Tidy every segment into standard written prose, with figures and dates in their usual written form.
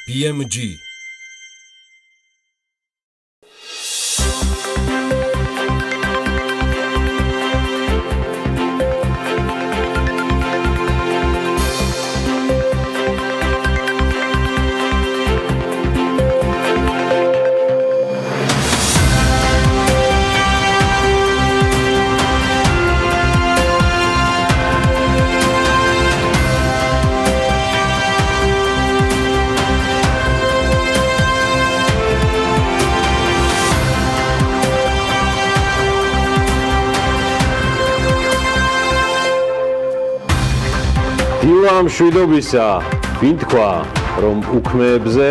BMG. დილა მშვიდობისა, ვინ თქვა, რომ უქმეებზე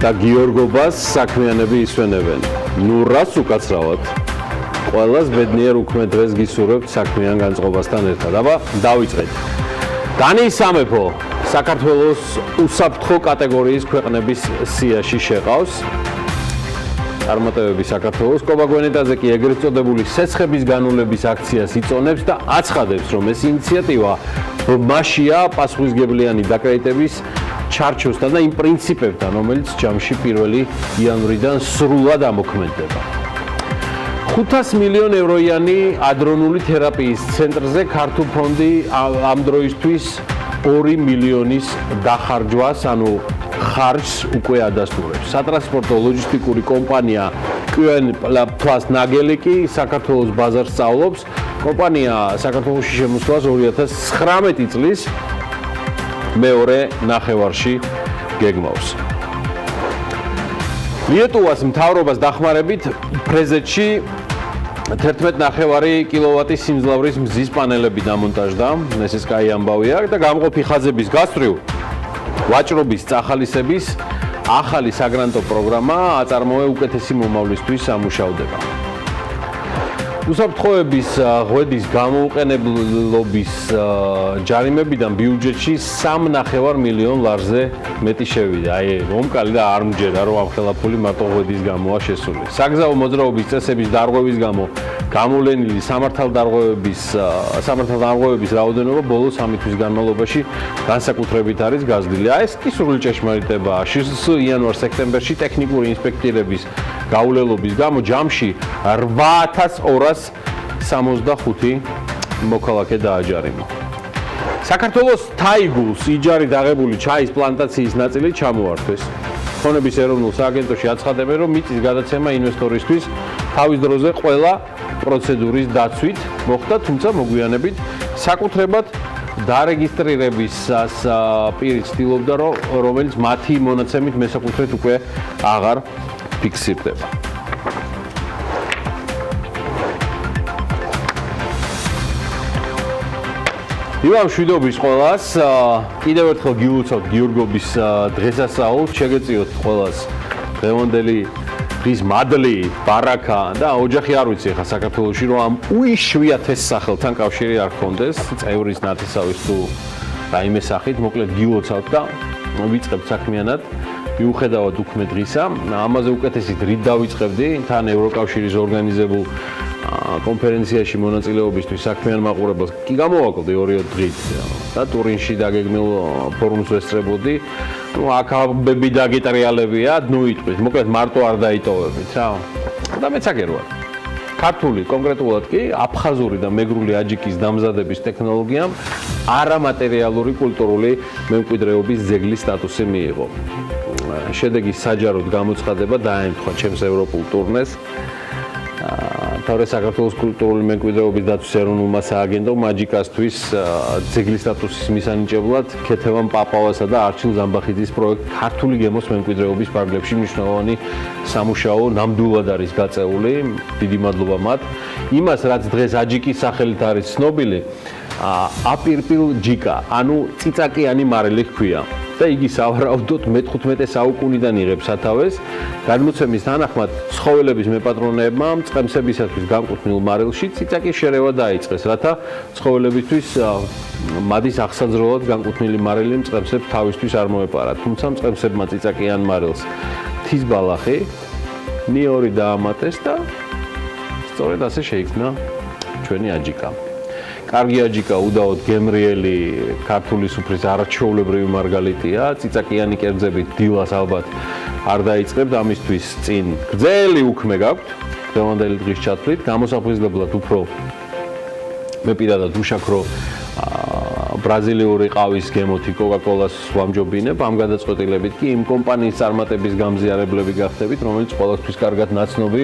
და გიორგობას საქმიანები ისვენებენ. ნუ რას უკაცრავად? ყველას ბედნიერ უქმე დღეს გისურვებთ საქმიან განწყობასთან ერთად. აბა, დავიწყეთ. დანიის სამეფო საქართველოს უსაფრთხო კატეგორიის ქვეყნების სიაში შეყავს. წარმატებები საქართველოს კობაგვენეტაზე კი ეგრეთ წოდებული სეცხების განულების აქციას იწონებს და აცხადებს, რომ ეს ინიციატივა მასშია პასუხისმგებლიანი დაკრეტების ჩარჩოსთან და იმ პრინციპებთან, რომელიც ჯამში 1 იანვრიდან სრულად ამოქმედდება. 500 მილიონ ევროიანი ადრონული თერაპიის ცენტრზე ქართულ ფონდი ამ დროისთვის 2 მილიონის დახარჯვას, ანუ ხარჯს უკვე ადასტურებს. სატრანსპორტო ლოჯისტიკური კომპანია QN+ ნაგელი კი საქართველოს ბაზარს სწავლობს. კომპანია საქართველოში შემოსვლას 2019 წლის მეორე ნახევარში გეგმავს. ლიეტუვას მთავრობას დახმარებით ფრეზეთში 11.5 კილოვატის სიმძლავრის მზის პანელები დამონტაჟდა. ეს კაი ამბავია და გამყოფი ხაზების გასწვრივ ვაჭრობის წახალისების ახალი საგრანტო პროგრამა აწარმოე უკეთესი მომავლისთვის ამუშავდება. უსაფრთხოების ღვედის გამოუყენებლობის ჯარიმებიდან ბიუჯეტში 3.5 მილიონ ლარზე მეტი შევიდა. აი, მომკალი და არ მჯერა, რომ ამ ხელაფული მარტო ღვედის გამოა შესული. საგზაო მოძრაობის წესების დარღვევის გამო გამოვლენილი სამართალდამღებების რაოდენობა ბოლო 3 თვის განმავლობაში განსაკუთრებით არის გაზრდილი. ეს კი სრული ჭეშმარიტებაა. იანვარ-სექტემბერში ტექნიკური ინსპექტირების გაულელობის გამო ჯამში 8265 მოქალაქე დააჯარიმა. საქართველოს თაიგულს იჯარით აღებული ჩაის პლანტაციის ნაწილი ჩამოართვეს. ხონების ეროვნულ სააგენტოში აცხადებენ, რომ მიწის გადაცემა ინვესტორისთვის თავის დროზე ყველა პროცედურის დაცვით მოხდა, თუმცა მოგვიანებით საკუთრებად დარეგისტრირებისას პირი ცდილობდა, რომელიც მათი მონაცემით მესაკუთრეთ უკვე აღარ ფიქსირდება. დილა მშვიდობის ყველას, კიდევ ერთხელ გილოცავთ გიორგობის დღესასწაულს, შეგეწიოთ ყველას დღევანდელი დღის მადლი, ბარაკა და ოჯახი არ ვიცი ხა საქართველოში რომ ამ უიშვიათეს სახელთან კავშირი არ ქონდეს, წევრის ნათესავის თუ რაიმე სახით, მოკლედ გილოცავთ და ვიწყებთ საქმიანად. მიუხედავად უქმე დღისა, ამაზე უკეთესი დრით დავიწყებდი თან ევროკავშირის ორგანიზებულ კონფერენციაში მონაწილეობისთვის საქმიან მაყურებელს კი გამოვაკლდი 2 დღით და ტურინში დაგეგმილ ფორუმს ვესწრებოდი. ნუ აქ ამბები და გეტრიალებია, ნუ იტყვით, მოკლედ მარტო არ დაიტოვებით რა. და მეც აგერვა. ქართული კონკრეტულად კი აფხაზური და მეგრული აჯიკის დამზადების ტექნოლოგიამ არამატერიალური კულტურული მემკვიდრეობის ძეგლის სტატუსი მიიღო. შედეგი საჯაროდ გამოცხადება დაემთხვა ჩემს ევროპულ ტურნეს. თავრე საქართველოს კულტურული მემკვიდრეობის დაცვის ეროვნულმა სააგენტომ აჯიკასთვის ძეგლის სტატუსის მისანიჭებლად ქეთევან პაპავასა და არჩილ ზამბახიძის პროექტ ქართული გემოს მემკვიდრეობის ფარგლებში მნიშვნელოვანი სამუშაო ნამდვილად არის გაწეული. დიდი მადლობა მათ. იმას, რაც დღეს აჯიკის სახელით არის ცნობილი, აპირპილ ჯიკა, ანუ წიწაკიანი მარილი ჰქვია. და იგი სავარაუდოდ მე-15 საუკუნიდან იღებს სათავეს. გადმოცემის თანახმად, ცხოველების მეპატრონეებმა მწყემსებისათვის განკუთვნილ მარილში წიწაკის შერევა დაიწყეს, რათა ცხოველებისთვის მადის აღსაძროლად განკუთვნილი მარილი მწყემსებს თავისთვის არ მოეპარათ. თუმცა მწყემსებმა წიწაკიან მარილს მთის ბალახი ნიორი დაამატეს და სწორედ ასე შეიქმნა ჩვენი აჯიკა. კარგი აჯიკა უდაოდ გემრიელი ქართული სუფრის არაჩვეულებრივი მარგალიტია, წიწაკიანი კერძებით დილას ალბათ არ დაიწყებთ, ამისთვის წინ გრძელი უქმე გაქვთ დღევანდელი დღის ჩათვლით, გამოსაფხიზლებლად უფრო მე პირადად უშაქრო ბრაზილიური ყავის გემოთი კოკა-კოლას ვამჯობინებ, ამ გადაწყვეტილებით კი იმ კომპანიის წარმატების გამზიარებლები გახდებით, რომელიც ყოველთვის კარგად ნაცნობი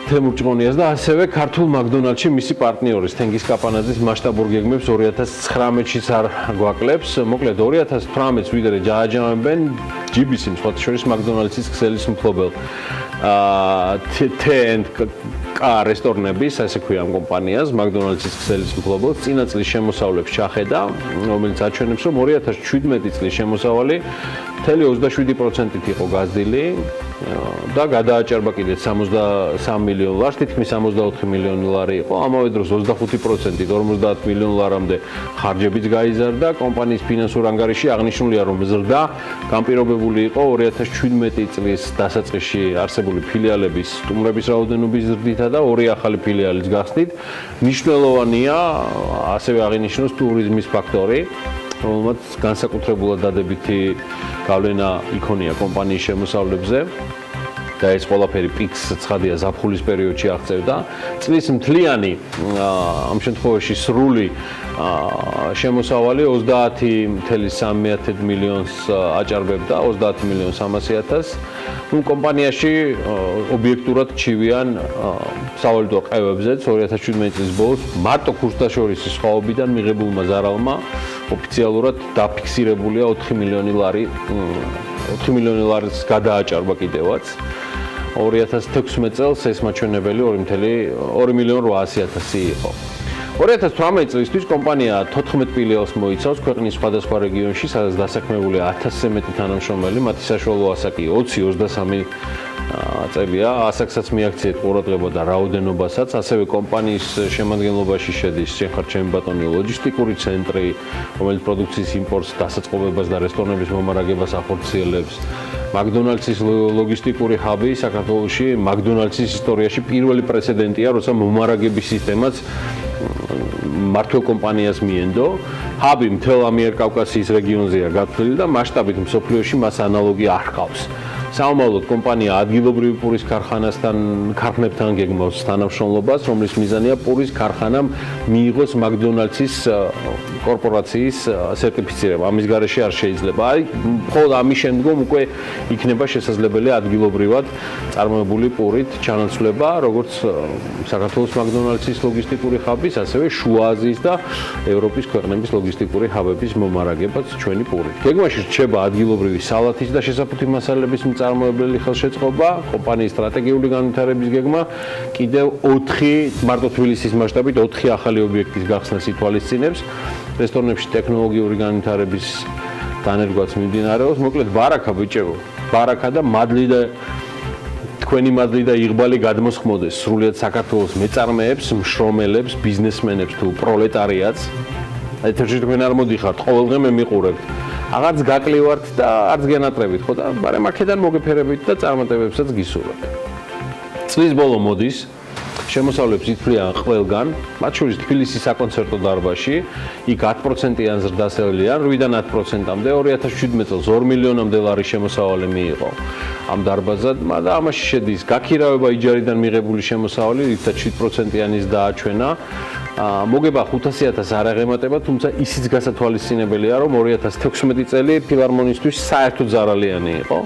თემურ ჭყონიას და ასევე ქართულ მაკდონალდში მისი პარტნიორის თენგიზ კაპანაძის მასშტაბურ გეგმებს 2019-შიც არ გვაკლებს. მოკლედ 2018-ს ვიდრე ჯააჯამებენ ჯიბის სხვა შორის მაკდონალდსის ქსელის მფლობელ T&K რესტორნების, ასე ქვია ამ კომპანიას, მაკდონალდსის ქსელის მფლობელს წინა წლის შემოსავლებს ჩახედა, რომელიც აჩვენებს, რომ 2017 წლის შემოსავალი 27%-ით იყო გაზრდილი და გადააჭარბა კიდეც 63 მილიონ ლარს, თითქმის 64 მილიონი ლარი იყო. ამავე დროს 25%-ით 50 მილიონ ლარამდე ხარჯებიც გაიზარდა. კომპანიის ფინანსურ ანგარიში აღნიშნულია, რომ ზრდა განპირობებული იყო 2017 წლის დასაწყისში არსებული ფილიალების სტუმრების რაოდენობის ზრდითა და 2 ახალი ფილიალის გახსნით. მნიშვნელოვანია ასევე აღინიშნოს ტურიზმის ფაქტორი, რომელმაც განსაკუთრებულად დადებითი გავლენა იქონია კომპანიის შემოსავლებზე და ეს ყველაფერი პიკს ცხადია ზაფხულის პერიოდში აღწევდა. წლის მთლიანი ამ შემთხვევაში სრული შემოსავალი 30.3 მილიონს აჭარბებდა, 30 მილიონს 300.000. კომპანიაში ობიექტურად ჩივიან სავალუტო ყევებზეც 2017 წლის ბოლოს მარტო ქურსდაშორისი სხვაობიდან მიღებულმა ზარალმა ოფიციალურად დაფიქსირებულია 4 მილიონი ლარი, 4 მილიონი ლარის გადააჭარბა კიდევაც. 2016 წელს ეს მაჩვენებელი 2 მილიონ 800.000 იყო. 2018 წლისთვის კომპანია 14 ფილიალს მოიცავს ქვეყნის სხვადასხვა რეგიონში, სადაც დასაქმებულია 1000-ზე მეტი თანამშრომელი, მათი საშუალო ასაკი 20-23 წელია, ასაკსაც მიაქციეთ ყურადღება და რაოდენობასაც, ასევე კომპანიის შემადგენლობაში შედის შეხარ ჩემი ბატონი ლოჯისტიკური ცენტრი, რომელიც პროდუქციის იმპორტს, დასაწყობებას და რესტორნების მომარაგებას ახორციელებს. მაკდონალდსის ლოგისტიკური ჰაბი საქართველოში მაკდონალდსის ისტორიაში პირველი პრეცედენტია, როცა მომარაგების სისტემაც მართლ კომპანიას მიენდო. ჰაბი მთელ ამიერკავკასიის რეგიონზეა გათვლილი და მასშტაბით მსოფლიოში მას ანალოგი არ ჰყავს. საომავლოდ კომპანია ადგილობრივი პურის ქარხნებთან გეგმავს თანამშრომლობას, რომლის მიზანია პურის ქარხანამ მიიღოს მაკდონალდსის კორპორაციის სერტიფიცირება. ამის გარეშე არ შეიძლება. მხოლოდ ამის შემდგომ უკვე იქნება შესაძლებელი ადგილობრივად წარმოებული პურით ჩანაცვლება, როგორც საქართველოს მაკდონალდსის ლოგისტიკური ჰაბის, ასევე შუა აზიის და ევროპის ქვეყნების ლოგისტიკური ჰაბების მომარაგებაც ჩვენი პურით. გეგმაში რჩება ადგილობრივი სალათის და შესაფუთი მასალების წარმოებელი ხელშეწყობა, კომპანიის სტრატეგიული განვითარების გეგმა, კიდევ 4 მარტო თბილისის მასშტაბით 4 ახალი ობიექტის გახსნას ითვალისწინებს. რესტორნებში ტექნოლოგიური განვითარების დანერგვაც მიმდინარეობს. მოკლედ ბარაკა ბიჭებო, ბარაკა და მადლი და თქვენი მადლი და იღბალი გადმოსხმოდეს სრულიად საქართველოს მეწარმეებს, მშრომელებს, ბიზნესმენებს თუ პროლეტარიატს. ეთერში თქვენ არ მოდიხართ, ყოველდღე მე მიყურებთ. აღარც გაკლივართ და არც გენატრებით, ხო და მაგრამ აქედან მოგეფერებით და წარმატებებსაც გისურვებთ. წლის ბოლო მოდის, შემოსავლებს ითვლიან ყველგან, მათ შორის თბილისის საკონცერტო დარბაზში, იქ 10%-იან ზრდას ელიან, 8-დან 10%-მდე 2017 წელს 2 მილიონამდე ლარის შემოსავალი მიიღო ამ დარბაზადმა და ამაში შედის გაქირავება იჯარიდან მიღებული შემოსავალი, რითაც 7%-იანის დააჩვენა. მოგება 500.000 არ აღემატება, თუმცა ისიც გასათვალისწინებელია, რომ 2016 წელი ფილარმონისტვის საერთოდ ზარალიანი იყო.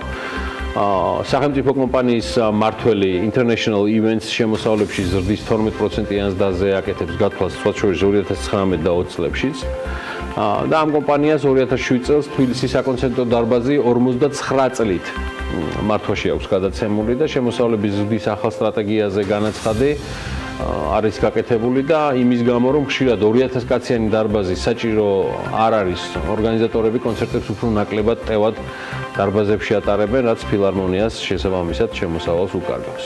სახელმწიფო კომპანიის მმართველი International Events შემოსავლებში ზრდის 12%-იანს დაზე აკეთებს გათვალს სხვა შორის 2019 და 20 წლებშიც. და ამ კომპანიას 2007 წელს თბილისის საკონცერტო დარბაზი 59 წლით მართვაში აქვს გადაცემული და შემოსავლების ზრდის ახალ სტრატეგიაზე განაცხადი არის გაკეთებული და იმის გამო რომ ხშირად 2000 კაციანი დარბაზი საჭირო არ არის, ორგანიზატორები კონცერტებს უფრო ნაკლებად ტევად დარბაზებში ატარებენ, რაც ფილარმონიას შესაბამისად შემოსავალს უკარგავს.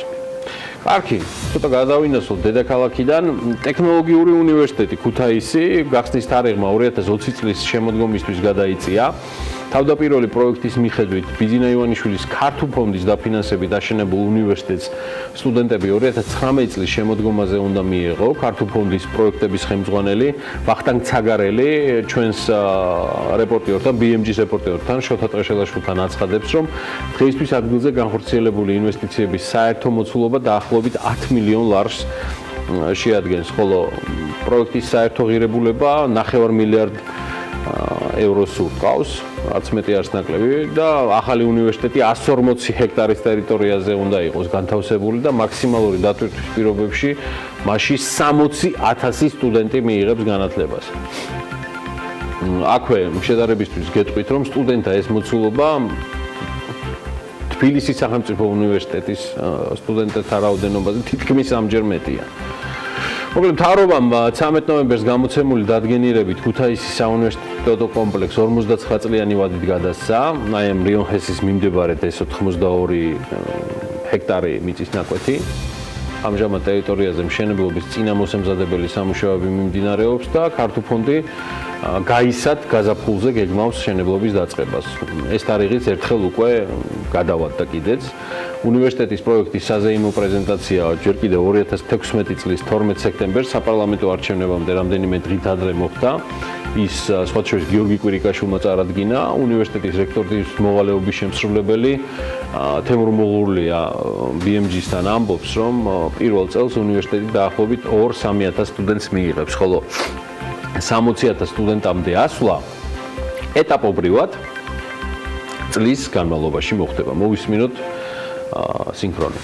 კარგი, ცოტა გადავინასვოთ დედაქალაქიდან. ტექნოლოგიური უნივერსიტეტი ქუთაისი გახსნის თარიღმა 2020 წლის შემოდგომისთვის გადაიწია. თავდაპირველი პროექტის მიხედვით ბიძინა ივანიშვილის ქართულ ფონდის დაფინანსებით აშენებულ უნივერსიტეტს სტუდენტები 2019 წლის შემოდგომაზე უნდა მიეღო. ქართულ ფონდის პროექტების ხელმძღვანელი ვახტანგ ცაგარელი ჩვენს რეპორტერთან, BMG-ს რეპორტერთან, შოთა ტყეშელაშვილთან აცხადებს, რომ დღეისთვის ადგილზე განხორციელებული ინვესტიციების საერთო მოცულობა დაახლოებით 10 მილიონ ლარს შეადგენს, ხოლო პროექტის საერთო ღირებულება 9 მილიარდ ევროს უკავს, რაც მეტი არც ნაკლები და ახალი უნივერსიტეტი 140 ჰექტარის ტერიტორიაზე უნდა იყოს განთავსებული და მაქსიმალური დატვირთვის პირობებში მასში 60,000 სტუდენტი მიიღებს განათლებას. აქვე შედარებისთვის გეტყვით, რომ სტუდენტთა ეს მოცულობა თბილისის სახელმწიფო უნივერსიტეტის სტუდენტთა რაოდენობაზე თითქმის ამჯერ მეტია. მოკლედ მთავრობამ 13 ნოემბერს გამოცემული დადგენილებით ქუთაისის საუნივერსიტეტო კომპლექს 59 წლიანი ვადით გადასცა. აი ამ რიონჰესის მიმდებარედ ეს 82 ჰექტარი მიწის ნაკვეთი. ამჟამად ტერიტორიაზე მშენებლობის წინამოსამზადებელი სამუშაოები მიმდინარეობს და ქართულ ფონდი გაისად გაზაფხულზე გეგმავს მშენებლობის დაწყებას. ეს თარიღიც ერთხელ უკვე გადავადდა კიდეც. უნივერსიტეტის პროექტის საზეიმო პრეზენტაცია ჯერ კიდევ 2016 წლის 12 სექტემბერს საპარლამენტო არჩევნებამდე რამდენიმე დღით ადრე მოხდა. ის სხვა შორის გიორგი კვირიკაშვილმა წარადგინა უნივერსიტეტის რექტორის მოვალეობის შემსრულებელი თემურ მოღურლია BMG-სთან ამბობს, რომ პირველ წელს უნივერსიტეტი დაახლოებით 2-3,000 სტუდენტს მიიღებს, ხოლო 60,000 სტუდენტამდე ასვლა ეტაპობრივად წლის განმავლობაში მოხდება. მოვისმინოთ სინქრონი.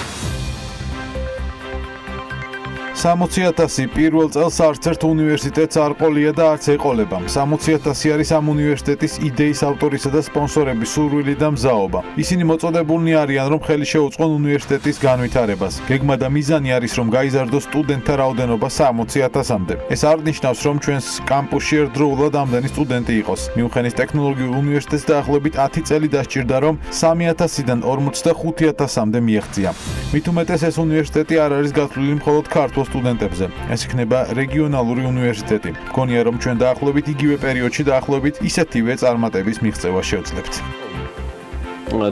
60,000 პირველ წელს არც ერთ უნივერსიტეტს არ ყოლია და არც ეყოლება. 60,000 არის ამ უნივერსიტეტის იდეის ავტორისა და სპონსორების სურვილი და მზაობა. ისინი მოწოდებულნი არიან, რომ ხელი შეუწყონ უნივერსიტეტის განვითარებას. გეგმა და მიზანი არის, რომ გაიზარდოს სტუდენტთა რაოდენობა 60,000-მდე. ეს არ ნიშნავს, რომ ჩვენს კამპუსში ერთდროულად ამდენი სტუდენტი იყოს. მიუხედავად ტექნოლოგიურ უნივერსიტეტს დაახლოებით 10 წელი დასჭირდა, რომ 3,000-დან 45,000-მდე მიეღწია. მით უმეტეს ეს უნივერსიტეტი არ არის გათვლილი მხოლოდ ქართულ სტუდენტებზე. ეს იქნება რეგიონალური უნივერსიტეტი. მგონია, რომ ჩვენ დაახლოებით იგივე პერიოდში დაახლოებით ისეთივე წარმატების მიღწევა შევძლებთ.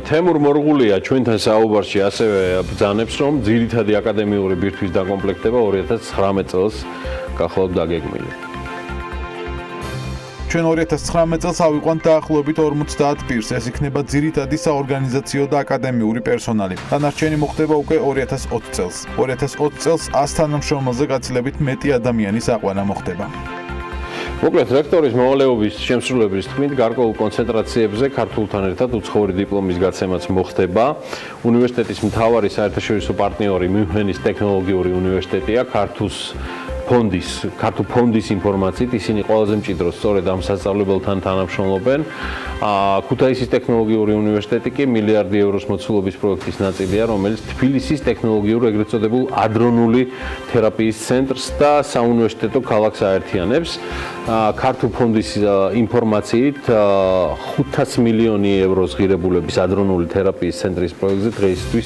თემურ მორღულია ჩვენთან საუბარში ასევე ბრძანებს, რომ ძირითადი აკადემიური ბირთვის დაკომპლექტება 2019 წელს გახლავთ დაგეგმილი. ჩვენ 2019 წელს ავიყვანთ დაახლოებით 50 პირს. ეს იქნება ძირითადი საორგანიზაციო და აკადემიური პერსონალი. დანარჩენი მოხდება უკვე 2020 წელს. 2020 წელს 100 თანამშრომელზე გაცილებით მეტი ადამიანის აყვანა მოხდება. მოკლედ რექტორის მოვალეობის შემსრულებლის თქმით, გარკვეულ კონცენტრაციებზე ქართულთან ერთად უცხოური დიპლომის გაცემაც მოხდება. უნივერსიტეტის მთავარი საერთაშორისო პარტნიორი მიუნხენის ტექნოლოგიური უნივერსიტეტია. ქართულ ფონდის ინფორმაციით ისინი ყველაზე მჭიდროდ სწორედ ამ სასწავლებელთან თანამშრომლობენ. ქუთაისის ტექნოლოგიური უნივერსიტეტი კი მილიარდი ევროს მოცულობის პროექტის ნაწილია, რომელიც თბილისის ტექნოლოგიურ ეგრეთ წოდებულ ადრონული თერაპიის ცენტრს და საუნივერსიტეტო ქალაქს აერთიანებს. ქართულ ფონდის ინფორმაციით 500 მილიონი ევროს ღირებულების ადრონული თერაპიის ცენტრის პროექტზე დღეისთვის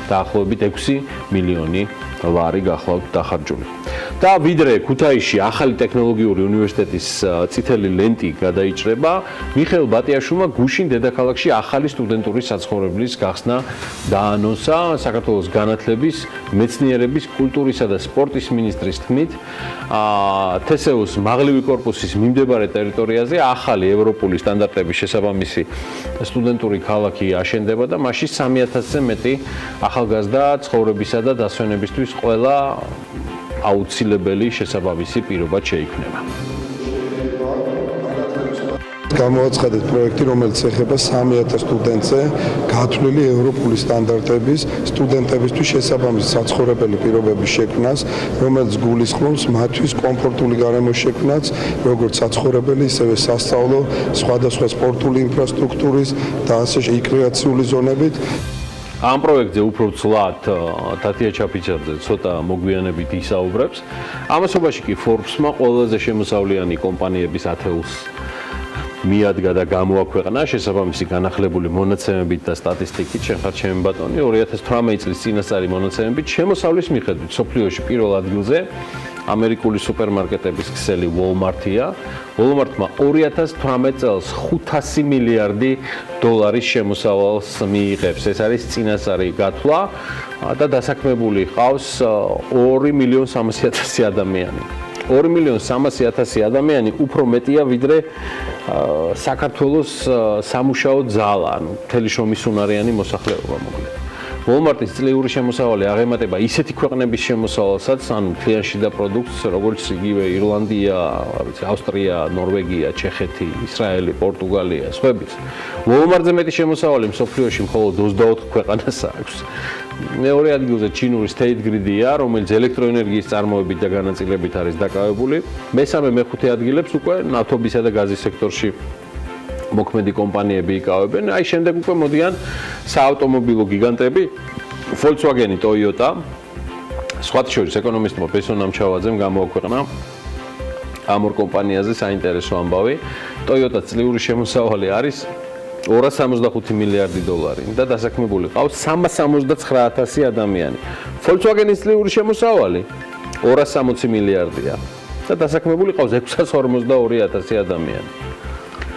დაახლოებით 6 მილიონი ლარი გახლავთ დახარჯული. და ვიდრე ქუთაისში ახალი ტექნოლოგიური უნივერსიტეტის წითელი ლენტი გადაიჭრება, მიხეილ ბატიაშვილმა გუშინ დედაქალაქში ახალი სტუდენტური საცხოვრებლის გახსნა დაანონსა. საქართველოს განათლების, მეცნიერების, კულტურისა და სპორტის მინისტრის თქმით, თსეუს მაღლივი კორპუსის მიმდებარე ტერიტორიაზე ახალი ევროპული სტანდარტების შესაბამისი სტუდენტური ქალაქი აშენდება და მასში 3,000-ზე მეტი ახალგაზრდა ცხოვრებისა და დასვენებისთვის ყველა აუცილებელი შესაბამისი პირობა შეიქმნება. გამოაცხადეთ პროექტი, რომელიც ეხება 3,000 სტუდენტზე გათვლილი ევროპული სტანდარტების სტუდენტებისთვის შესაბამისი საცხოვრებელი პირობების შექმნას, რომელიც გულისხმობს მათთვის კომფორტული გარემოს შექმნას, როგორც საცხოვრებელი, ისევე სასწავლო, სხვადასხვა სპორტული ინფრასტრუქტურის და ასე რეკრეაციული ზონებით. ამ პროექტზე უფრო ცვლად თათია ჩაფიჩაძე ცოტა მოგვიანებით ისაუბრებს. ამასობაში კი Forbes-მა ყველაზე შემოსავლიანი კომპანიების ათეულს მიადგა და გამოაქვეყნა შესაბამისი განახლებული მონაცემებით და სტატისტიკით, შენ ხარ ჩემი ბატონი, 2018 წლის წინასწარი მონაცემებით შემოსავლის მიხედვით სოფლიოში პირველ ადგილზე ამერიკული სუპერმარკეტების ქსელი Walmart-ია. Walmart-მა 2018 წელს 500 მილიარდი დოლარის შემოსავალს მიიღებს. ეს არის წინასწარი გათვლა და დასაქმებული ყავს 2.300.000 ადამიანი. 2.300.000 ადამიანი უფრო მეტია ვიდრე საქართველოს სამუშაო ძალა, ანუ მთელი შრომის უნარიანი მოსახლეობა მოკლედ. Walmart-ის წლიური შემოსავალი აღემატება ისეთი ქვეყნების შემოსავალსაც, ანუ მთლიან შიდა პროდუქტს, როგორც იგივე ირლანდია, ავსტრია, ნორვეგია, ჩეხეთი, ისრაელი, პორტუგალია, სხვაებიც. Walmart-ზე მეტი შემოსავალი მსოფლიოში მხოლოდ 24 ქვეყანას აქვს. მეორე ადგილზე ჩინური State Grid-ია, რომელიც ელექტროენერგიის წარმოებით და განაწილებით არის დაკავებული. მესამე მეხუთე ადგილებს უკვე ნავთობისა და გაზის სექტორში მოქმედი კომპანიები იკავებენ. აი შემდეგ უკვე მოდიან საავტომობილო გიგანტები, Volkswagen, Toyota. სხვათა შორის ეკონომისტმა პესონ ამჩავაძემ გამოაქვეყნა ამ ორ კომპანიაზე საინტერესო ამბავი. Toyota წლიური შემოსავალი არის 265 მილიარდი დოლარი და დასაქმებული ყავს 369,000 ადამიანი. Volkswagen-ის წლიური შემოსავალი 260 მილიარდია და დასაქმებული ყავს 642,000 ადამიანი.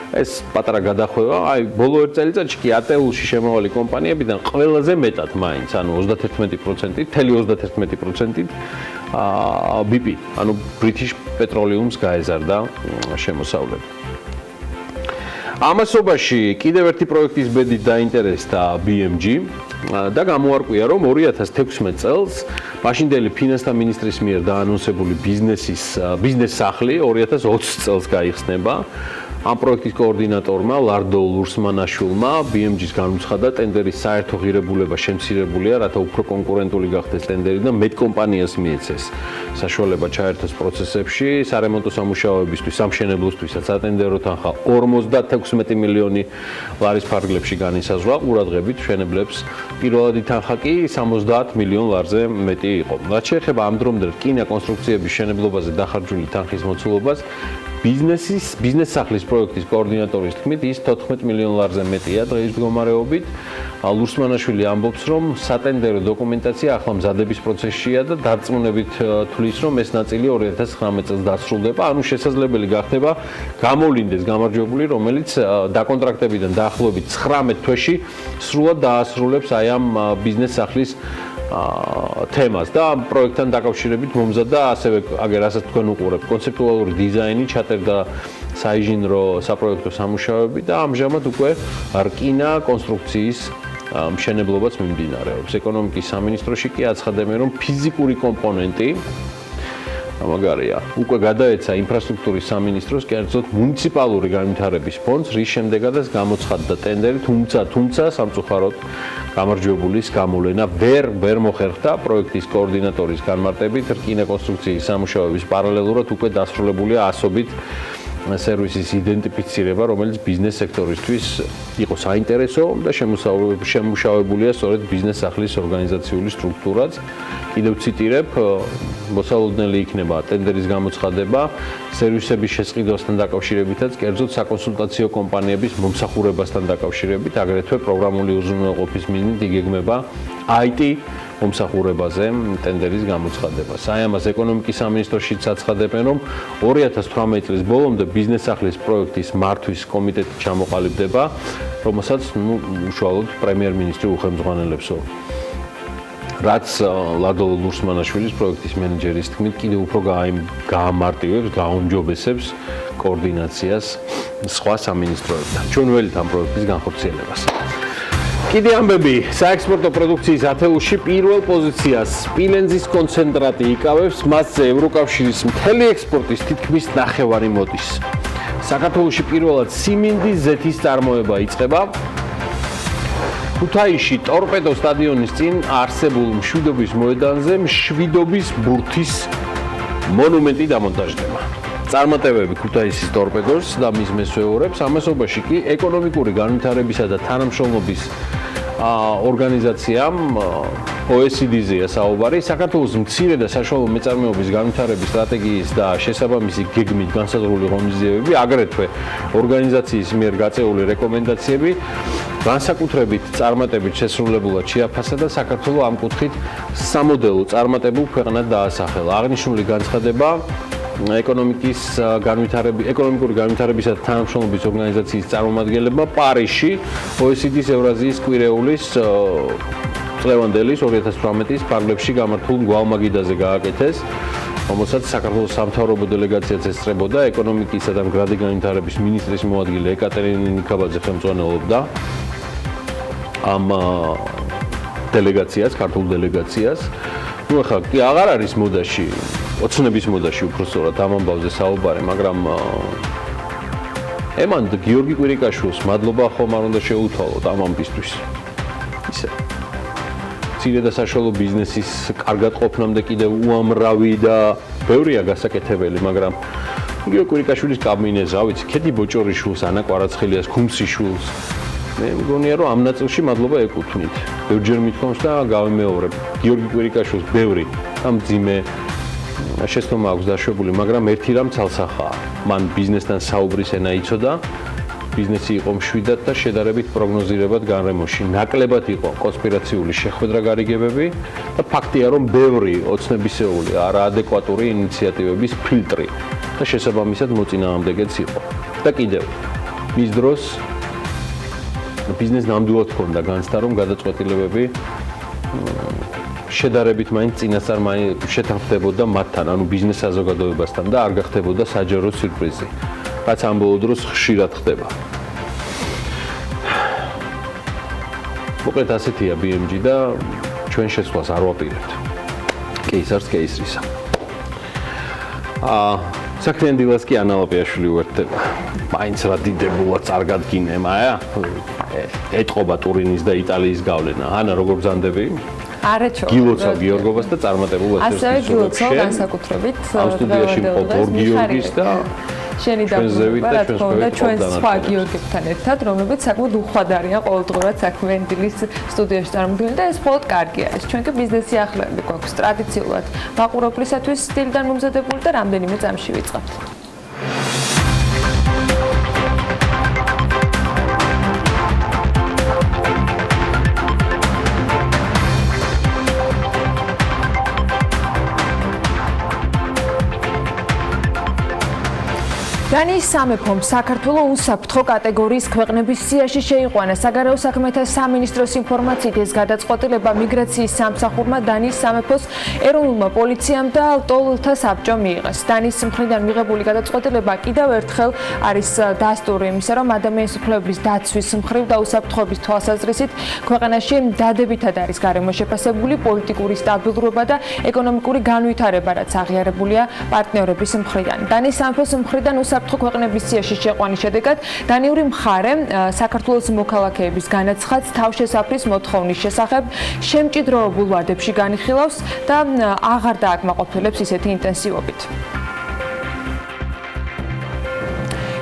ეს პატარა გადახვევა, აი ბოლო ერთ წელიწადში კი ATL-ში შემავალი კომპანიებიდან ყველაზე მეტად მაინც, ანუ 31%, თელი 31%-ით BP, ანუ British Petroleum-ს გაეზარდა შემოსავლები. ამასობაში კიდევ ერთი პროექტის ბედით დაინტერესდა BMG და გამოარკვია, რომ 2016 წელს მაშინდელი ფინანსთა მინისტრის მიერ დაანონსებული ბიზნეს სახლი 2020 წელს გაიხსნება. ამ პროექტის კოორდინატორმა ლარდო ლურსმანაშვილმა BMG-ს განუცხადა ტენდერის საერთო ღირებულება შემცირებულია, რათა უფრო კონკურენტული გახდეს ტენდერი და მეტ კომპანიას მიეცეს საშუალება ჩაერთოს პროცესებში. სარემონტო სამუშაოებისთვის, სამშენებლოსთვისაც სატენდერო თანხა 56 მილიონი ლარის ფარგლებში განისაზღვრა, ყურადღებით მშენებლებს პირველადი თანხა კი 70 მილიონ ლარზე მეტი იყო. რაც შეეხება ამ დრომდე რკინა კონსტრუქციების მშენებლობაზე დახარჯული თანხის მოცულობას, ბიზნეს სახლის პროექტის კოორდინატორის თქმით, ის 14 მილიონ ლარზე მეტია დღის მდგომარეობით. ლურსმანაშვილი ამბობს, რომ სატენდერო დოკუმენტაცია ახლა მზადების პროცესშია და დარწმუნებით თვლის, რომ ეს ნაწილი 2019 წელს დასრულდება, ანუ შესაძლებელი გახდება გამოვლინდეს გამარჯვებული, რომელიც დაკონტრაქტებიდან დაახლოებით 19 თვეში სრულად დაასრულებს აი ამ ბიზნეს სახლის თემას და ამ პროექტთან დაკავშირებით მომზადდა ასევე აგერ ასაც თქვენ უყურებთ კონცეპტუალური დიზაინი, ჩაწერდა საინჟინრო საპროექტო სამუშაოები და ამჟამად უკვე რკინა კონსტრუქციის მშენებლობაც მიმდინარეობს. ეკონომიკის სამინისტროში კი აცხადებენ, რომ ფიზიკური კომპონენტი მაგარია. უკვე გადაეცა ინფრასტრუქტურის სამინისტროს, კერძოდ მუნიციპალური განვითარების ფონდს, რის შემდეგაც გამოცხადდა ტენდერი, თუმცა სამწუხაროდ გამარჯვებულის გამოვლენა ვერ მოხერხდა პროექტის კოორდინატორის განმარტებით, რკინა კონსტრუქციის სამუშაოების პარალელურად უკვე დასრულებულია ასობით სერვისის იდენტიფიცირება, რომელიც ბიზნეს სექტორისთვის იყო საინტერესო და შემუშავებულია სწორედ ბიზნეს სახლის ორგანიზაციული სტრუქტურაც. კიდევ ციტირებ, მოსალოდნელი იქნება ტენდერის გამოცხადება სერვისების შესყიდვასთან დაკავშირებითაც, კერძოდ საკონსულტაციო კომპანიების მომსახურებასთან დაკავშირებით, აგრეთვე პროგრამული უზრუნველყოფის მიზნით იგეგმება IT მომსახურებაზე ტენდერის გამოცხადება. საამას ეკონომიკის სამინისტროშიც აცხადებენ, რომ 2018 წლის ბოლომდე ბიზნეს სახლის პროექტის მართვის კომიტეტი ჩამოყალიბდება, რომელსაც უშუალოდ პრემიერ-მინისტრი უხელმძღვანელებსო. რაც ლადო ლურსმანაშვილის პროექტის მენეჯერის თქმით, კიდევ უფრო გაამარტივებს, გააუმჯობესებს კოორდინაციას სხვა სამინისტროებთან. ჩვენ ველით ამ პროექტის განხორციელებას. კიდე ამბები, საექსპორტო პროდუქციის ATL-ში პირველ პოზიციას სპილენძის კონცენტრატი იკავებს, მასზე ევროკავშირის მთელი ექსპორტის თითქმის ნახევარი მოდის. საქართველოში პირველად სიმინდის ზეთის წარმოება იწყება. ქუთაისში ტორპედო სტადიონის წინ არსებულ მშვიდობის მოედანზე მშვიდობის ბურთის მონუმენტი დამონტაჟდება. წარმატებები ქუთაისის ტორპედოს და მის მესვეურებს, ამასობაში კი ეკონომიკური განვითარებისა და თანამშრომლობის ორგანიზაციამ OECD-ზეა საუბარი, საქართველოს მცირე და საშუალო მეწარმეობის განვითარების სტრატეგიის და შესაბამისი გეგმით განსაზღვრული ღონისძიებები, აგრეთვე ორგანიზაციის მიერ გაწეული რეკომენდაციები განსაკუთრებით წარმატებით შესრულებულად შეაფასა და საქართველოს ამ კუთხით სამოდელო წარმატებულ ქვეყნად დაასახელა. აღნიშნული განცხადება ეკონომიკური განვითარებისა და თანამშრომლობის ორგანიზაციის წარმომადგენლებმა პარიზში OECD-ს ევრაზიის კვირეულის წლევანდელის 2018-ის ფარგლებში გამართულ გვალმაგიდაზე გააკეთეს, რომელსაც საქართველოს სამთავრობო დელეგაციაც ესწრებოდა, ეკონომიკისა და მდგრადი განვითარების მინისტრის მოადგილე ეკატერინე ნიკაბაძე ხელმძღვანელობდა ამ დელეგაციას, ქართულ დელეგაციას. ნუ ახლა კი აღარ არის მოდაში, ოცნების მოდაში უпростоრად ამ ამბავზე საუბარი, მაგრამ ემან გიორგი კვირიკაშვილს მადლობა ხომ არ უნდა შეუთვალოთ ამ ამბისთვის. ისე მცირე და საშუალო ბიზნესის კარგად ყოფნამდე კიდევ უამრავი და ბევრია გასაკეთებელი, მაგრამ გიორგი კვირიკაშვილის კაბინეტს, რა ვიცი, ქედი ბოჭორიშვილს, ანა კვარაცხელიას, ქუმსიშვილს მე მგონია რომ ამ ნაწილში მადლობა ეკუთვნით. ბევრჯერ მithქვამს და გავიმეორებ. გიორგი კვირიკაშვილს ბევრი და მძიმე შეცდომა აქვს დაშვებული, მაგრამ ერთი რამ ცალსახაა. მან ბიზნესთან საუბრის ენა იცოდა, ბიზნესი იყო მშვიდად და შედარებით პროგნოზირებად განრემოში. ნაკლებად იყო კონსპირაციული შეხვედრა გარიგებები და ფაქტია რომ ბევრი ოცნებისეული არაადეკვატური ინიციატივების ფილტრი და შესაბამისად მოწინააღმდეგეც იყო. და კიდევ მის დროს ბიზნეს ნამდვილად ჰქონდა განცდა რომ გადაწყვეტილებები შედარებით მაინც წინასწარ შეთანხმდებოდა მათთან, ანუ ბიზნეს საზოგადოებასთან და არ გახდებოდა საჯარო სიურპრიზი. რაც ამ ბოლო დროს ხშირად ხდება. მოკლედ ასეთია BMG და ჩვენ შეცვლას არ ვაპირებთ. კეისარს კეისრისა. საქმიანი დილას კი ანალაპიაშვილი უერთდება. მაინც რა დიდებულად წარგადგინე, მაია. ეთყობა ტურინის და იტალიის გავლენა. ანა როგორ ბრძანდები? არაჩვეულებრივ. გილოცავ გიორგობას და წარმატებულ ეთერს. ასევე გილოცავ განსაკუთრებით. ამ სტუდიაში მყოფ ორ გიორგის და შენი დაბრუნება, რა თქმა უნდა, ჩვენ სხვა გიორგებთან ერთად, რომლებიც საკმაოდ უხვად არიან ყოველდღურად საქმიანი დილის სტუდიაში წარმოდგენილი და ეს მხოლოდ კარგი არის. ჩვენ კი ბიზნესი ახლები გვაქვს ტრადიციულად მაყურებლისათვის სტილიდან მომზადებული და რამდენიმე წამში ვიწყებთ. დანიის სამეფომ საქართველოს უსაფრთხო კატეგორიის ქვეყნების სიაში შეიყვანა. საგარეო საქმეთა სამინისტროს ინფორმაციით ეს გადაწყვეტილება მიგრაციის სამსახურმა დანიის სამეფოს ეროვნულმა პოლიციამ და ლტოლთა საბჭომ მიიღეს. დანიის მხრიდან მიღებული გადაწყვეტილება კიდევ ერთხელ არის დასტური იმისა, რომ ადამიანის უფლებების დაცვის მხრივ და უსაფრთხოების თვალსაზრისით ქვეყანაში დადებითად არის გარემო შეფასებული პოლიტიკური სტაბილურობა და ეკონომიკური განვითარება, რაც აღიარებულია პარტნიორების მხრიდან. დანიის სამეფოს მხრიდან უსაფრთხო ქვეყნების სიაში შეყვანის შედეგად დანიური მხარე საქართველოს მოქალაქეების განაცხადს თავშესაფრის მოთხოვნის შესახებ შემჭიდროებულ ვადებში განიხილავს და აღარ დააკმაყოფილებს ისეთი ინტენსივობით.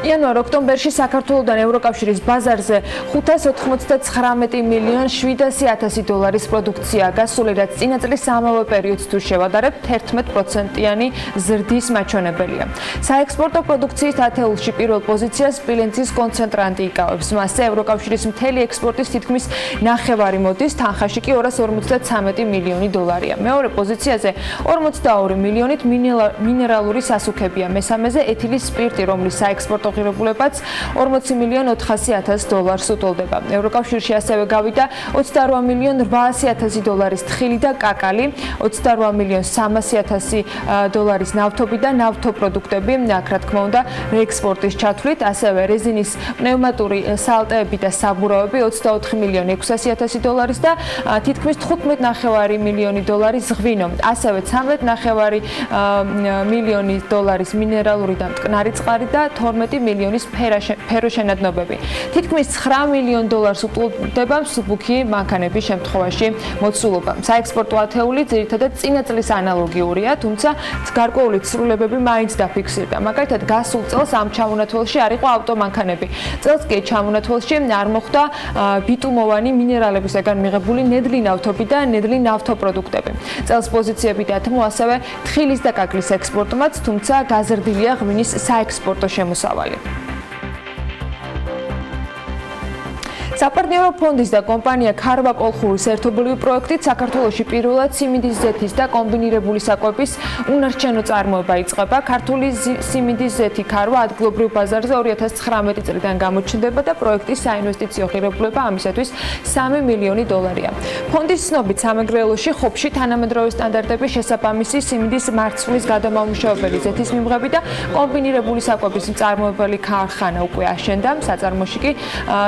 იანვარ-ოქტომბერში საქართველოსთან ევროკავშირის ბაზარზე 599 მილიონ 700.000 დოლარის პროდუქცია გასული, რაც წინა წლის ამავე პერიოდს თუ შევადარებთ 11%-იანი ზრდის მაჩვენებელია. საექსპორტო პროდუქციის ათეულში პირველ პოზიციას სპილენძის კონცენტრანტი იკავებს. მასზე ევროკავშირის მთელი ექსპორტის თითქმის ნახევარი მოდის, თანხაში კი 253 მილიონი დოლარია. მეორე პოზიციაზე 42 მილიონით მინერალური სასუქებია. მესამეზე ეთილის სპირტი, რომლის საექსპორტო ღირებულებაც 40 მილიონ 400.000 დოლარს უტოლდება. ევროკავშირში ასევე გავიდა 28 მილიონ 800.000 დოლარის თხილი და კაკალი, 28 მილიონ 300.000 დოლარის ნავთობი და ნავთობპროდუქტები, აქ რა თქმა უნდა რეექსპორტის ჩათვლით, ასევე რეზინის პნევმატური სალტეები და საბურავები 24 მილიონ 600.000 დოლარის და თითქმის 15.5 მილიონი დოლარის ღვინო, ასევე 13.5 მილიონი დოლარის მინერალური და მტკნარი წყალი და 12 მილიონის ფეროშენადნობები. თითქმის $9 მილიონ უტოლდება მსუბუქი მანქანების შემთხვევაში მოცულობა. საექსპორტო ათეული ძირითადად წინა წლის ანალოგიურია, თუმცა გარკვეული ცვლილებები მაინც დაფიქსირდა. მაგალითად, გასულ წელს ამ ჩამონათვალში არ იყო ავტომანქანები. წელს კი ჩამონათვალში არ მოხდა ბიტუმოვანი მინერალებისაგან მიღებული ნედლი ნავთობი და ნედლი ნავთობპროდუქტები. წელს პოზიციები დათმო ასევე თხილის და კაკლის ექსპორტმაც, თუმცა გაზრდილია ღვინის საექსპორტო შემოსავალი. საპარტნიორო ფონდის და კომპანია ქარვა კოლხურის ერთობლივი პროექტით საქართველოში პირველად სიმინდის ზეთის და კომბინირებული საკვების უნარჩვენო წარმოება იწყება. ქართული სიმინდის ზეთი ქარვა ადგილობრივ ბაზარზე 2019 წლიდან გამოჩნდება და პროექტის საინვესტიციო ღირებულება ამისათვის $3 მილიონი. ფონდის ცნობით სამეგრელოში ხობში თანამედროვე სტანდარტების შესაბამისი სიმინდის მარცვლის გადამამუშავებელი ზეთის მიმღები და კომბინირებული საკვების მწარმოებელი ქარხანა უკვე აშენდა. საწარმოში კი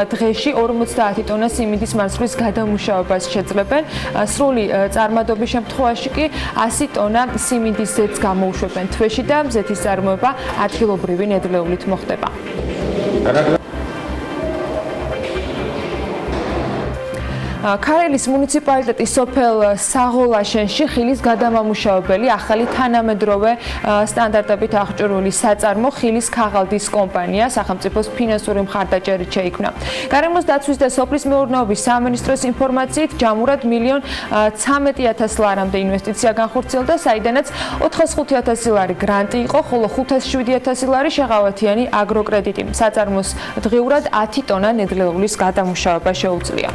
დღეში 50 ტონა სიმინდის მარცვლის გადამუშავებას შეძლებენ. სრული წარმადობის შემთხვევაში კი 100 ტონა სიმინდის ზეთს გამოუშვებენ თვეში და ზეთის წარმოება ადგილობრივი ნედლეულით მოხდება. ქარელის მუნიციპალიტეტის სოფელ საღოლაშენში ხილის გადამამუშავებელი ახალი თანამედროვე სტანდარტებით აღჭურვილი საწარმო ხილის ქაღალდის კომპანია სახელმწიფოს ფინანსური მხარდაჭერით შეიქმნა. გარემოს დაცვის და სოფლის მეურნეობის სამინისტროს ინფორმაციით ჯამურად $1,13,000 ლარამდე ინვესტიცია განხორციელდა, საიდანაც $405,000 გრანტი იყო, ხოლო $507,000 შეღავათიანი აგროკრედიტი. საწარმოს დღიურად 10 ტონა ნედლეულის გადამუშავება შეუძლია.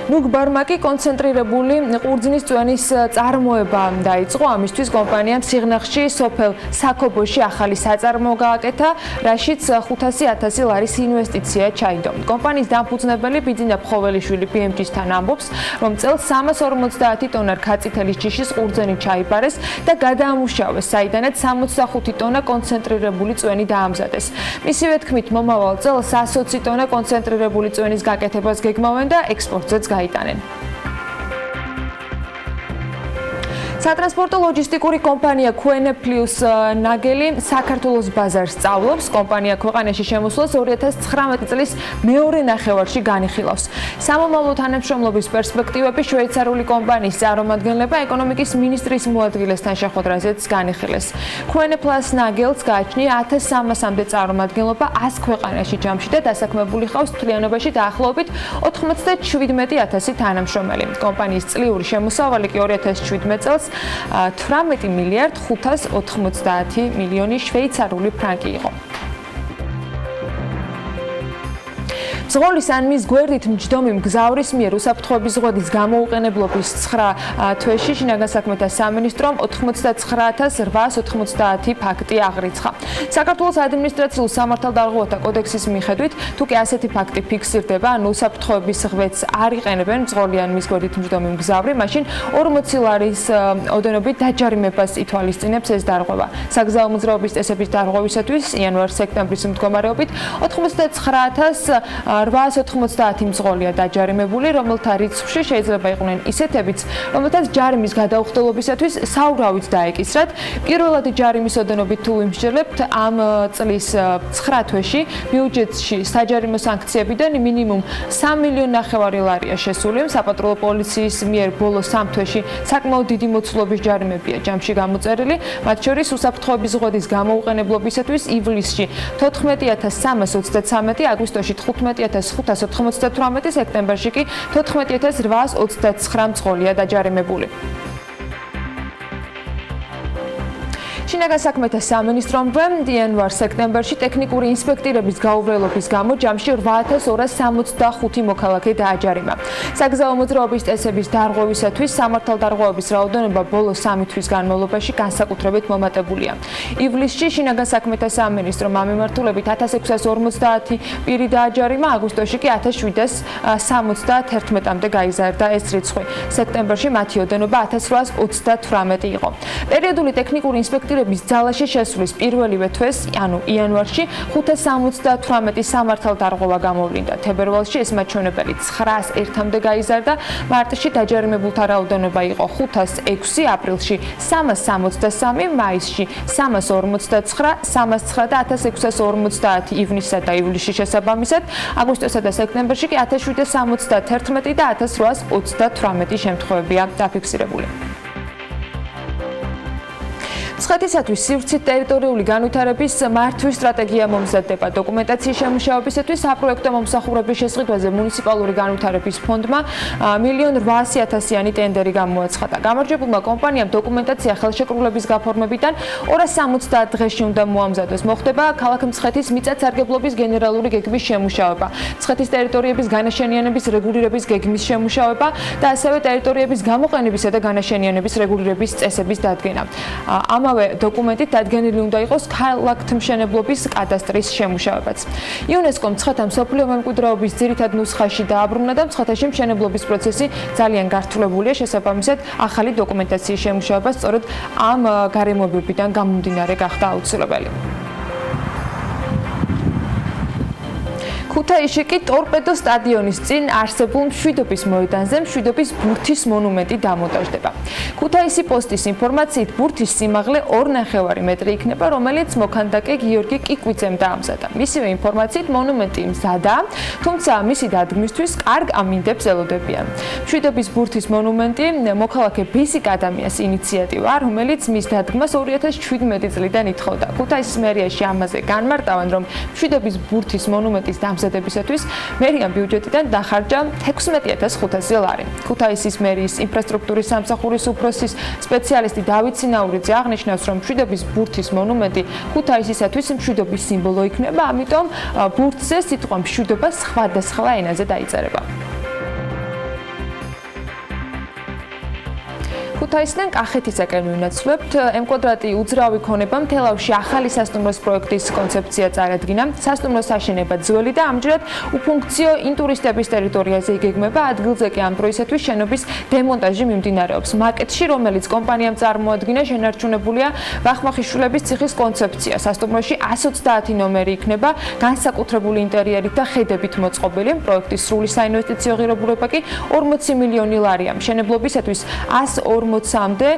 ნუგბარმაკი კონცენტრირებული ყურძნის წვენის წარმოება დაიწყო. ამისთვის კომპანიამ სიღნაღში სოფელ საქობოში ახალი საწარმო გააკეთა, რაშიც $500,000 ინვესტიცია ჩაიდო. კომპანიის დამფუძნებელი ბიძინა ფხოველიშვილი BMG-სთან ამბობს, რომ წელს 350 ტონა რქაწითელის ჯიშის ყურძენი ჩაიბარეს და გადაამუშავეს, საიდანაც 65 ტონა კონცენტრირებული წვენი დაამზადეს. მისივე თქმით, მომავალ წელს 120 ტონა კონცენტრირებული წვენის გაკეთებას გეგმავენ და ექსპორტზეც გაიტანენ. სატრანსპორტო ლოჯისტიკური კომპანია QNPlus ნაგელი საქართველოს ბაზარს სწავლობს. კომპანია ქვეყანაში შემოსვლას 2019 წლის მეორე ნახევარში განიხილავს. სამომავლო თანამშრომლობის პერსპექტივები შვეიცარიული კომპანიის წარმომადგენლებმა ეკონომიკის მინისტრის მოადგილესთან შეხვედრაზეც განიხილეს. QNPlus ნაგელს გააჩნია 1300-მდე წარმომადგენლობა 100 ქვეყანაში ჯამში და დასაქმებული ხავს მთლიანობაში დაახლოებით 97,000 თანამშრომელი. კომპანიის წლიური შემოსავალი კი 2017 წელს $12,590,000 შვეიცარიული ფრანკი იყო. მძღოლის ან მის გვერდით მჯდომი მგზავრის მიერ უსაფრთხოების ზღვადის გამოუყენებლობის 9 თვეში შინაგან საქმეთა სამინისტრომ 89,890 ფაქტი აღრიცხა. საქართველოს ადმინისტრაციულ სამართალდარღვევათა კოდექსის მიხედვით, თუ კი ასეთი ფაქტი ფიქსირდება, ან უსაფრთხოების ზღვებს არ იყენებენ მძღოლი ან მის გვერდით მჯდომი მგზავრი, მაშინ $40 ოდენობით დაჯარიმებას ითვალისწინებს ეს დარღვევა. საგზაო მოძრაობის წესების დარღვევისათვის იანვარ-სექტემბრის მდგომარეობით 89,890 მძღოლია დაჯარიმებული, რომელთა რიცხვში შეიძლება იყვნენ ისეთებიც, რომელთაც ჯარიმის გადაუხდელობისათვის საურავით დაეკისრათ. პირველად ჯარიმის ოდენობით თუ ვიმსჯელებთ, ამ წლის 9 თვეში ბიუჯეტში საჯარიმო სანქციებიდან მინიმუმ $3,5 მილიონი შესული. საპატრულო პოლიციის მიერ ბოლო 3 თვეში საკმაოდ დიდი მოცულობის ჯარიმებია ჯამში გამოწერილი, მათ შორის უსაფრთხოების ზღვადის გამოუყენებლობისათვის ივლისში 14,323, აგვისტოში 15,598, სექტემბერში კი 14,829 მძღოლია დაჯარიმებული. შინაგან საქმეთა სამინისტრომმა იანვარ-სექტემბერში ტექნიკური ინსპექტირების გაუბრალობის გამო ჯამში 8,265 მოქალაქე დააჯარიმა. საგზაო მოძრაობის წესების დარღვევისათვის სამართალდარღვევების რაოდენობა ბოლო 3 თვის განმავლობაში განსაკუთრებით მომატებულია. ივლისში შინაგან საქმეთა სამინისტრომ ამ მიმართულებით 1650 პირი დააჯარიმა, აგვისტოში კი 1771-მდე გაიზარდა ეს რიცხვი. სექტემბერში მათი ოდენობა 1838 იყო. პერიოდული ტექნიკური ინსპექტირების სტუდენტების ძალაში შესulis პირველივე თვეს, ანუ იანვარში 578 სამართალდარღვევა გამოვლინდა. თებერვალში ეს მაჩვენებელი 901-მდე გაიზარდა, მარტში დაჯერიმებულთა რაოდენობა იყო 506, aprilში 363, მაისში 359, 309 და 1650 ივნისსა და ივლისში შესაბამისად, აგვისტოსა და სექტემბერში კი 1771 და 1838 შემთხვევებია დაფიქსირებული. მცხეთისათვის სივრცით ტერიტორიული განვითარების მართვის სტრატეგია მომზადდება. დოკუმენტაციის შემუშავებისათვის საპროექტო მომსახურების შესყიდვაზე მუნიციპალური განვითარების ფონდმა 1,800,000-იანი ტენდერი გამოაცხადა. გამარჯვებულმა კომპანიამ დოკუმენტაცია ხელშეკრულების გაფორმებიდან 270 დღეში უნდა მოამზადოს. მოხდება ქალაქ მცხეთის მიწათსარგებლობის გენერალური გეგმის შემუშავება, მცხეთის ტერიტორიების განაშენიანების რეგულირების გეგმის შემუშავება და ასევე ტერიტორიების გამოყენებისა და განაშენიანების რეგულირების წესების დადგენა. ამავე დოკუმენტით დადგენილი უნდა იყოს ქალაქთმშენებლობის კადასტრის შემუშავებაც. იუნესკომ მცხეთა მსოფლიო მემკვიდრეობის ძირითად ნუსხაში დააბრუნა და მცხეთაში მშენებლობის პროცესი ძალიან გართულებულია, შესაბამისად ახალი დოკუმენტაციის შემუშავება სწორედ ამ გარემოებებიდან გამომდინარე გახდა აუცილებელი. ქუთაისში კი ტორპედო სტადიონის წინ არსებულ მშვიდობის მოედანზე მშვიდობის ბურთის მონუმენტი დამონტაჟდება. ქუთაისი პოსტის ინფორმაციით ბურთის სიმაღლე 2,5 მეტრი იქნება, რომელიც მოქანდაკე გიორგი კიკვიძემ დაამზადა. მისივე ინფორმაციით მონუმენტი მზადაა, თუმცა მისი დადგმისთვის კარგ ამინდებს ელოდებიან. მშვიდობის ბურთის მონუმენტი მოქალაქე ბესიკ ადამიანის ინიციატივა, რომელიც მის დადგმას 2017 წლიდან ითხოვდა. ქუთაისის მერიაში ამაზე განმარტავენ, რომ მშვიდობის ბურთის მონუმენტის დამზადებისათვის მერიამ ბიუჯეტიდან დახარჯა 16,500 ლარი. ქუთაისის მერიის ინფრასტრუქტურის სამსახურის უფროსის სპეციალისტი დავით სინაურიძე აღნიშნავს, რომ მშვიდობის ბურთის მონუმენტი ქუთაისისათვის მშვიდობის სიმბოლო იქნება, ამიტომ ბურთზე სიტყვა მშვიდობა სხვადასხვა ენაზე დაიწერება. ქუთაისიდან კახეთისაკენ ვინაცვლებთ. M-კვადრატი უძრავი ქონება მთელავში ახალი სასტუმროს პროექტის კონცეფცია წარადგინა. სასტუმროს აშენება ძველი და ამჯერად უფუნქციო ინტურისტების ტერიტორიაზე იგეგმება. ადგილზე კი ამ დროისათვის შენობის დემონტაჟი მიმდინარეობს. მაკეტში, რომელიც კომპანიამ წარმოადგინა, შენარჩუნებულია ვახმახიშვილების ციხის კონცეფცია. სასტუმროში 130 ნომერი იქნება, განსაკუთრებული ინტერიერით და ხედებით მოწყობილი. პროექტის სრული საინვესტიციო ღირებულება კი 40 მილიონი ლარია. მშენებლობისათვის 140-მდე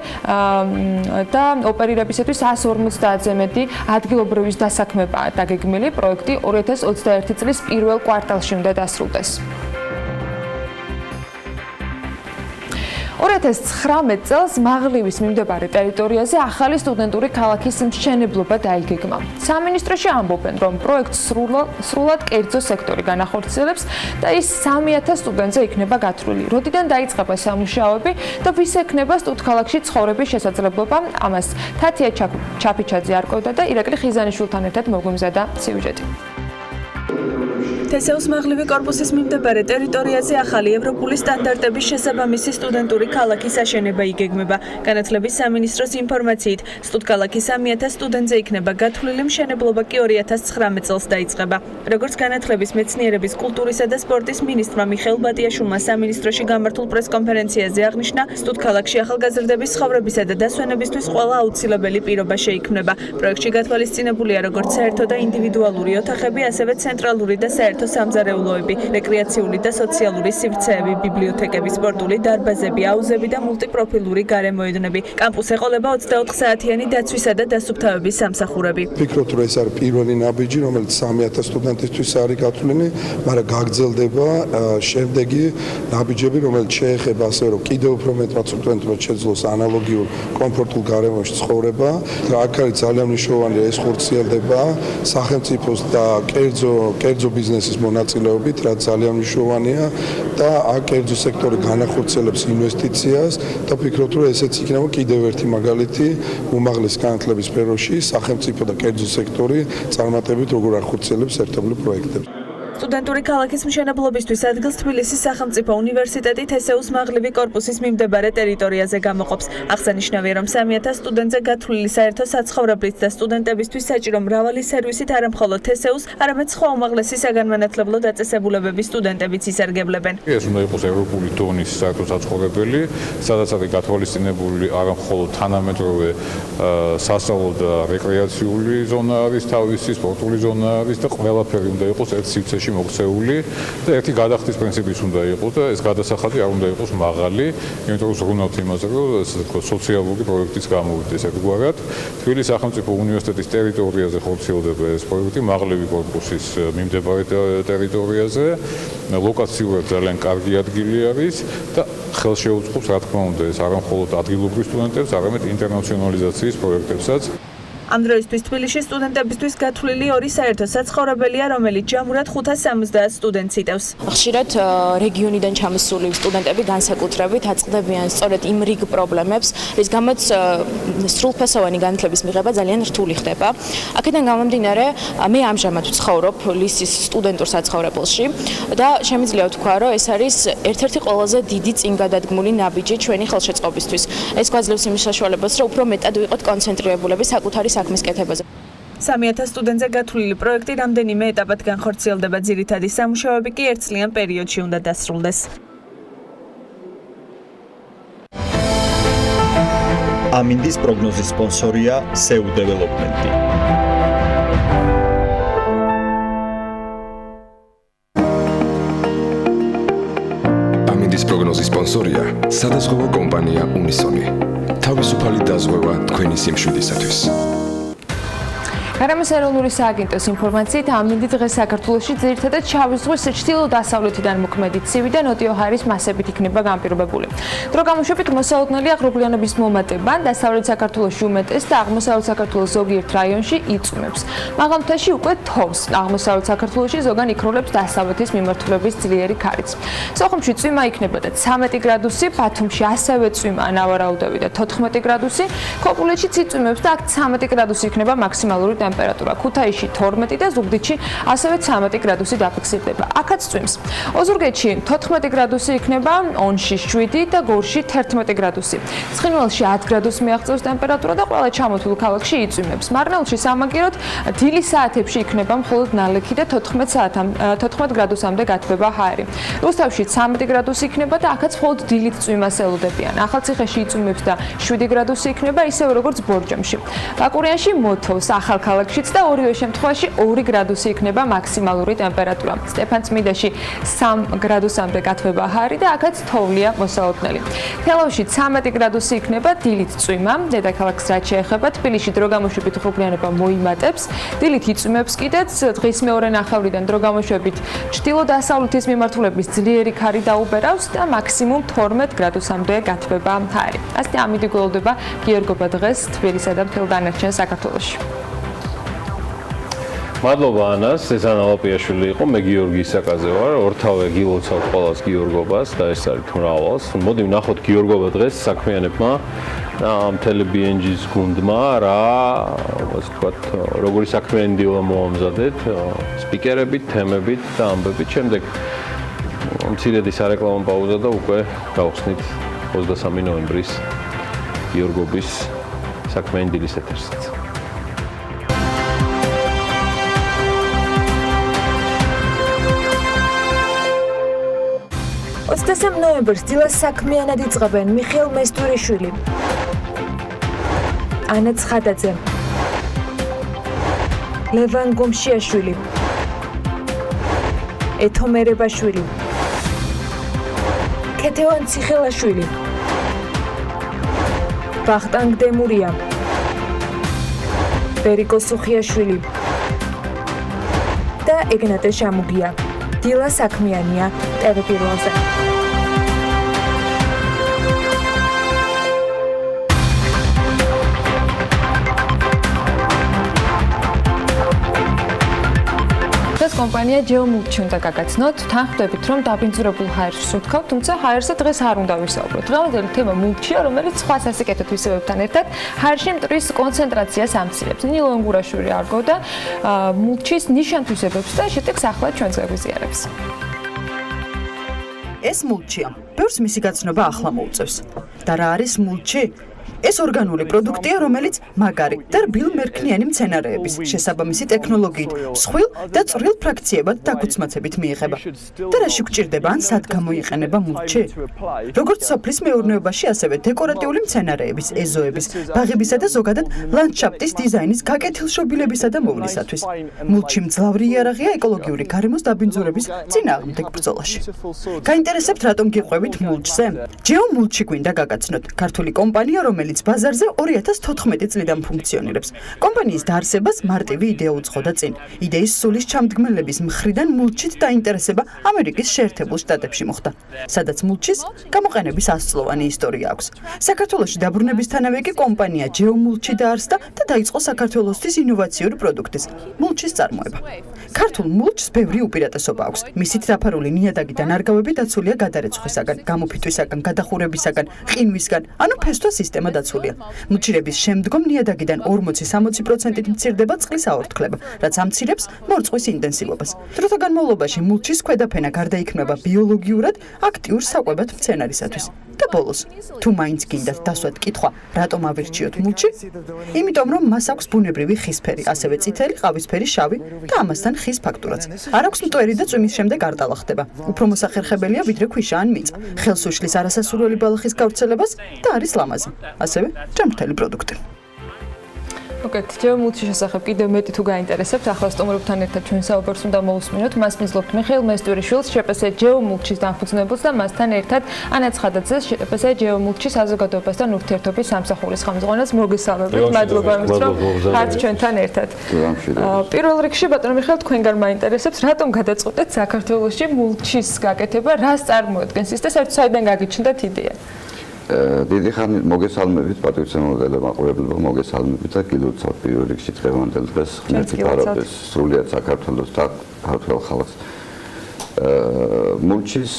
და ოპერირებისათვის 150-ზე მეტი ადგილობრივის დასაქმებაა დაგეგმილი. პროექტი 2021 წლის პირველ კვარტალში უნდა დასრულდეს. 2019 წელს მაღლივის მიმდებარე ტერიტორიაზე ახალი სტუდენტური ქალაქის მშენებლობა დაიგეგმა. სამინისტროში ამბობენ, რომ პროექტს სრულად კერძო სექტორი განახორციელებს და ის 3,000 სტუდენტზე იქნება გათვლილი. როდიდან დაიწყება სამუშაოები და ვის ექნება სტუდქალაქში ცხოვრების შესაძლებლობა, ამას თათია ჩაფიჩაძე არკვევდა და ირაკლი ხიზანიშვილთან ერთად მოგვიმზადა სიუჟეტი. თესეუს მაღლივი კორპუსის მიმდებარე ტერიტორიაზე ახალი ევროპული სტანდარტების შესაბამისი სტუდენტური ქალაქის აშენება იგეგმება. განათლების სამინისტროს ინფორმაციით, სტუდქალაქი 3,000 სტუდენტზე იქნება გათვლილი, მშენებლობა კი 2019 წელს დაიწყება. როგორც განათლების, მეცნიერების, კულტურისა და სპორტის მინისტრმა მიხეილ ბატიაშვილმა სამინისტროში გამართულ პრესკონფერენციაზე აღნიშნა, სტუდქალაქში ახალგაზრდების ცხოვრებისა და დასვენებისთვის ყველა აუცილებელი პირობა შეიქმნება. პროექტში გათვალისწინებულია როგორც საერთო და ინდივიდუალური ოთახები, ასევე ცენტრალური და საერთო სამზარეულოები, რეკრეაციული და სოციალური სივრცეები, ბიბლიოთეკები, სპორტული დარბაზები, აუზები და მულტიპროფილური გარემოედნები. კამპუსს ეყოლება 24 საათიანი დაცვისა და დასუფთავების სამსახურები. ვფიქრობთ, რომ ეს არის პირველი ნაბიჯი, რომელიც 3,000 სტუდენტისთვის არის გათვლილი, მაგრამ გაგრძელდება შემდეგი ნაბიჯები, რომელიც შეეხება ასე, რომ კიდევ უფრო მეტ სტუდენტებს შეძლოს ანალოგიურ კომფორტულ გარემოში ცხოვრება. აქ არის ძალიან მნიშვნელოვანი, ეს ხორციელდება სახელმწიფოს და კერძო ბიზნესის მონაწილეობით, რაც ძალიან მნიშვნელოვანია და აქ კერძო სექტორი განახორციელებს ინვესტიციას და ვფიქრობთ, რომ ესეც იქნება კიდევ ერთი მაგალითი უმაღლესი განათლების სფეროში სახელმწიფო და კერძო სექტორი წარმატებით როგორ ახორციელებს ერთობლივ პროექტებს. სტუდენტური ქალაქის მშენებლობისთვის ადგილს თბილისის სახელმწიფო უნივერსიტეტი თესეუს მაღლივი კორპუსის მიმდებარე ტერიტორიაზე გამოყოფს. აღსანიშნავია, რომ 3000 სტუდენტზე გათვლილი საერთო საცხოვრებლით და სტუდენტებისთვის საჭირო მრავალი სერვისით არა მხოლოდ თესეუს, არამედ სხვა უმაღლესი საგანმანათლებლო დაწესებულებების სტუდენტებიც ისარგებლებენ. ეს უნდა იყოს ევროპული დონის საერთო საცხოვრებელი, სადაც არის გათვალისწინებული არა მხოლოდ თანამედროვე სასწავლო და რეკრეაციული ზონა არის, თავისი სპორტული ზონა არის და ყველაფერი უნდა იყოს ერთ სივრცეში მოქცეული და ერთი გადახდის პრინციპიც უნდა იყოს და ეს გადასახადი არ უნდა იყოს მაღალი, იმიტომ რომ ზრუნავთ იმაზე, რომ სოციალური პროექტის გამოვიდეს ერთგვარად. თბილისის სახელმწიფო უნივერსიტეტის ტერიტორიაზე ხორციელდება ეს პროექტი მაღლივი კორპუსის მიმდებარე ტერიტორიაზე. ლოკაციურად ძალიან კარგი ადგილი არის და ხელშეუწყობს, რა თქმა უნდა, ეს არა მხოლოდ ადგილობრივ სტუდენტებს, არამედ ინტერნაციონალიზაციის პროექტებსაც. ამ დროისთვის თბილისში სტუდენტებისთვის გათვლილი ორი საერთო საცხოვრებელია, რომელიც ჯამურად 570 სტუდენტს იტევს. ხშირად რეგიონიდან ჩამოსული სტუდენტები განსაკუთრებით აწყდებიან სწორედ იმ რიგ პრობლემებს, რის გამოც სრულფასოვანი განათლების მიღება ძალიან რთული ხდება. აქედან გამომდინარე, მე ამჟამად ვცხოვრობ ლისის სტუდენტურ საცხოვრებელში და შემიძლია ვთქვა, რომ ეს არის ერთ-ერთი ყველაზე დიდი წინგადადგმული ნაბიჯი ჩვენი ხელშეწყობისთვის. ეს გვაძლევს იმის საშუალებას, რომ უფრო მეტად ვიყოთ კონცენტრირებულები საკუთარი საქმის კეთებაზე. 3000 სტუდენტზე გათვლილი პროექტი რამდენიმე ეტაპად განხორციელდება, ძირითადი სამუშაოები კი ერთწლიან პერიოდში უნდა დასრულდეს. ამინდის პროგნოზის სპონსორია SEU Development. ამინდის პროგნოზის სპონსორია სადაზღვევო კომპანია Unison. თავისუფალი დაზღვევა თქვენი სიმშვიდისათვის. გარემოს ეროვნული სააგენტოს ინფორმაციით, ამინდი დღეს საქართველოში ძირითადად შავი ზღვის ჩრდილო-დასავლეთიდან მოქმედი ცივი და ნოტიო ჰაერის მასებით იქნება განპირობებული. დრო გამოშვებით მოსალოდნელია ღრუბლიანობის მომატება, დასავლეთ საქართველოში უმეტეს და აღმოსავლეთ საქართველოს ზოგიერთ რაიონში იწვიმებს. მაღალ მთაში უკვე თოვს, აღმოსავლეთ საქართველოში ზოგან იქროლებს დასავლეთის მიმართულების ძლიერი ქარიც. სოხუმში წვიმა იქნება და 13 გრადუსი, ბათუმში ასევე წვიმა, ნავარაუდები და 14 გრადუსი, ქობულეთში იწვიმებს და აქ 13 გრადუსი იქნება მაქსიმალური ტემპერატურა. ქუთაისში 12 და ზუგდიდში ასევე 13 გრადუსი დაფიქსირდება. აქაც წვიმს. ოზურგეთში 14 გრადუსი იქნება, ონში 7 და გორში 11 გრადუსი. ცხინვალში 10 გრადუსი მიაღწევს ტემპერატურა და ყველა ჩამოთვლილ ქალაქში იწვიმებს. მარნეულში სამაგიეროდ დილის საათებში იქნება მხოლოდ ნალექი და 14 გრადუსამდე გათბება ჰაერი. რუსთავში 13 გრადუსი იქნება და აქაც მხოლოდ დილით წვიმას ელოდებიან. ახალციხეში იწვიმებს და 7 გრადუსი იქნება, ისევე როგორც ბორჯომში. ბაკურიანში მოთოვს, ახალქალაქშიც და ორივე შემთხვევაში 2 გრადუსი იქნება მაქსიმალური ტემპერატურა. სტეფანწმიდაში 3 გრადუსამდე გათბება ჰაერი და აქაც თოვლია მოსალოდნელი. თელავში 13 გრადუსი იქნება, დილით წვიმა. დედაქალაქს რაც შეეხება, თბილისში დრო გამოშვებით ღრუბლიანობა მოიმატებს. დილით იწვიმებს კიდეც, დღის მეორე ნახევრიდან დრო გამოშვებით ჩრდილო-დასავლეთის მიმართულების ძლიერი ქარი დაუბერავს და მაქსიმუმ 12 გრადუსამდე გათბება ჰაერი. ასე ამინდი გველოდება გიორგობა დღეს თბილისსა და მთელ დანარჩენ საქართველოში. მადლობა ანას, ეს ანა ლაპიაშვილი იყო, მე გიორგი ისაკაზე ვარ, ორთავე გილოცავ ყველას გიორგობას და ეს არის მრავალს. მოდი ვნახოთ გიორგობა დღეს საქმიანებმა და მთელი BNG-ს გუნდმა რა, ასე ვთქვათ, როგორი საქმიანი დილა მოამზადეთ, სპიკერებით, თემებით და ამბებით. შემდეგ მცირედი სარეკლამო პაუზა და უკვე გავხსნით 23 ნოემბრის გიორგობის საქმიანი დილის ეთერსაც. 23 ნოემბერს დილას საქმიანად იწყებენ მიხეილ მესტვირიშვილი, ანა ცხადაძე, ლევან გომშიაშვილი, ეთო მერებაშვილი, ქეთევან ციხელაშვილი, ვახტანგ დემურია, ბერიკო სუხიაშვილი და ეგნატე შამუგია. დილა საქმიანია TV პირველზე. კომპანია ჯეომულჩი უნდა გაგაცნოთ. თან ხვდებით, რომ დაბინძურებულ ჰაერს ვთქვათ, თუმცა ჰაერზე დღეს არ უნდა ვისაუბროთ. დღევანდელი თემა მულჩია, რომელიც სხვა სასიკეთოდ ვისაუბრებთან ერთად ჰაერში მტვრის კონცენტრაციას ამცირებს. ნილო ენგურაშვილი არგოდა მულჩის ნიშან-თვისებებს და შეტევს ახლა ჩვენს გაგვიზიარებს. ეს მულჩია. ბევრს მისი გაცნობა ახლა მოუწევს. და რა არის მულჩი? ეს ორგანული პროდუქტია, რომელიც მაგარი და რბილ მერქნიანი მცენარეების შესაბამისი ტექნოლოგიით მსხვილ და წვრილ ფრაქციებად დაგუცმაცებით მიიღება. და რაში გვჭირდება ან სად გამოიყენება მულჩი? როგორც სოფლის მეურნეობაში, ასევე დეკორატიული მცენარეების, ეზოების, ბაღებისა და ზოგადად ლანდშაფტის დიზაინის გაკეთილშობილებისა და მოვლისათვის. მულჩი მძლავრი იარაღია ეკოლოგიური გარემოს დაბინძურების წინააღმდეგ ბრძოლაში. გაინტერესებთ, რატომ გიყვებით მულჩზე? ჯეომულჩი გვინდა გაგაცნოთ. ქართული კომპანია, რომელიც ბაზარზე 2014 წლიდან ფუნქციონირებს. კომპანიის დაარსებას მარტივი იდეა უძღოდა წინ. იდეის სულის ჩამდგმელების მხრიდან მულჩით დაინტერესება ამერიკის შეერთებულ შტატებში მოხდა, სადაც მულჩის გამოყენების 100-წლოვანი ისტორია აქვს. საქართველოში დაბრუნებისთანავე კი კომპანია ჯეომულჩი დაარსდა და დაიწყო საქართველოსთვის ინოვაციური პროდუქტის მულჩის წარმოება. ქართულ მულჩს ბევრი უპირატესობა აქვს. მისით დაფარული ნიადაგი და ნარგავები დაცულია გადარეცხვისაგან, გამოფიტვისაგან, გადახურებისაგან, ყინვისგან, ანუ ფესტო სისტემა დაცულია. მულჩირების შემდგომ ნიადაგიდან 40-60%-ით მცირდება წყლის აორთქლება, რაც ამცირებს მორწყვის ინტენსივობას. დროთა განმავლობაში მულჩის ქვედაფენა გარდაიქმნება ბიოლოგიურად აქტიურ საკვებად მცენარისათვის. და ბოლოს, თუ მაინც გინდათ დასვათ კითხვა, რატომ ავირჩიოთ მულჩი? იმიტომ, რომ მას აქვს ბუნებრივი ხისფერი, ასევე წითელი, ყავისფერი, შავი და ამასთან ხის ფაქტურაც. არ აქვს მტვერი და წვიმის შემდეგ არ ტალახდება. უფრო მოსახერხებელია ვიდრე ქვიშა ან მიწა. ხელს უშლის არასასურველი ბალახის გავრცელებას და არის ლამაზი. ასევე ჯანმრთელი პროდუქტი. მოგეთ, ჯეომულჩის შესახებ კიდევ მეტი თუ გაინტერესებთ, ახლა სტუმრებთან ერთად ჩვენ საუბარს უნდა მოусმინოთ. მას მისლობთ მიხეილ მესტვერიშვილს, ჟპს ჯეომულჩის დამფუძნებელს და მასთან ერთად ანა ცხადაძეს, ჟპს ჯეომულჩის საზოგადოებასთან ურთიერთობის სამსახურის ხელმძღვანელს. მოგესალმებით, მადლობა იმით, რომ ხართ ჩვენთან ერთად. პირველ რიგში, ბატონო მიხეილ, თქვენგან მაინტერესებს, რატომ გადაწყვეტეთ საქართველოში მულჩის გაკეთება, რას წარმოადგენს ის და საერთოდ გაგიჩნდათ იდეა? დიდი ხანი მოგესალმებით პატრიცემოდელე მაყურებლებო, მოგესალმებით და გილოცავ პირველ რიგში დღევანდელ დღეს ღმერთი პარაბეს სრულიად საქართველოს და ქართულ ხალხს. მულჩის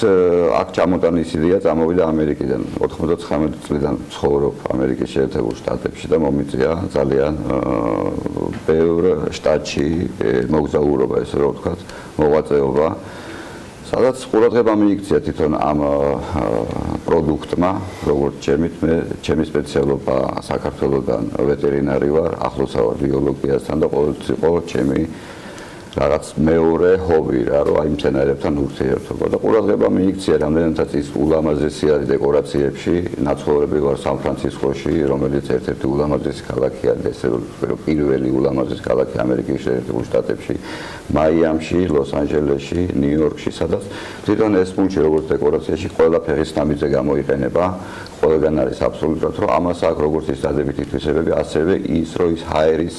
აქ ჩამოტანის იდეა წამოვიდა ამერიკიდან. 99 წლიდან ცხოვრობ ამერიკის შეერთებულ შტატებში და მომიწია ძალიან ბევრ შტატში მოგზაურობა, ესე რომ ვთქვათ, მოღვაწეობა. სადაც ყურადღება მიიქცია თვითონ ამ პროდუქტმა, როგორც ჩემი სპეციალობა საქართველოსთან ვეტერინარი ვარ, ახლოსა ვარ ბიოლოგიასთან და ყოველთვის იყო ჩემი რაღაც მეორე ჰობი რა, რომ აი მცენარეებთან ურთიერთობა და ყურადღება მიიქცია რამდენადაც ის ულამაზესი არის დეკორაციებში, ნაცხოვრები ვარ სან-ფრანცისკოში, რომელიც ერთ-ერთი ულამაზესი ქალაქია, ესე რომ პირველი ულამაზესი ქალაქი ამერიკის შეერთებულ შტატებში, მაიამში, ლოს-ანჯელესში, ნიუ-იორკში, სადაც თვითონ ეს მულჩი როგორც დეკორაციაში ყველა ფერის ნამიზე გამოიყენება, ყველგან არის აბსოლუტურად, რომ ამას აქვს როგორც ის დადებითი თვისებები, ასევე ის, რომ ის ჰაერის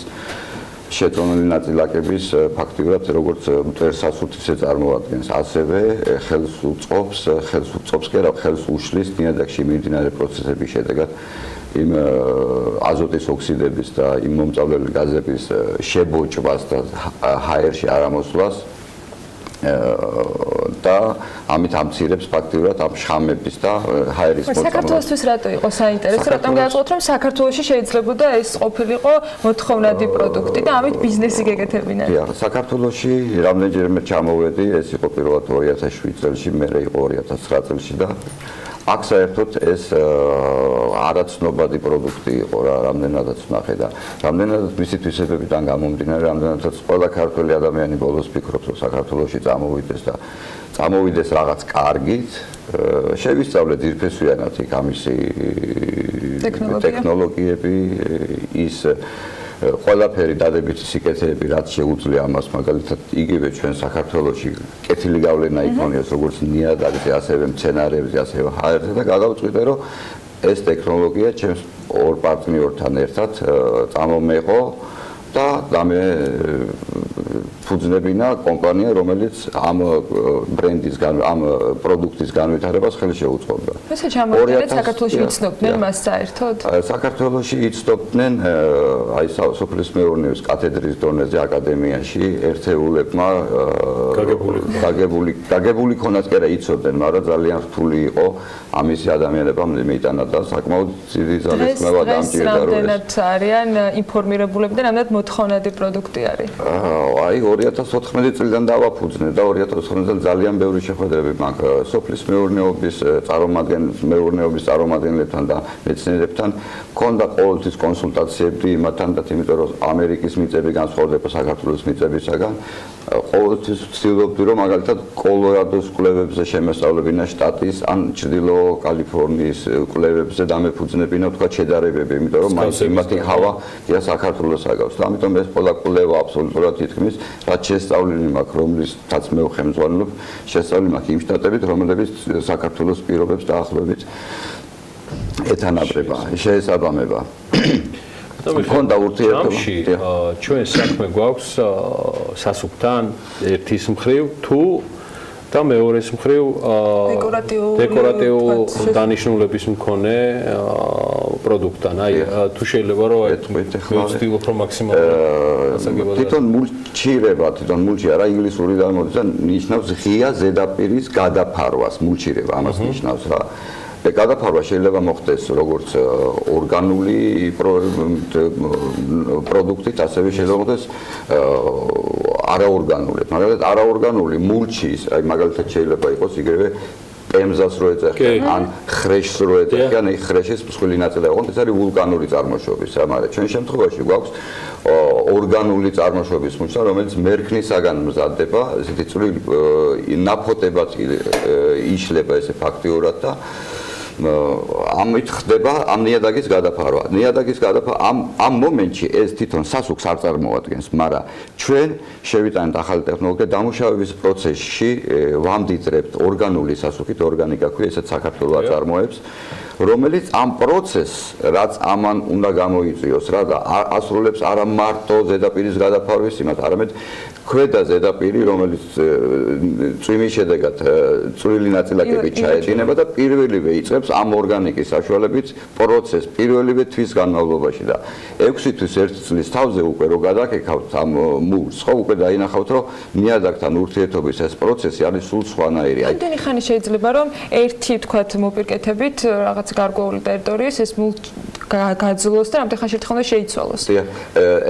შეწონილი ნაწილაკების ფაქტიურად როგორც მტვერსასუთისე წარმოადგენს, ასევე ხელს უწყობს კი არა, ხელს უშლის ნიადაგში მიმდინარე პროცესების შედეგად იმ აზოტის ოქსიდების და იმ მომწავლებელი გაზების შებოჭვას და ჰაერში არამოსვლას და ამით ამცირებს ფაქტიურად ამ შხამების და ჰაერის მოწამვლას. საქართველოსთვის რატო იყო საინტერესო, რატომ გააწყოთ, რომ საქართველოში შეიძლებოდა ეს ყოფილიყო მოთხოვნადი პროდუქტი და ამით ბიზნესი გეკეთებინა? დიახ, საქართველოში რამდენჯერმე ჩამოვედი, ეს იყო პირველად 2007 წელში, მერე იყო 2009 წელში და აქ საერთოდ ეს არაცნობადი პროდუქტი იყო რა, რამდენადაც ვნახე და რამდენადაც მისი თვისებებიდან გამომდინარე, რამდენადაც ყველა ქართველი ადამიანი ბოლოს ფიქრობს, რომ საქართველოში წამოვიდეს რაღაც კარგით, შევისწავლე ძირფესვიანად იქ ამისი ტექნოლოგიები, ის ყველაფერი დადებითი სიკეთეები, რაც შეუძლია ამას, მაგალითად იგივე ჩვენ საქართველოში კეთილი გავლენა იქონიოს როგორც ნიადაგზე, ასევე მცენარეებზე, ასევე ჰაერზე და გადავწყვიტე, რომ ეს ტექნოლოგია ჩემს ორ პარტნიორთან ერთად წამომეყო და ფუძნებინა კომპანია, რომელიც ამ ბრენდის ამ პროდუქტის განვითარებას ხელს შეუწყობდა. ესე ჩამოიტანეთ საქართველოში იცნობდნენ მას საერთოდ? საქართველოში იცნობდნენ აი სოფლის მეურნეობის კათედრის დონეზე აკადემიაში ერთეულებმა გაგებული ქონათ კი არა იცოდნენ, მაგრამ ძალიან რთული იყო ამისი ადამიანებმა მიიტანა და საკმაოდ დიდი ძალის ხმევა დამჭირდა რომ რამდენად არიან ინფორმირებულები და რამდენად მოთხოვნადი პროდუქტი არის? აი 2014 წლიდან დავაფუძნე და 2014 წელს ძალიან ბევრი შეხვედრები მაქვს სოფლის მეურნეობის წარმომადგენლებთან და მეცნიერებთან მქონდა ყოველთვის კონსულტაციები იმათთან და იმიტომ რომ ამერიკის მიწები განსხვავდება საქართველოს მიწებისაგან ყოველთვის ვცდილობდი რომ მაგალითად კოლორადოს კვლევებზე შემესწავლებინა შტატის ან ჩრდილო კალიფორნიის კვლევებზე დამეფუძნებინა თქვა შედარებები იმიტომ რომ მაინც იმათი ჰავა გია საქართველოს აგავს და ამიტომ ეს ყველა კვლევა აბსოლუტურად თითქმის რაც შესწავლილი მაქვს რომლითაც მე ვხემძღვანელობ შესწავლილი მაქვს იმ შტატებით რომლებიც საქართველოს პირობებს დაახლოებით ეთანაბრება შეესაბამება მქონდა ურთიერთობა ჩვენ საქმე გვაქვს სასუქთან ერთის მხრივ თუ და მეორეს მხრივ დეკორატიულ დანიშნულების მქონე პროდუქტთან აი თუ შეიძლება რომ ვცდილობ რომ მაქსიმალურად თვითონ მულჩი არა ინგლისური გამოდის და ნიშნავს ღია ზედაპირის გადაფარვას მულჩირება ამას ნიშნავს რა გადაფარვა შეიძლება მოხდეს როგორც ორგანული პროდუქტით, ასევე შეიძლება მოხდეს არაორგანული. მაგალითად, არაორგანული მულჩის, აი მაგალითად შეიძლება იყოს იგივე პემზას რო ეძახიან, ან ხრეშს რო ეძახიან, აი ხრეშის მსხვილი ნაწილი აიღონ, ეს არის ვულკანური წარმოშობის, მაგრამ ჩვენ შემთხვევაში გვაქვს ორგანული წარმოშობის მულჩა, რომელიც მერქნისაგან მზადდება, ესეთი წვრილი ნაფოტებად იშლება ესე ფაქტიურად და ამით ხდება ამ ნიადაგის გადაფარვა. ნიადაგის გადაფარვა ამ მომენტში ეს თვითონ სასუქს არ წარმოადგენს, მაგრამ ჩვენ შევიტანეთ ახალი ტექნოლოგია დამუშავების პროცესში ვამდიდრებთ ორგანული სასუქით, ორგანიკა ქვია, ესეც საქართველოს აწარმოებს, რომელიც ამ პროცესს, რაც ამან უნდა გამოიწვიოს, რა და ასრულებს არა მარტო ზედაპირის გადაფარვის იმათ, არამედ ქვედა ზედაპირი, რომელიც წვიმის შედეგად წვრილი ნაწილაკებით ჩაედინება და პირველივე იწყებს ამ ორგანიკის საშუალებით პროცესს პირველივე თვის განმავლობაში და 6 თვის 1 წლის თავზე უკვე რო გადაკეთავთ ამ მულს, ხო უკვე დაინახავთ, რომ ნიადაგთან ურთიერთობის ეს პროცესი არის სულ სხვანაირი. Რამდენი ხანი შეიძლება რომ ერთი თქვათ მოპირკეთებით რაღაც გარკვეული ტერიტორიის ეს მულს გაძლოს და რამდენი ხანი შეიძლება შეიცვალოს?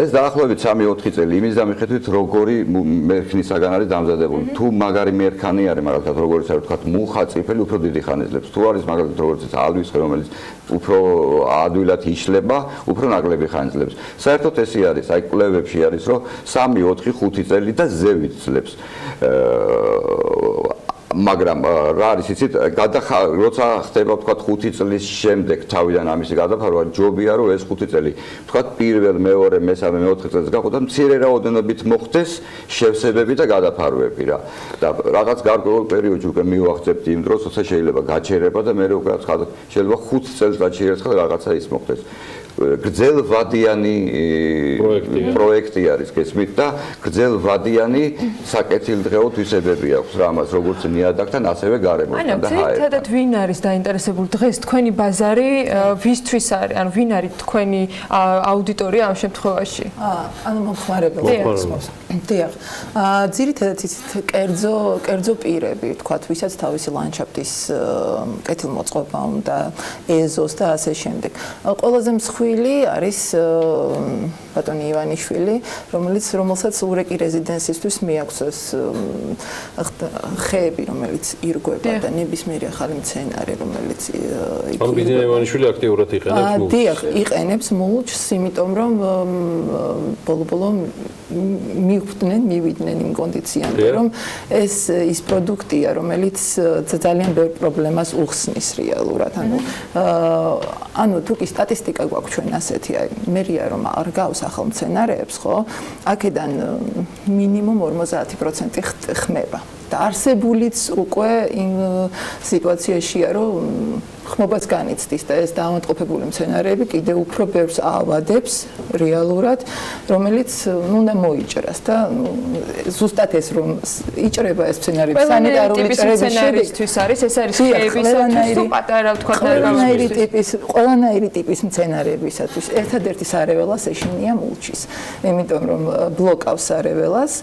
ეს დაახლოებით 3-4 წელი იმის დამიხედვით როგორი მერქნისაგან არის დამზადებული. თუ მაგარი მერქანი არის, მაგალითად როგორც არის თქვათ მუხა წიფელი უფრო დიდი ხანი ძლებს. თუ არის მაგალითად როგორც ალვის ხე რომელიც უფრო ადვილად იშლება, უფრო ნაკლები ხანი ძლებს. საერთოდ ესე არის, აი კვლევებში არის, რომ 3-4-5 წელი და ზევით ძლებს. მაგრამ რა არის იცით როცა ხდება თქვათ 5 წლის შემდეგ თავიდან ამისი გადაფარვა ჯობია რომ ეს 5 წელი თქვათ პირველ მეორე მესამე მეოთხე წელს გაყოთ მცირე რაოდენობით მოხდეს შევსებები და გადაფარვები რა და რაღაც გარკვეულ პერიოდში უკვე მივახცებთ იმ დროს როცა შეიძლება გაჩერება და მე უკვე შეიძლება 5 წელიწადში ერთხელ რაღაცა ის მოხდეს გრძელვადიანი პროექტი არის გესმით და გრძელვადიანი საკეთილდღეო თვისებები აქვს რა ამას როგორც ნიადაგთან ასევე გარემოსთან და ჰაერთან. ერთადად ვინ არის დაინტერესებული დღეს თქვენი ბაზარი ვისთვის არის ანუ ვინ არის თქვენი აუდიტორია ამ შემთხვევაში? ანუ მომხმარებელი. დიახ. ძირითადად ისეთ კერძო პირები თქვათ ვისაც თავისი ლანდშაფტის კეთილმოწყობა უნდა ეზოს და ასე შემდეგ. ყველაზე მსხვილი არის ბატონი ივანიშვილი, რომელსაც ურეკი რეზიდენსისთვის მიაქვს ეს ხეები, რომელიც ირგვება და ნებისმიერი ახალი მცენარე, რომელიც იქ ანუ ბიზნეს ივანიშვილი აქტიურად იყენებს მულჩს. დიახ, იყენებს მულჩს, იმიტომ რომ ბოლო-ბოლო მივიდნენ იმ კონდიციამდე, რომ ეს ის პროდუქტია, რომელიც ძალიან ბევრ პრობლემას უხსნის რეალურად. ანუ თუ კი სტატისტიკა გვაქვს ჩვენ ასეთი, აი მერია რომ არ გავს ახალ მცენარეებს, ხო? აქედან მინიმუმ 50% ხმება. და არსებულიც უკვე იმ სიტუაციაშია, რომ ხმობას განიცდის და ეს დაავადყოფებული მცენარეები კიდევ უფრო ბევრს ავადებს რეალურად, რომელიც უნდა მოიჭრას და ზუსტად ეს რომ იჭრება ეს მცენარეები სანიტარული წერების მცენარისთვის არის, ეს არის ხეებისათვის თუ პატარა თქვა ყველანაირი ტიპის მცენარეებისათვის ერთადერთი სარეველას ეშინია მულჩის. იმიტომ რომ ბლოკავს სარეველას,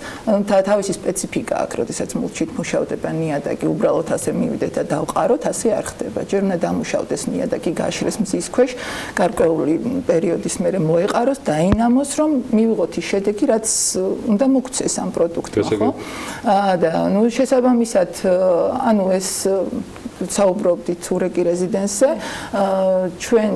თავისი სპეციფიკა აქვს, როდესაც მულჩით მუშავდება ნიადაგი, უბრალოდ ასე მივიდეთ და დავყაროთ, ასე არ ხდება. ჯერ უნდა დამუშავდეს ნიადაგი, გაშლეს მზის ქვეშ, გარკვეული პერიოდის მერე მოეყაროს, დაინამოს, რომ მივიღოთ ის შედეგი, რაც უნდა მოგვცეს ამ პროდუქტმა, ხო? და ნუ შესაბამისად, ანუ ეს საუბრობდით ურეკი რეზიდენსზე, ჩვენ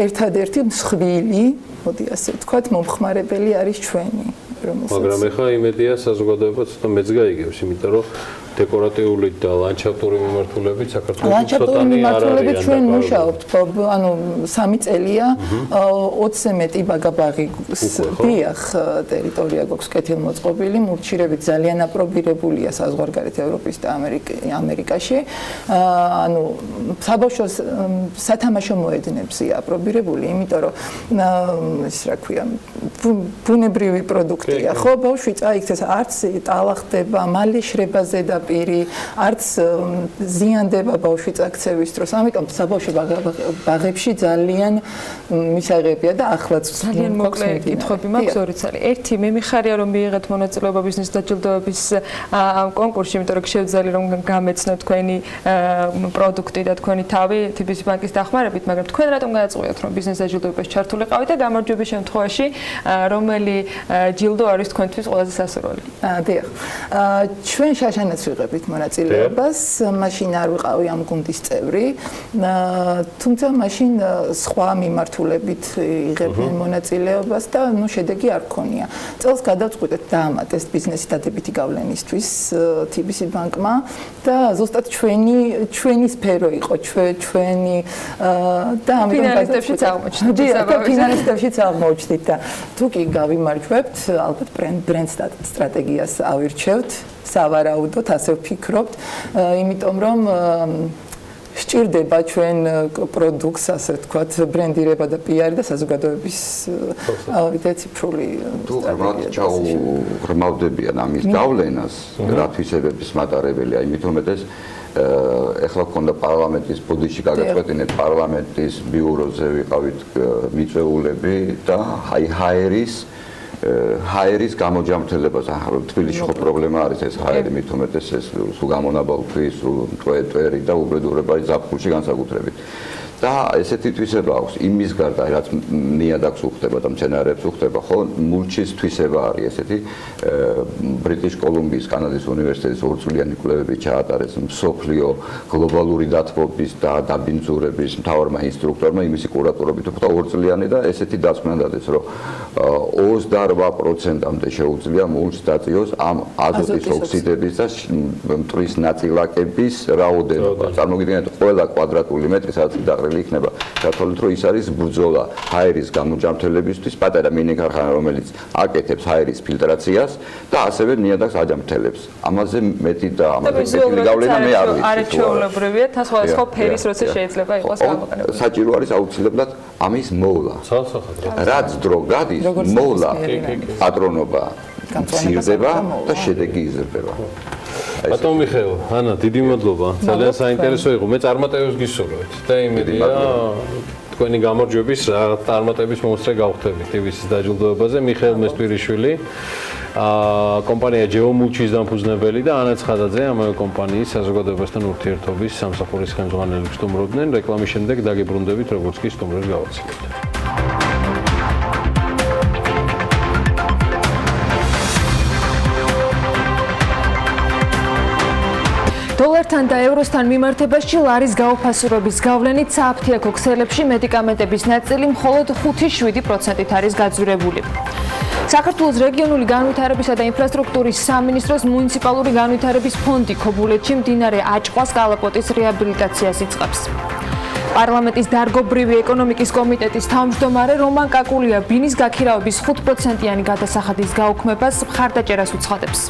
ერთადერთი მსხვილი, მოდი ასე ვთქვათ, მომხმარებელი არის ჩვენი. მაგრამ ეხლა იმედია საზოგადოება ცოტა მეც გაიგებს, იმიტომ რომ დეკორატიული და ლანდშაფტური მიმართულებით საქართველოს ლანდშაფტური მიმართულებით ჩვენ მუშაობთ, ანუ 3 წელია 20-ზე მეტი ბაგაბაღის დიახ ტერიტორია გვაქვს კეთილმოწყობილი, მურჩირებით ძალიან აპრობირებულია საზღვარგარეთ ევროპის და ამერიკაში. ანუ საბავშვო სათამაშო მოედნებზეა აპრობირებული, იმიტომ რომ ის რა ქვია, ბუნებრივი პროდუქტია, ხო, ბავშვი წაიქცეს, არც ტალახდება, მალე შრება ზედაპირი, არც ზიანდება ბავშვი წაქცევის დროს. ამიტომ საბავშვო ბაღებში ძალიან მისაღებია და ახლაც ძალიან მოკლე კითხვები მაქვს 2 წელი. ერთი, მე მიხარია რომ მიიღეთ მონაწილეობა ბიზნეს დაჯილდოების ამ კონკურსში, იმიტომ რომ შევძალი რომ გამეცნოთ თქვენი პროდუქტი და თქვენი თავი TBC ბანკის დახმარებით, მაგრამ თქვენ რატომ გააწყვიათ რომ ბიზნეს დაჯილდოებაში ჩართულიყავით და გამარჯვების შემთხვევაში რომელი ჯილდო არის თქვენთვის ყველაზე სასურველი? დიახ. ჩვენ შაშანაც ვიღებით მონაწილეობას, მაშინ არ ვიყავი ამ გუნდის წევრი, თუმცა მაშინ სხვა მიმართულებით იღებდნენ მონაწილეობას და ნუ შედეგი არ ქონია. წელს გადავწყვიტეთ დაამატეს ბიზნესი დადებითი გავლენისთვის TBC ბანკმა და ზუსტად ჩვენი სფერო იყო, ჩვენი და ამიტომ ფინალისტებშიც აღმოჩნდით. ფინალისტებშიც აღმოჩნდით და თუ კი გავიმარჯვებთ, ალბათ ბრენდ სტრატეგიას ავირჩევთ. სავარაუდოდ ასე ვფიქრობთ, იმიტომ რომ სჭირდება ჩვენ პროდუქტს, ასე ვთქვათ, ბრენდირება და პიარი და საზოგადოების ციფრული სტრატეგია. ღრმავდებიან ამის გავლენას, რათვისებების მატარებელია, იმიტომ რომ ეს ეხლა გქონდა პარლამენტის ბოდიში გაგაწყვეტინეთ პარლამენტის ბიუროზე ვიყავით მიწვეულები და ჰაერის გამოჯამრთელებას, თბილისში ხო პრობლემა არის ეს ჰაერი, მით უმეტეს ეს სულ გამონაბალქვი, სულ მტვერი და უბედურება ზაფხულში განსაკუთრებით. და ესეთი თვისება აქვს იმის გარდა, რაც ნიადაგს უხდება და მცენარეებს უხდება, ხო, მულჩის თვისება არის ესეთი. ბრიტიშ კოლუმბიის კანადის უნივერსიტეტის ორწლიანი კვლევები ჩაატარეს მსოფლიო გლობალური დათბობის და დაბინძურების მთავარმა ინსტრუქტორმა იმისი კურატორობით უხდა ორწლიანი და ესეთი დასკვნა დადეს, რომ 28%-მდე შეუძლია მულჩს დაწიოს ამ აზოტის ოქსიდების და მტვრის ნაწილაკების რაოდენობა. წარმოგიდგენთ, ყველა კვადრატული მეტრი სადაც დაყრილი იქნება, ჩათვალეთ, რომ ის არის ბრძოლა ჰაერის გამოჯამრთელებისთვის, პატარა მინიქარხანა, რომელიც აკეთებს ჰაერის ფილტრაციას და ასევე ნიადაგს აჯამრთელებს. ამაზე მეტი და ამაზე მეტი გავლენა მე არ ვიცი. არაჩვეულებრივია, სხვადასხვა ფერის როცა შეიძლება იყოს გამოყენებული. საჭირო არის აუცილებლად ამის მოვლა. რაც დრო გადის, მოვლა პატრონობა მცირდება და შედეგი იზრდება. ბატონ მიხეილ, ანა, დიდი მადლობა. ძალიან საინტერესო იყო. მე წარმატებებს გისურვებთ და იმედია თქვენი გამარჯვების წარმატების მომსწრე გავხდებით TBC-ის დაჯილდოებაზე. მიხეილ მესტვირიშვილი, კომპანია ჯეომულჩის დამფუძნებელი და ანა ცხადაძე, ამავე კომპანიის საზოგადოებასთან ურთიერთობის სამსახურის ხელმძღვანელი სტუმრობდნენ. რეკლამის შემდეგ დაგიბრუნდებით, როგორც კი სტუმრებს გავაცილოთ. დოლართან და ევროსთან მიმართებაში ლარის გაუფასურების გავლენით სააფთიაქო ქსელებში მედიკამენტების ნაწილი მხოლოდ 5-7%-ით არის გაძვირებული. საქართველოს რეგიონული განვითარებისა და ინფრასტრუქტურის სამინისტროს მუნიციპალური განვითარების ფონდი ქობულეთში მდინარე აჭყვას კალაპოტის რეაბილიტაციას იწყებს. პარლამენტის დარგობრივი ეკონომიკის კომიტეტის თავმჯდომარე რომან კაკულია ბინის გაქირავების 5%-იანი გადასახადის გაუქმებას მხარდაჭერას უცხადებს.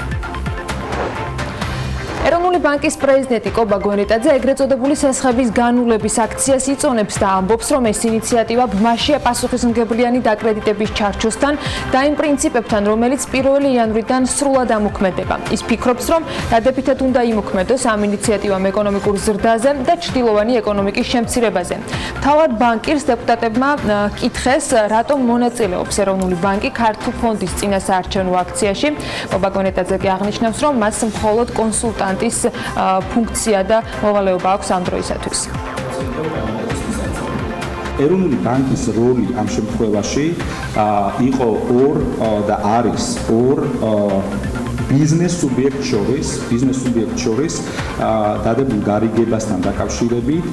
ეროვნული ბანკის პრეზიდენტი კობა გვენეტაძე ეგრეთ წოდებული სასხების განულების აქციას იწონებს და ამბობს, რომ ეს ინიციატივა ბმაშია პასუხისმგებლიანი დაკრედიტების ჩარჩოსთან და იმ პრინციპებთან, რომელიც 1 იანვრიდან სრულად ამოქმედება. ის ფიქრობს, რომ დადებითად უნდა იმოქმედოს ამ ინიციატივამ ეკონომიკურ ზრდაზე და ჩრდილოვანი ეკონომიკის შემცირებაზე. მთავარ ბანკირს დეპუტატებმა კითხეს, რატომ მონაწილეობს ეროვნული ბანკი ქართულ ფონდის წინასაარჩევნო აქციაში. კობა გვენეტაძე კი აღნიშნავს, რომ მას მხოლოდ კონსულტანტის ფუნქცია და მოვალეობა აქვს ამ დროისათვის. ეროვნული ბანკის როლი ამ შემთხვევაში იყო და არის ორ ბიზნეს სუბიექტ შორის დადებულ გარიგებასთან დაკავშირებით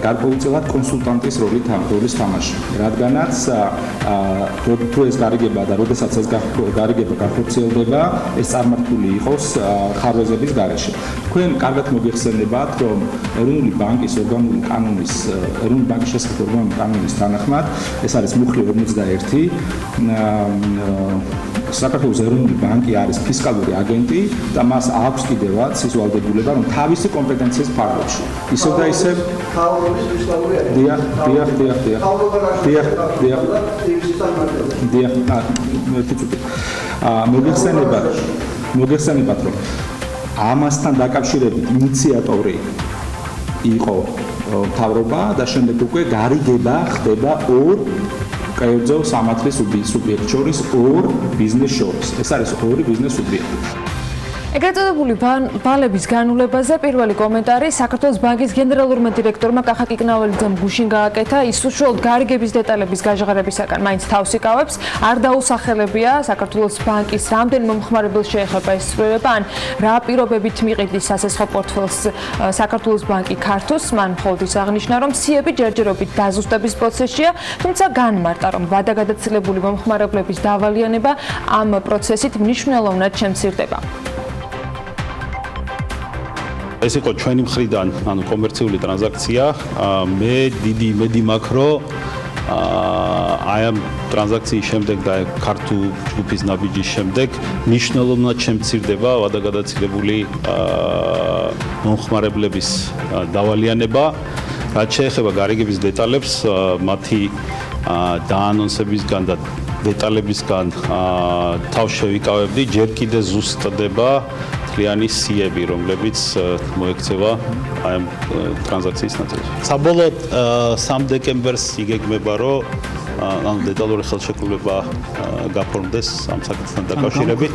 გარკვეულწილად კონსულტანტის როლის თამაში. რადგანაც თუ ეს გარიგება და როდესაც ეს გარიგება გახორციელდება, ეს წარმართული იყოს ხარვეზების გარეშე. თქვენ კარგად მოგეხსენებათ, რომ ეროვნული ბანკის ორგანული კანონის ეროვნული ბანკის შესახებ ორგანული კანონის თანახმად, ეს არის მუხლი 51, საქართველოს ეროვნული ბანკი არის ფისკალური აგენტი და მას აქვს კიდევაც ის ვალდებულება, რომ თავისი კომპეტენციის ფარგლებში ისევ და ისევ მოგეხსენებათ, რომ ამასთან დაკავშირებით ინიციატორი იყო მთავრობა და შემდეგ უკვე გარიგება ხდება ორ კერძო სამართლის სუბიექტ შორის, ორ ბიზნეს შორის. ეს არის ორი ბიზნეს სუბიექტი. ეგრეთ წოდებული ვალების განულებაზე პირველი კომენტარი საქართველოს ბანკის გენერალურმა დირექტორმა კახა კიკნაველიძემ გუშინ გააკეთა. ის უშუალოდ გარიგების დეტალების გაჟღერებისაგან მაინც თავს იკავებს. არ დაუსახელებია საქართველოს ბანკის რამდენ მომხმარებელს შეეხება ეს ცვლილება, ან რა პირობებით მიყიდის სასესხო პორტფელს საქართველოს ბანკი ქართულს. მან მხოლოდ ის აღნიშნა, რომ სიები ჯერჯერობით დაზუსტების პროცესშია, თუმცა განმარტა, რომ ვადაგადაცილებული მომხმარებლების დავალიანება ამ პროცესით მნიშვნელოვნად შემცირდება. ეს იყო ჩვენი მხრიდან, ანუ კომერციული ტრანზაქცია. მე დიდი იმედი მაქვს, რომ აი ამ ტრანზაქციის შემდეგ და ქართულ ჯგუფის ნაბიჯის შემდეგ მნიშვნელოვნად შემცირდება ვადაგადაცილებული მომხმარებლების დავალიანება. რაც შეეხება გარიგების დეტალებს, მათი დაანონსებისგან და დეტალებისგან თავს შევიკავებდი, ჯერ კიდევ ზუსტდება მთლიანი სიები, რომლებიც მოექცევა აი ამ ტრანზაქციის ნაწილში. საბოლოოდ 3 დეკემბერს იგეგმება, რომ ანუ დეტალური ხელშეკრულება გაფორმდეს ამ საკითხთან დაკავშირებით.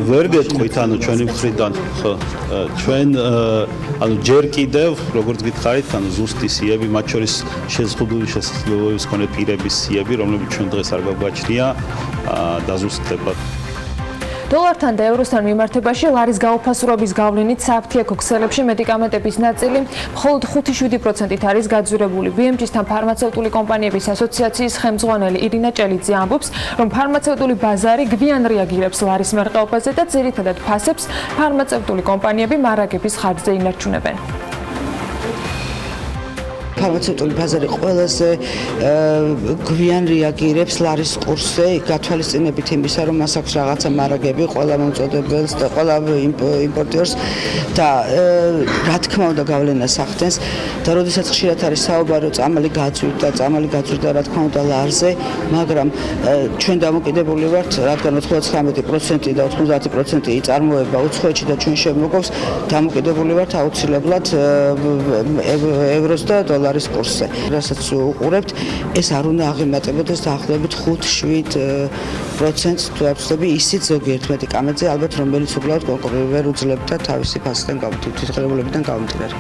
ვერ გეტყვით, ანუ ჩვენი მხრიდან ჩვენ ანუ ჯერ კიდევ, როგორც გითხარით, ანუ ზუსტი სიები, მათ შორის შეზღუდული შესაძლებლობების მქონე პირების სიები, რომლებიც ჩვენ დღეს არ გაგვაჩნია, დაზუსტდება. დოლართან და ევროსთან მიმართებაში ლარის გაუფასურობის გავლენით საფთიაქო ქსელებში მედიკამენტების ნაწილი მხოლოდ 5-7%-ით არის გაძვირებული. BMG-თან ფარმაცევტული კომპანიების ასოციაციის ხელმძღვანელი ირინა ჭელიძე ამბობს, რომ ფარმაცევტული ბაზარი გვიან რეაგირებს ლარის მერყეობაზე და ძირითადად ფასებს ფარმაცევტული კომპანიები მარაგების ხარჯზე ინარჩუნებენ. ფარმაცევტული ბაზარი ყველაზე გვიან რეაგირებს ლარის კურსზე, გათვალისწინებით იმისა, რომ მას აქვს რაღაცა მარაგები ყველა მომწოდებელს და ყველა იმპორტიორს და რა თქმა უნდა გავლენას ახდენს და როდესაც ხშირად არის საუბარი, რომ წამალი გაძვირდა რა თქმა უნდა ლარზე, მაგრამ ჩვენ დამოკიდებული ვართ, რადგან 99% და 90% იწარმოება უცხოეთში და ჩვენ შემოგვაქვს, დამოკიდებული ვართ აუცილებლად ევროს და დოლარის კურსზე. რასაც უყურებთ, ეს არ უნდა აღემატებოდეს დაახლოებით 5-7%, თუ არ ვცდები, ისიც ზოგიერთ მედიკამენტზე, ალბათ რომელიც უბრალოდ კონკურენტი ვერ უძლებდა თავისი ფასიდან თვითღირებულებიდან გამომდინარე.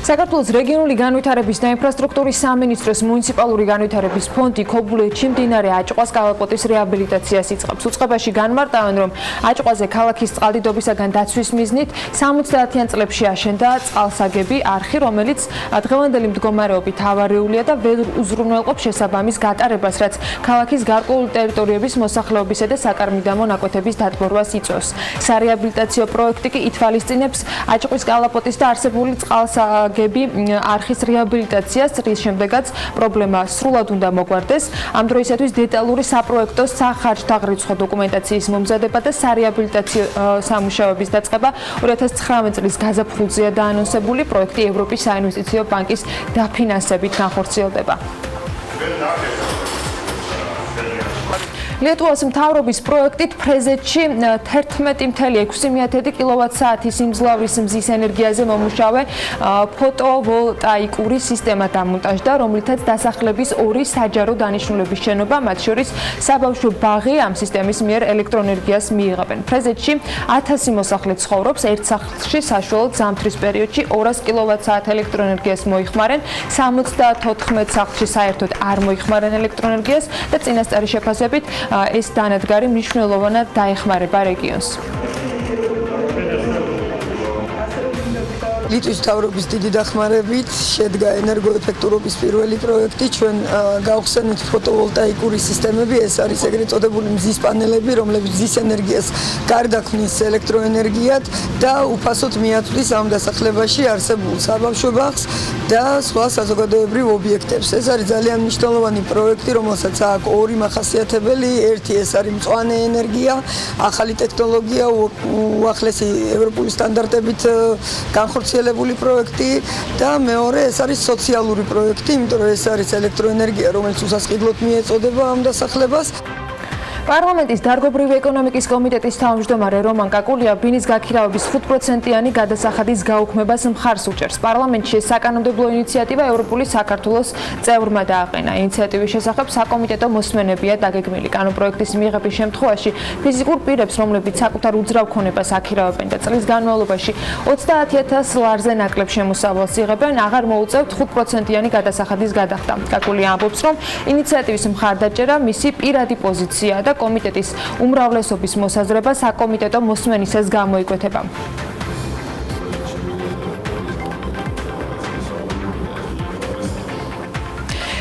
საქართველოს რეგიონული განვითარების და ინფრასტრუქტურის სამინისტროს მუნიციპალური განვითარების ფონდი ქობულეთში მდინარე აჭყვას კალაპოტის რეაბილიტაციას იწყებს. უწყებაში განმარტავენ, რომ აჭყვაზე ქალაქის წყალდიდობისაგან დაცვის მიზნით 70-იან წლებში აშენდა წყალსაგები არხი, რომელიც დღევანდელი მდგომარეობით ავარიულია და ვერ უზრუნველყოფს შესაბამის გატარებას, რაც ქალაქის გარკვეული ტერიტორიების მოსახლეობისა და საკარმიდამო ნაკვეთების დატბორვას იწვევს. სარეაბილიტაციო პროექტი კი ითვალისწინებს აჭყვის კალაპოტის და არსებული წყალსაგების მარაგები არხის რეაბილიტაციას, რის შემდეგაც პრობლემა სრულად უნდა მოგვარდეს. ამ დროისათვის დეტალური საპროექტო სახარჯთაღრიცხვა დოკუმენტაციის მომზადება და სარეაბილიტაციო სამუშაოების დაწყება 2019 წლის გაზაფხულზეა დაანონსებული. პროექტი ევროპის საინვესტიციო ბანკის დაფინანსებით განხორციელდება. ლიტვის მთავრობის პროექტით ფრეზეთში 11.6 კილოვატ-საათი სიმძლავრის მზის ენერგიაზე მომუშავე ფოტოვოლტაიკური სისტემა დამონტაჟდა, რომლითაც დასახლების 2 საჯარო დანიშნულების შენობა, მათ შორის საბავშვო ბაღი ამ სისტემის მიერ ელექტროენერგიას მიიღებენ. ფრეზეთში 1000 მოსახლე ცხოვრობს, ერთ სახლში საშუალოდ ზამთრის პერიოდში 200 კილოვატ-საათ ელექტროენერგიას მოიხმარენ, 74 სახლში საერთოდ არ მოიხმარენ ელექტროენერგიას და წინასწარი შეფასებით ეს დანადგარი მნიშვნელოვნად დაეხმარება რეგიონს. ლიტვის მთავრობის დიდი დახმარებით შედგა ენერგოეფექტურობის პირველი პროექტი. ჩვენ გავხსენით ფოტოვოლტაიკური სისტემები, ეს არის ეგრეთ წოდებული მზის პანელები, რომლებიც მზის ენერგიას გარდაქმნის ელექტროენერგიად და უფასოდ მიაწვდის ამ დასახლებაში არსებულ საბავშვო ბაღს და სხვა საზოგადოებრივ ობიექტებს. ეს არის ძალიან მნიშვნელოვანი პროექტი, რომელსაც აქვს ორი მახასიათებელი. ერთი ეს არის მწვანე ენერგია, ახალი ტექნოლოგია, უახლესი ევროპული სტანდარტებით განხორციელებული პროექტი და მეორე ეს არის სოციალური პროექტი, იმიტომ რომ ეს არის ელექტროენერგია, რომელიც უსასყიდლოდ მიეწოდება ამ დასახლებას. პარლამენტის დარგობრივი ეკონომიკის კომიტეტის თავმჯდომარე რომან კაკულია ბინის გაქირავების 5%-იანი გადასახადის გაუქმებას მხარს უჭერს. პარლამენტში საკანონმდებლო ინიციატივა ევროპული საქართველოს წევრმა დააყენა. ინიციატივის შესახებ საკომიტეტო მოსმენებია დაგეგმილი. კანონპროექტის მიღების შემთხვევაში ფიზიკურ პირებს, რომლებიც საკუთარ უძრავ ქონებას აქირავებენ და წლის განმავლობაში 30,000 ლარზე ნაკლებ შემოსავალს იღებენ, აღარ მოუწევთ 5%-იანი გადასახადის გადახდა. კაკულია ამბობს, რომ ინიციატივის მხარდაჭერა მისი პირადი პოზიცია და კომიტეტის უმრავლესობის მოსაზრება საკომიტეტო მოსმენისას გამოიკვეთება.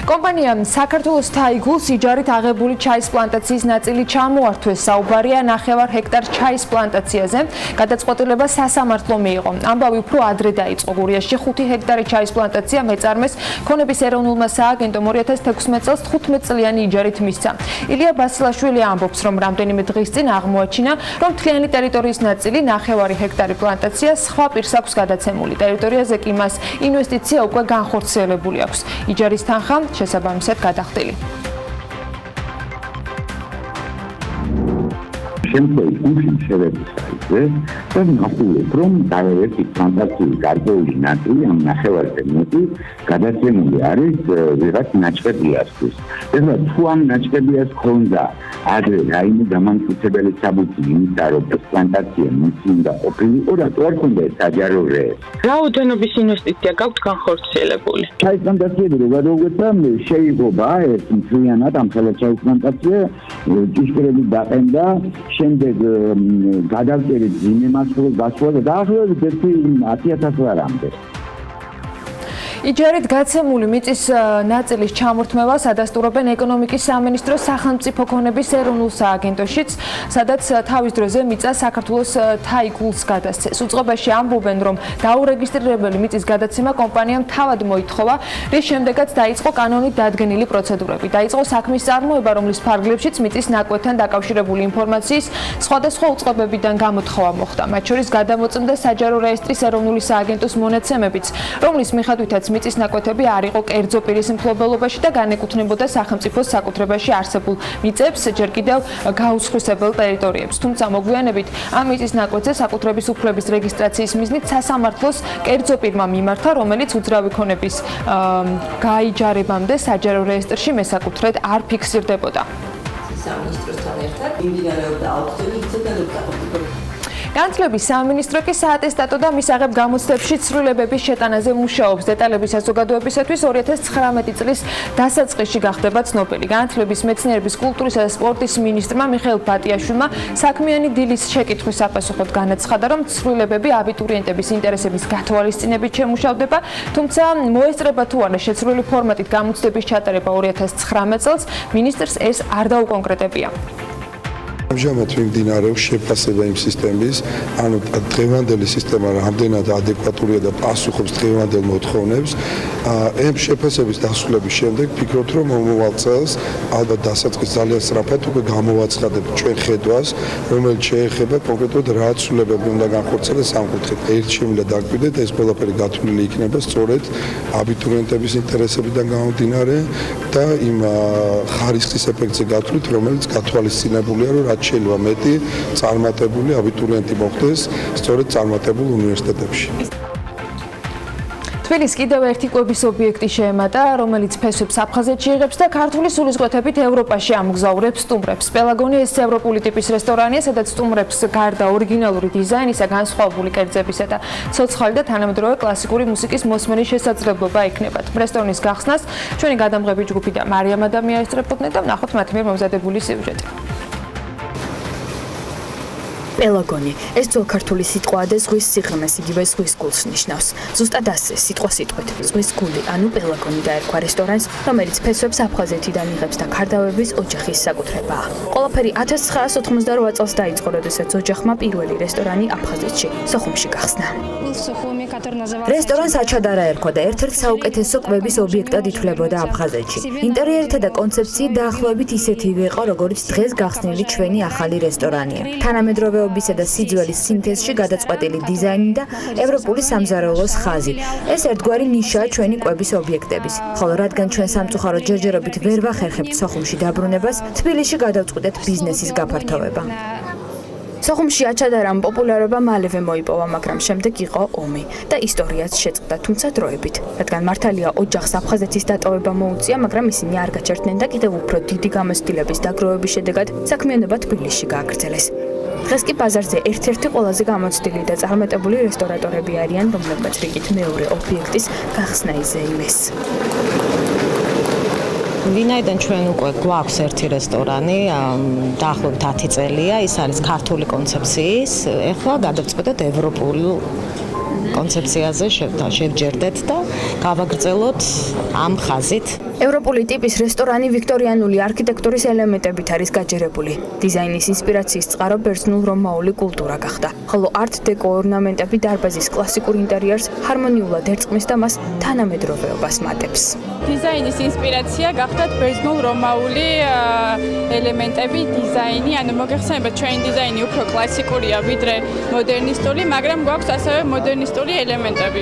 კომპანია საქართველოს თაიგულს იჯარით აღებული ჩაის პლანტაციის ნაწილი ჩამოართვეს. საუბარია 9 ჰექტარ ჩაის პლანტაციაზე. გადაწყვეტილება სასამართლო მიიღო. ამბავი უფრო ადრე დაიწყო. გურიაში 5 ჰექტარი ჩაის პლანტაცია მეწარმეს ქონების ეროვნულმა სააგენტომ 2016 წელს 15 წლიანი იჯარით მისცა. ილია ბასილაშვილი ამბობს, რომ რამდენიმე დღის წინ აღმოაჩინა, რომ მთლიანი ტერიტორიის ნაწილი 9 ჰექტარი პლანტაცია სხვა პირს აქვს გადაცემული. ტერიტორიაზე კი მას ინვესტიცია უკვე განხორციელებული აქვს. იჯარის თანხა შესაბამისად გადახდილი. შემთხვევით გუშინ შევედი საიტზე და ნახულობ, რომ დაერეთი ტრანზაქციის გარკვეული ნაწილი ამ 9 მეტი გადაცემული არის ვიღაც ნაჭყებიასთვის. ეხლა თუ ამ ნაჭყებიას ქონდა ადრე რაიმე დამამტკიცებელი საბუთი იმისა, რომ ეს პლანტაცია მისი უნდა ყოფილიყო, რატო არ ქონდა ეს საჯარო რეესტრი? რაოდენობის ინვესტიცია გაქვთ განხორციელებული? ჩაის პლანტაციები რო გადავუგებთ, შეიღობა ეს მთლიანად ამ ხელა ჩაის პლანტაცია ჭიშკრები დაყენდა, შემდეგ გადავწერით ძინემასწავლოს გასვლა და დაახლოებით 10,000 ლარამდე. იჯარით გაცემული მიწის ნაწილის ჩამორთმევას ადასტურებენ ეკონომიკის სამინისტროს სახელმწიფო ქონების ეროვნულ სააგენტოშიც, სადაც თავის დროზე მიწა საქართველოს თაიგულს გადასცეს. უწყებაში ამბობენ, რომ დაურეგისტრირებელი მიწის გადაცემა კომპანიამ თავად მოითხოვა, რის შემდეგაც დაიწყო კანონით დადგენილი პროცედურები. დაიწყო საქმის წარმოება, რომლის ფარგლებშიც მიწის ნაკვეთთან დაკავშირებული ინფორმაციის სხვადასხვა უწყებებიდან გამოთხოვა მოხდა. მათ შორის გადამოწმდა საჯარო რეესტრის ეროვნული სააგენტოს მონაცემებიც, რომლის მიხედვითაც მიწის ნაკვეთები არ იყო კერძო პირის მფლობელობაში და განეკუთვნებოდა სახელმწიფოს საკუთრებაში არსებულ მიწებს, ჯერ კიდევ გაუცხვისებელ ტერიტორიებს. თუმცა მოგვიანებით ამ მიწის ნაკვეთზე საკუთრების უფლების რეგისტრაციის მიზნით სასამართლოს კერძო პირმა მიმართა, რომელიც უძრავი ქონების გაიჯარებამდე საჯარო რეესტრში მესაკუთრედ არ ფიქსირდებოდა. სამინისტროსთან ერთად მიმდინარეობდა აუქციონი განათლების სამინისტრო კი საატესტატო და მისაღებ გამოცდებში ცვლილებების შეტანაზე მუშაობს. დეტალების საზოგადოებისათვის 2019 წლის დასაწყისში გახდება ცნობილი. განათლების, მეცნიერების, კულტურისა და სპორტის მინისტრმა მიხეილ ბატიაშვილმა საქმიანი დილის შეკითხვის საპასუხოდ განაცხადა, რომ ცვლილებები აბიტურიენტების ინტერესების გათვალისწინებით შემუშავდება, თუმცა მოესწრება თუ არა შეცვლილი ფორმატით გამოცდების ჩატარება 2019 წელს, მინისტრს ეს არ დაუკონკრეტებია. ამჟამად მიმდინარეობს შეფასება იმ სისტემის, ანუ დღევანდელი სისტემა რამდენად ადეკვატურია და პასუხობს დღევანდელ მოთხოვნებს. ამ შეფასების დასრულების შემდეგ ფიქრობთ, რომ მომავალ წელს ალბათ დასაწყის ძალიან სწრაფად უკვე გამოვაცხადებთ ჩვენ ხედვას, რომელიც შეეხება კონკრეტულად რა ცვლილებები უნდა განხორციელდეს ამ კუთხით. ერთ შემინდა დაგვიდეთ, ეს ყველაფერი გათვლილი იქნება სწორედ აბიტურიენტების ინტერესებიდან გამომდინარე და იმ ხარისხის ეფექტზე გათვლით, რომელიც გათვალისწინებულია, რომ რაც შეიძლება მეტი წარმატებული აბიტურიენტი მოხდეს სწორედ წარმატებულ უნივერსიტეტებში. თბილისს კიდევ ერთი კვების ობიექტი შეემატა, რომელიც ფესვებს აფხაზეთში იღებს და ქართული სულისკვეთებით ევროპაში ამგზავრებს სტუმრებს. პელაგონი ეს ევროპული ტიპის რესტორანია, სადაც სტუმრებს გარდა ორიგინალური დიზაინისა, განსხვავებული კერძებისა და ცოცხალი და თანამედროვე კლასიკური მუსიკის მოსმენის შესაძლებლობა ექნებათ. რესტორნის გახსნას ჩვენი გადამღები ჯგუფი და მარიამ ადამია ესწრებოდნენ და ვნახოთ მათი მიერ მომზადებული სიუჟეტი. პელაგონი ეს ძველქართული სიტყვაა და ზღვის სიღრმეს იგივე ზღვის გულს ნიშნავს. ზუსტად ასე სიტყვით ზღვის გული, ანუ პელაგონი დაერქვა რესტორანს, რომელიც ფესვებს აფხაზეთიდან იღებს და ქარდავების ოჯახის საკუთრებაა. ყველაფერი 1988 წელს დაიწყო, როდესაც ოჯახმა პირველი რესტორანი აფხაზეთში, სოხუმში გახსნა. რესტორანს აჩადარა ერქვა და ერთ-ერთ საუკეთესო კვების ობიექტად ითვლებოდა აფხაზეთში. ინტერიერითა და კონცეფციით დაახლოებით ისეთივე იყო, როგორც დღეს გახსნილი ჩვენი ახალი რესტორანია. თანამედროვეობისა და სიძველის სინთეზში გადაწყვეტილი დიზაინი და ევროპული სამზარეულოს ხაზი. ეს ერთგვარი ნიშაა ჩვენი კვების ობიექტების. ხოლო რადგან ჩვენ სამწუხაროდ ჯერჯერობით ვერ ვახერხებთ სოხუმში დაბრუნებას, თბილისში გადავწყვიტეთ ბიზნესის გაფართოვება. სოხუმში აჩადარამ პოპულარობა მალევე მოიპოვა, მაგრამ შემდეგ იყო ომი და ისტორიაც შეწყდა, თუმცა დროებით. რადგან მართალია ოჯახს აფხაზეთის დატოვება მოუწია, მაგრამ ისინი არ გაჩერდნენ და კიდევ უფრო დიდი გამოცდილების დაგროვების შედეგად საქმიანობა თბილისში გააგრძელეს. დღეს კი ბაზარზე ერთ-ერთი ყველაზე გამოცდილი და წარმატებული რესტორატორები არიან, რომლებმაც რიგით მეორე ობიექტის გახსნა იზეიმეს. ვინაიდან ჩვენ უკვე გვაქვს ერთი რესტორანი, დაახლოებით 10 წელია, ის არის ქართული კონცეფციის, ეხლა გადავწყვეტეთ ევროპულ კონცეფციაზე შევჯერდეთ და გავაგრძელოთ ამ ხაზით. ევროპული ტიპის რესტორანი ვიქტორიანული არქიტექტურის ელემენტებით არის გაჯერებული. დიზაინის ინსპირაციის წყარო ბერძნულ-რომაული კულტურა გახდა, ხოლო არტ-დეკო ორნამენტები დარბაზის კლასიკურ ინტერიერს ჰარმონიულად ერწყმის და მას თანამედროვეობას მატებს. დიზაინის ინსპირაცია გახდათ ბერძნულ-რომაული ელემენტები, დიზაინი, ანუ მოგეხსენებათ ჩვენი დიზაინი უფრო კლასიკურია ვიდრე მოდერნისტული, მაგრამ გვაქვს ასევე მოდერნისტული ელემენტები.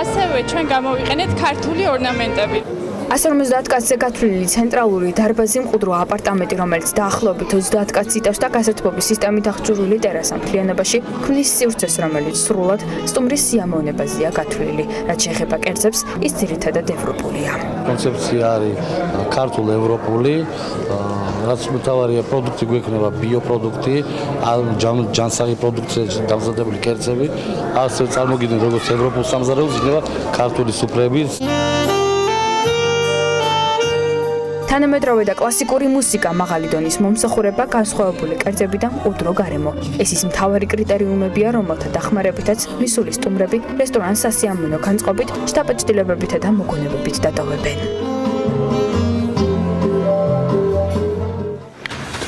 ასევე ჩვენ გამოვიყენეთ ქართული ორნამენტები. 150 კაცზე გათვლილი ცენტრალური დარბაზი მყუდრო აპარტამენტი, რომელიც დაახლოებით 30 კაცს იტევს და გასათბობის სისტემით აღჭურვილი ტერასა მთლიანობაში ქმნის სივრცეს, რომელიც სრულად სტუმრის სიამოვნებაზეა გათვლილი. რაც შეეხება კერძებს, ის ძირითადად ევროპულია. კონცეფცია არის ქართულ ევროპული, რაც მთავარია პროდუქტი გვექნება ბიოპროდუქტი, ჯანსაღი პროდუქციაში დამზადებული კერძები, ასე წარმოგიდგენთ როგორც ევროპულ სამზარეულოს იქნება ქართული სუფრები. თანამედროვე და კლასიკური მუსიკა, მაღალი დონის მომსახურება, განსხვავებული კერძები და მყუდრო გარემო. ეს ის მთავარი კრიტერიუმებია, რომელთა დახმარებითაც მისული სტუმრები რესტორანს სასიამოვნო განწყობით, შთაბეჭდილებებითა და მოგონებებით დატოვებენ.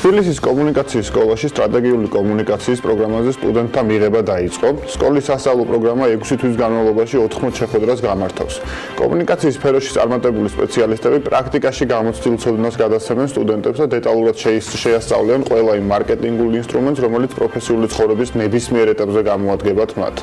თბილისის კომუნიკაციის სკოლაში სტრატეგიული კომუნიკაციის პროგრამაზე სტუდენტთა მიღება დაიწყო. სკოლის სასწავლო პროგრამა 6 თვის განმავლობაში 80 შეხვედრას გამართავს. კომუნიკაციის სფეროში წარმატებული სპეციალისტები პრაქტიკაში გამოცდილ ცოდნას გადასცემენ სტუდენტებს და დეტალურად შეასწავლიან ყველა იმ მარკეტინგულ ინსტრუმენტს, რომელიც პროფესიული ცხოვრების ნებისმიერ ეტაპზე გამოადგებათ მათ.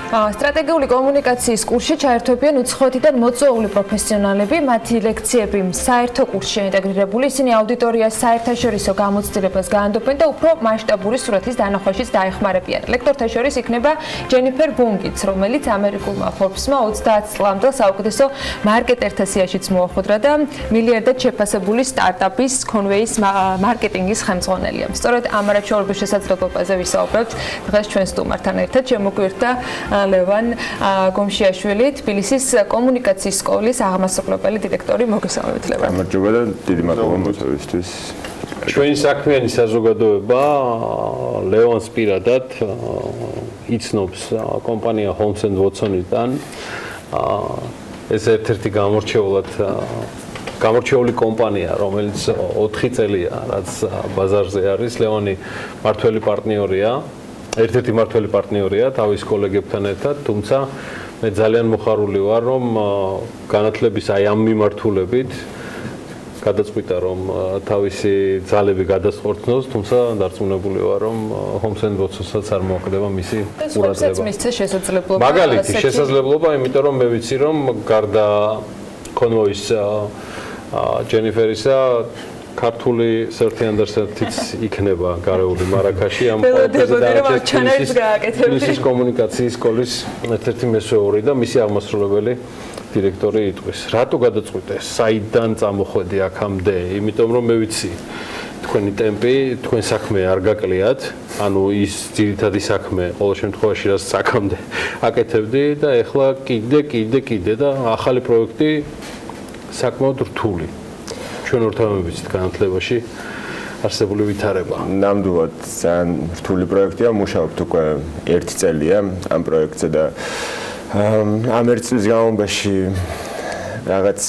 სტრატეგიული კომუნიკაციის კურსში ჩაერთვებიან უცხოეთიდან მოწვეული პროფესიონალები, მათი ლექციები საერთო კურსში ინტეგრირებული, ისინი აუდიტორიას საერთაშორისო გამოცდილებას გაანდობენ და უფრო მასშტაბური სურათის დანახვაშიც დაეხმარებიან. ლექტორთა შორის იქნება ჯენიფერ ბუნგიც, რომელიც ამერიკულმა Forbes-მა 30 წლამდელ საუკეთესო მარკეტერთა სიაშიც მოახოდრა და მილიარდად შეფასებული სტარტაპის Conway-ის მარკეტინგის ხელმძღვანელია. სწორედ ამ არაჩვეულებრივ შესაძლებლობაზე ვისაუბრებთ დღეს ჩვენ სტუმართან ერთად. შემოგვიერთდა ლევან გომშიაშვილი, თბილისის კომუნიკაციის სკოლის აღმასრულებელი დირექტორი. მოგესალმებით ლევან. გამარჯობა და დიდი მადლობა მოწვევისთვის. ჩვენი საქმიანი საზოგადოება ლევანს პირადად იცნობს კომპანია Holmes & Watson-იდან. ეს ერთ-ერთი გამორჩეულად გამორჩეული კომპანია, რომელიც 4 წელია, რაც ბაზარზე არის, ლევანი მართველი პარტნიორია, ერთ-ერთი მართველი პარტნიორია თავის კოლეგებთან ერთად, თუმცა მე ძალიან მოხარული ვარ, რომ განათლების აი ამ მიმართულებით გადაწყვიტა რომ თავისი ძალები გადასხორცნოს, თუმცა დარწმუნებული ვარ რომ Homes and Bots-საც არ მოაკლდება მისი ყურადღება. მისცეს შესაძლებლობა. მაგალითი შესაძლებლობა, იმიტომ რომ მე ვიცი რომ გარდა კონვოის ჯენიფერისა ქართული Search Anderson-იც იქნება გარეული მარაკაში ამ პროცესის კომუნიკაციის სკოლის ერთ-ერთი მესვეური და მისი აღმასრულებელი დირექტორი იტყვის. რატო გადაწყვიტეს? საიდან წამოხვედი აქამდე? იმიტომ რომ მე ვიცი თქვენი ტემპი, თქვენ საქმე არ გაკლიათ, ანუ ის ძირითადი საქმე ყოველ შემთხვევაში რაც აქამდე აკეთებდი და ეხლა კიდე და ახალი პროექტი საკმაოდ რთული. ჩვენ ორთავებიცით განათლებაში არსებული ვითარება. ნამდვილად ძალიან რთული პროექტია, მუშაობთ უკვე 1 წელია ამ პროექტზე და ამ 1 წლის განმავლობაში რაღაც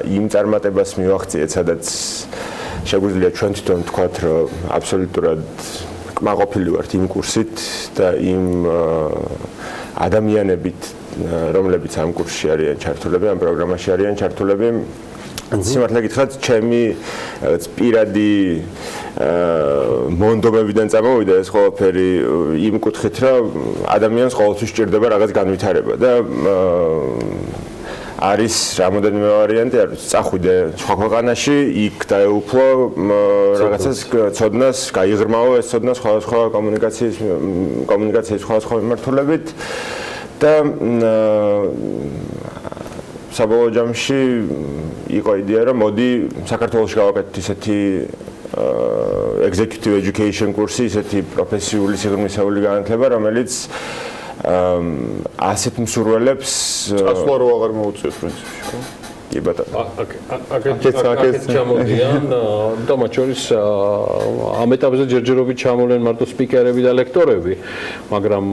იმ წარმატებას მივახციეთ, სადაც შეგვიძლია ჩვენ თვითონ ვთქვათ, რომ აბსოლუტურად კმაყოფილი ვართ იმ კურსით და იმ ადამიანებით, რომლებიც ამ კურსში არიან ჩართულები, ამ პროგრამაში არიან ჩართულები. სიმართლე გითხრათ, ჩემი პირადი მონდომებიდან წამოვიდა ეს ყველაფერი იმ კუთხით, რომ ადამიანს ყოველთვის სჭირდება რაღაც განვითარება და არის რამოდენიმე ვარიანტი, არის წახვიდე სხვა ქვეყანაში, იქ დაეუფლო რაღაცას ცოდნას, გაიღრმაო ეს ცოდნა სხვადასხვა კომუნიკაციის სხვადასხვა მიმართულებით და საბოლოო ჯამში იყო იდეა, რომ მოდი საქართველოში გავაკეთოთ ისეთი executive education კურსი, ისეთი პროფესიული სიღრმისეული განათლება, რომელიც ასეთ მსურველებს წასვლა რო აღარ მოუწევს პრინციპში, ხო? კი ბატონო. აქეთ ჩამოდიან და მათ შორის ამ ეტაპზე ჯერჯერობით ჩამოვლენ მარტო სპიკერები და ლექტორები, მაგრამ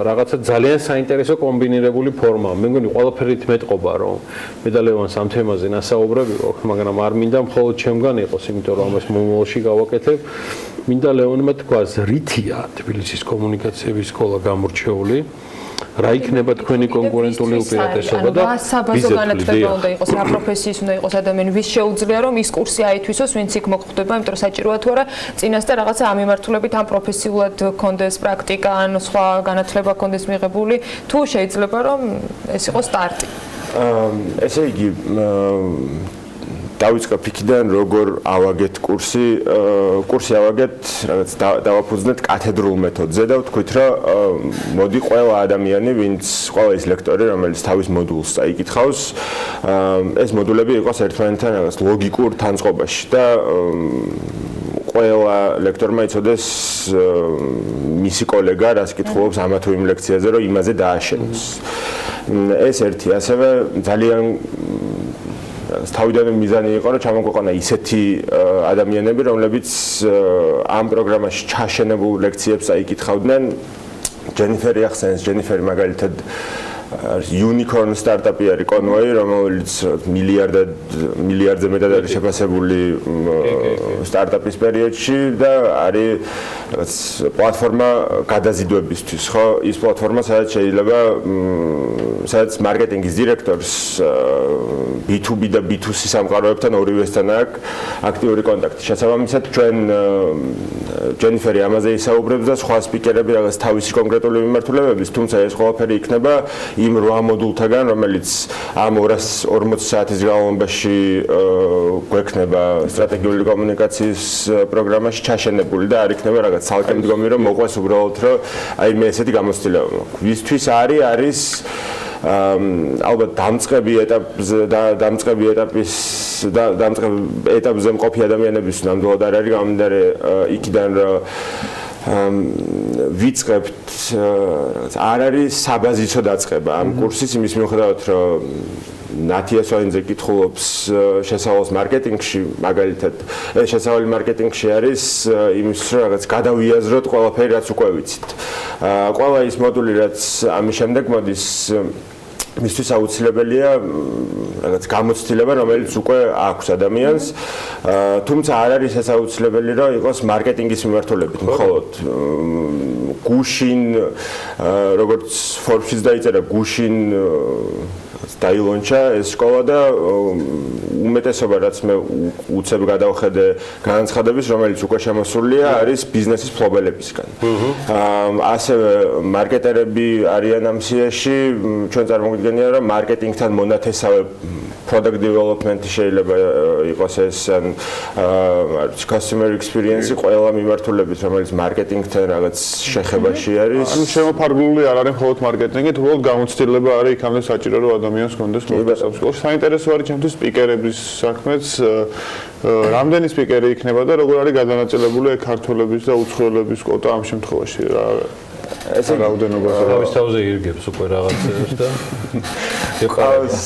რაღაცა ძალიან საინტერესო კომბინირებული ფორმა. მე მგონი ყველაფერით მეტყობა, რომ მე და ლევანს ამ თემაზე ნასაუბრები ვაქვს, მაგრამ არ მინდა მხოლოდ ჩემგან იყოს, იმიტომ რომ ამას მომავალში გავაკეთებ. მინდა ლევანმა თქვას, რითია თბილისის კომუნიკაციების სკოლა გამორჩეული? რა იქნება თქვენი კონკურენტული უპირატესობა და საბაზო განათლება უნდა იყოს, რა პროფესიის უნდა იყოს ადამიანი, ვის შეუძლია რომ ის კურსი აითვისოს, ვინც იქ მოხვდება, იმიტომ რომ საჭიროა თუ არა წინასწარ რაღაცა ამ მიმართულებით ამ პროფესიულად კონდეს პრაქტიკა, ან სხვა განათლება კონდეს მიღებული, თუ შეიძლება რომ ეს იყოს სტარტი. ესე იგი დავიწყებ იქიდან, როგორ ავაგეთ კურსი ავაგეთ, რაღაც დავაფუძნეთ კათედრულ მეთოდზე და ვთქვით, რომ მოდი ყველა ადამიანი, ყველა ის ლექტორი, რომელიც თავის მოდულს წაიკითხავს, ეს მოდულები იყოს ერთმანეთთან რაღაც ლოგიკურ თანწყობაში და ყველა ლექტორმა იცოდეს მისი კოლეგა რას კითხულობს ამა თუ იმ ლექციაზე, რომ იმაზე დააშენოს. ეს ერთი, ასევე ძალიან თავიდანვე მიზანი იყო, რომ ჩამოგვეყანა ისეთი ადამიანები, რომლებიც ამ პროგრამაში ჩაშენებულ ლექციებს აიკითხავდნენ. ჯენიფერი ახსენეს, ჯენიფერი მაგალითად unicorn სტარტაპი არის კონვოი, რომელიც მილიარდზე მეტად არის შეფასებული სტარტაპის პერიოდში და არის პლატფორმა გადაზიდვებისთვის, ხო? ის პლატფორმა, სადაც შეიძლება სადაც მარკეტინგის დირექტორს B2B და B2C სამყაროებთან ორივესთან აქვს აქტიური კონტაქტი. შესაბამისად, ჩვენ ჯენიფერი ამაზე ისაუბრებს და სხვა სპიკერები რაღაც თავისი კონკრეტული მიმართულებების, თუმცა ეს ყველაფერი იქნება იმ 8 მოდულთაგან, რომელიც ამ 240 საათის განმავლობაში გვექნება სტრატეგიული კომუნიკაციის პროგრამაში ჩაშენებული და არ იქნება რაღაც ცალკე მდგომი, რომ მოყვეს უბრალოდ, რომ აი მე ესეთი გამოცდილება მაქვს. ვისთვის არის ალბათ დამწყები ეტაპზე მყოფი ადამიანების ნამდვილად არ არის გამომდინარე იქიდან, რომ ვიწყებთ არ არის საბაზისო დაწყება ამ კურსის იმის მიუხედავად, რომ ნათიასვანიძე კითხულობს შესავალს მარკეტინგში, მაგალითად ეს შესავალი მარკეტინგში არის იმის რომ რაღაც გადავიაზროთ ყველაფერი რაც უკვე ვიცით. ყველა ის მოდული რაც ამის შემდეგ მოდის მისთვის აუცილებელია რაღაც გამოცდილება, რომელიც უკვე აქვს ადამიანს, თუმცა არ არის ეს აუცილებელი, რომ იყოს მარკეტინგის მიმართულებით, მხოლოდ გუშინ, როგორც Forbes-ის დაიწერა, გუშინ დაილონჩა ეს სკოლა და უმეტესობა რაც მე უცებ გადავხედე განაცხადების, რომელიც უკვე შემოსულია, არის ბიზნესის ფლობელებისგან. ასევე მარკეტერები არიან ამ სიაში, ჩვენ წარმოვიდგენია, რომ მარკეტინგთან მონათესავე product development შეიძლება იყოს ეს ან customer experience ყველა მიმართულებით, რომელიც მარკეტინგთან რაღაც შეხებაში არის. ანუ შემოფარგლული არ არის მხოლოდ მარკეტინგით, უბრალოდ გამოცდილება არის იქამდე საჭირო, რომ ადამიანს კონდეს მოსწავლე. საინტერესო არის ჩემთვის სპიკერების საქმეც, რამდენი სპიკერი იქნება და როგორ არის გადანაწილებული ქართველების და უცხოელების კვოტა ამ შემთხვევაში რა. ეს რაოდენობა თავის თავზე ირგებს უკვე რაღაცებს და ყავს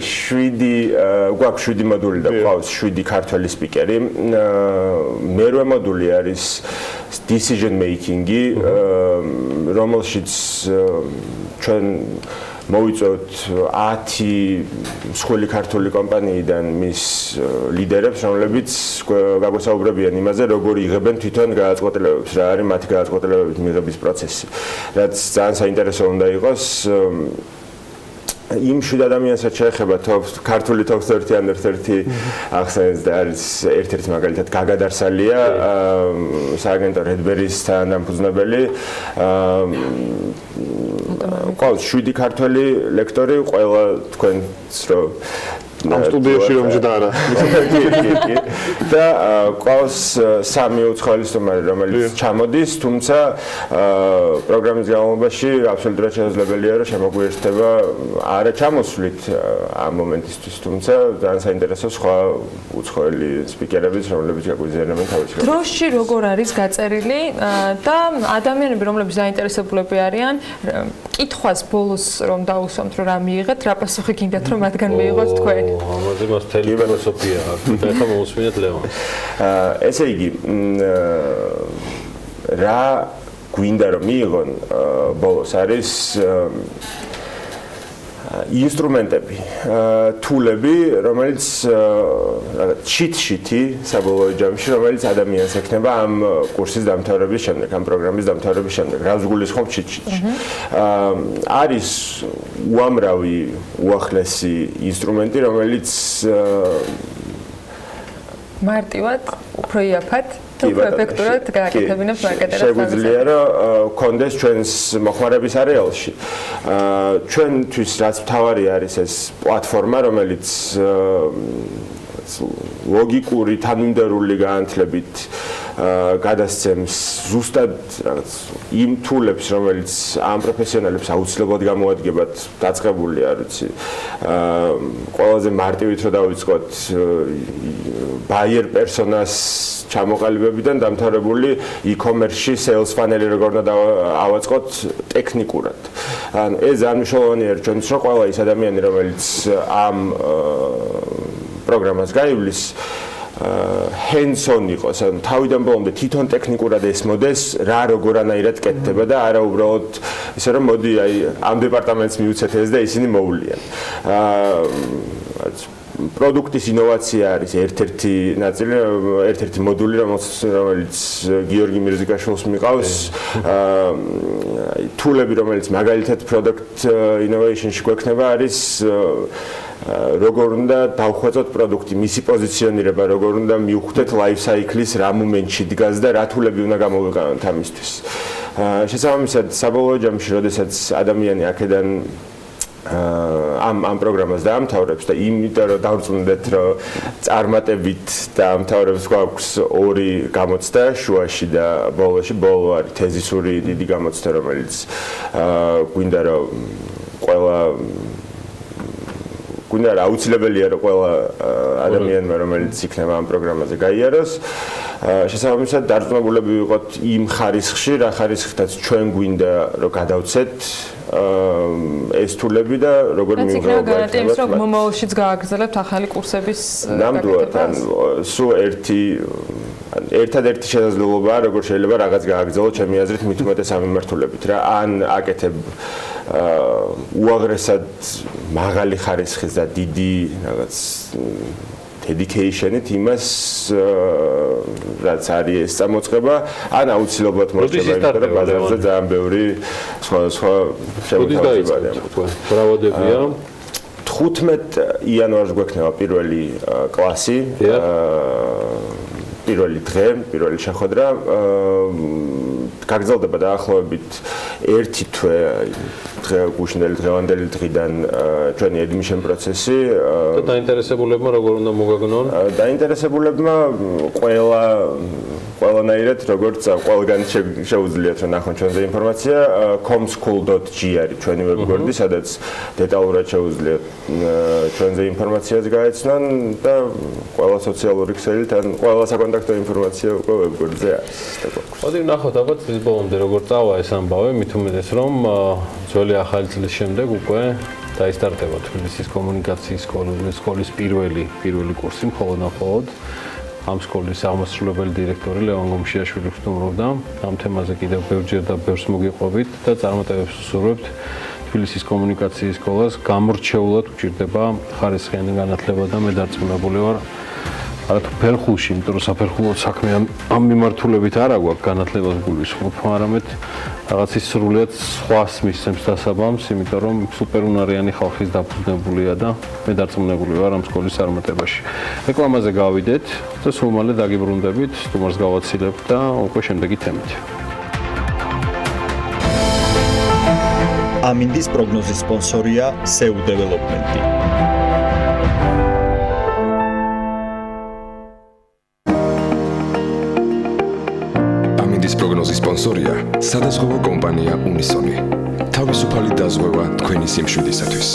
7 გვაქვს 7 მოდული და ყავს 7 ქართველი სპიკერი. მერვე მოდული არის decision making-ი, რომელშიც ჩვენ მოვიწევთ 10 მსხვილი ქართული კომპანიიდან მის ლიდერებს, რომლებიც გაგვესაუბრებიან იმაზე, როგორ იღებენ თვითონ გადაწყვეტილებებს, რა არის მათი გადაწყვეტილებების მიღების პროცესი. რაც ძალიან საინტერესო უნდა იყოს. იმ 7 ადამიანსაც შეეხება ქართული top 30 under 30 ახსენეს და არის ერთ-ერთი მაგალითად გაგადარსალია, სააგენტო Redberry-ის თანამფუძნებელი. ყავს 7 ქართველი ლექტორი, ყველა თქვენს რომ ამ სტუდიაში რომ ჯდა არა. და ყავს 3 უცხოელი სტუმარი, რომელიც ჩამოდის, თუმცა პროგრამის განმავლობაში აბსოლუტურად შესაძლებელია, რომ შემოგვიერთდება არა ჩამოსვლით ამ მომენტისთვის, თუმცა ძალიან საინტერესო სხვა უცხოელი სპიკერებიც, რომლებიც გაგვიზიარებენ თავისი. დროში როგორ არის გაწერილი და ადამიანები, რომლებიც დაინტერესებულები არიან, კითხვას ბოლოს რომ დაუსვამთ, რომ რა მიიღეთ, რა პასუხი გინდათ, რომ მათგან მიიღოთ თქვენ? ამაზე მას თელი ფილოსოფია აქვს და ეხლა მოусმინეთ ლევანს. ესე იგი რა გვინდა რომ მიიღონ ბოლოს არის ინსტრუმენტები, თულები, რომელიც რაღაც ჩიტ-შიტი საბოლოო ჯამში, რომელიც ადამიანს ექნება ამ კურსის დამთავრების შემდეგ, ამ პროგრამის დამთავრების შემდეგ. რას გულისხმობ ჩიტ-შიტში? არის უამრავი უახლესი ინსტრუმენტი, რომელიც მარტივად, უფრო იაფად უფრო ეფექტურად გააკეთებინებს მარკეტერებს. შეგვიძლია რომ კონდეს ჩვენს მოხმარების არეალში. ჩვენთვის რაც მთავარი არის ეს პლატფორმა, რომელიც ლოგიკური თანმიმდევრული განათლებით გადასცემს ზუსტად რაღაც იმ თულებს, რომელიც ამ პროფესიონალებს აუცილებლად გამოადგებათ დაწყებული, არ ვიცი, ყველაზე მარტივით რომ დავიწყოთ buyer personas ჩამოყალიბებიდან დამთავრებული e-commerce-ში sales funnel-ი როგორ უნდა ავაწყოთ ტექნიკურად. ანუ ეს ძალიან მნიშვნელოვანია ჩვენთვის, რომ ყველა ის ადამიანი, რომელიც ამ პროგრამას გაივლის, hands-on იყოს, ანუ თავიდან ბოლომდე თვითონ ტექნიკურად ესმოდეს, რა როგორანაირად კეთდება და არა უბრალოდ ისე რომ მოდი აი ამ დეპარტამენტს მიუცეთ ეს და ისინი მოვლიან. პროდუქტის ინოვაცია არის ერთ-ერთი ნაწილი, ერთ-ერთი მოდული, რომელიც გიორგი მირზიკაშვილს მიყავს. თულები, რომელიც მაგალითად product innovation-ში გვექნება, არის როგორ უნდა დავხვეწოთ პროდუქტი, მისი პოზიციონირება, როგორ უნდა მივხვდეთ life cycle-ის რა მომენტში დგას და რა თულები უნდა გამოვიყენოთ ამისთვის. შესაბამისად, საბოლოო ჯამში, როდესაც ადამიანი აქედან ამ პროგრამას დაამთავრებს და იმიტომ რომ დავწუნდეთ რომ წარმატებით დაამთავრებს გვაქვს 2 გამოცდა შუაში და ბოლოში. ბოლო არის თეზისური დიდი გამოცდა, რომელიც გვინდა რომ აუცილებელია რომ ყველა ადამიანმა, რომელიც იქნება ამ პროგრამაზე გაიაროს, შესაბამისად დარწმუნებულები ვიყოთ იმ ხარისხში, რა ხარისხითაც ჩვენ გვინდა რომ გადავცეთ ეს თულები და როგორ მივიღებთ გარანტიებს, რომ მომავალშიც გააგრძელებთ ახალი კურსების გაკეთებას. ნამდვილად, სულ ერთი ერთადერთი შესაძლებლობაა, როგორ შეიძლება რაღაც გააგრძელოთ ჩემი აზრით მით უმეტეს ამიმართულებით რა. ან აკეთებ უაღრესად მაღალი ხარისხის და დიდი რაღაც dedication-ით იმას რაც არის ეს წამოწყება, ან აუცილებლად მოხდება, იმიტომ რომ ბაზარზე ძალიან ბევრი სხვა შემოთავაზებაა. ბრავადებია. 15 იანვარს გვექნება პირველი კლასი. პირველი დღე, პირველი შეხვედრა გაგრძელდება დაახლოებით 1 თვე გუშინდელი დღევანდელი დღიდან ჩვენი admission პროცესი. და დაინტერესებულებმა როგორ უნდა მოგაგნონ? დაინტერესებულებმა ყველანაირად როგორც ყველგან შეუძლიათ რომ ნახონ ჩვენზე ინფორმაცია comschool.g არის ჩვენი ვებგვერდი, სადაც დეტალურად შეუძლიათ ჩვენზე ინფორმაციას გაეცნონ და ყველა სოციალური ქსელით ან ყველა საკონტაქტო ინფორმაცია უკვე ვებგვერდზე არის. მოდი ვნახოთ ალბათ წლის ბოლომდე როგორ წავა ეს ამბავი, მით უმეტეს რომ ძველი ახალი წლის შემდეგ უკვე დაისტარტება თბილისის კომუნიკაციის სკოლის პირველი კურსი მხოლოდ ამ სკოლის აღმასრულებელი დირექტორი ლევან გომშიაშვილი ვსტუმრობდა ამ თემაზე კიდევ ბევრჯერ და ბევრს მოგიყვებით და წარმატებებს ვსურვებთ თბილისის კომუნიკაციის სკოლას გამორჩეულად გვჭირდება ხარისხიანი განათლება და მე დარწმუნებული ვარ არათუ ფერხულში, იმიტომ რომ საფერხულო საქმე ამ მიმართულებით არ აქვს განათლებას გულისხმობ, არამედ რაღაც ის სრულად სხვას მისცემს დასაბამს, იმიტომ რომ სუპერუნარიანი ხალხის დაფუძნებულია და მე დარწმუნებული ვარ ამ სკოლის წარმატებაში. რეკლამაზე გავიდეთ და სულ მალე დაგიბრუნდებით, სტუმარს გავაცილებთ და უკვე შემდეგი თემით. ამინდის პროგნოზის სპონსორია SEU Development. პროგნოზის სპონსორია სადაზღვევო კომპანია უნისონი. თავისუფალი დაზღვევა თქვენი სიმშვიდისათვის.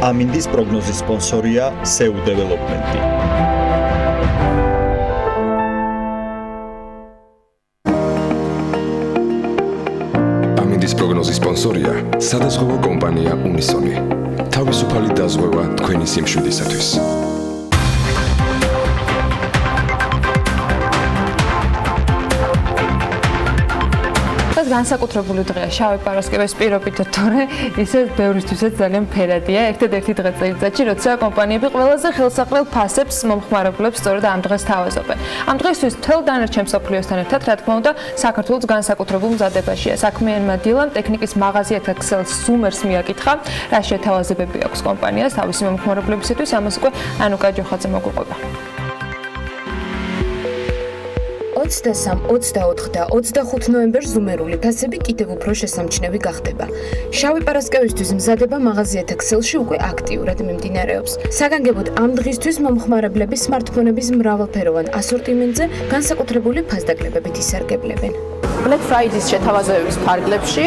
ამინდის პროგნოზის სპონსორია SEU Development. ამინდის პროგნოზის სპონსორია სადაზღვევო კომპანია უნისონი. თავისუფალი დაზღვევა თქვენი სიმშვიდისათვის. განსაკუთრებული დღეა შავი პარასკევის პირობით, თორე ისე ბევრისთვისაც ძალიან ფერადია. ერთადერთი დღე წელიწადში, როცა კომპანიები ყველაზე ხელსაყრელ ფასებს მომხმარებლებს სწორედ ამ დღეს თავაზობენ. ამ დღესთვის მთელ დანარჩენ მსოფლიოსთან ერთად, რა თქმა უნდა, საქართველოს განსაკუთრებულ მზადებაშია. საქმიანმა დილამ ტექნიკის მაღაზიათა ქსელს სუმერს მიაკითხა, რა შეთავაზებები აქვს კომპანიას თავისი მომხმარებლებისათვის, ამას უკვე ანუკა ჯოხაძე მოგვიყვება. 23, 24 და 25 ნოემბერს ზუმერული ფასები კიდევ უფრო შესამჩნევი გახდება. შავი პარასკევისთვის მზადება მაღაზიათა ქსელში უკვე აქტიურად მიმდინარეობს. საგანგებოდ ამ დღისთვის მომხმარებლები სმარტფონების მრავალფეროვან ასორტიმენტზე განსაკუთრებული ფასდაკლებებით ისარგებლებენ. Black Friday-ის შეთავაზებების ფარგლებში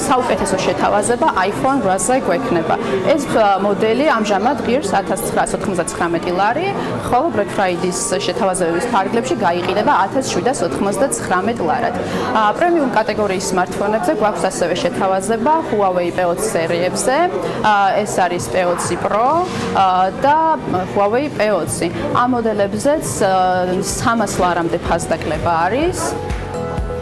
საუკეთესო შეთავაზება iPhone 8-ზე გვექნება. ეს მოდელი ამჟამად ღირს 1999 ლარი, ხოლო Black Friday-ის შეთავაზებების ფარგლებში გაიყიდება 1799 ლარად. პრემიუმ კატეგორიის smartphone-ებზე გვაქვს ასევე შეთავაზება Huawei P20 სერიებზე. ეს არის P20 Pro და Huawei P20. ამ მოდელებზეც 300 ლარამდე ფასდაკლება არის.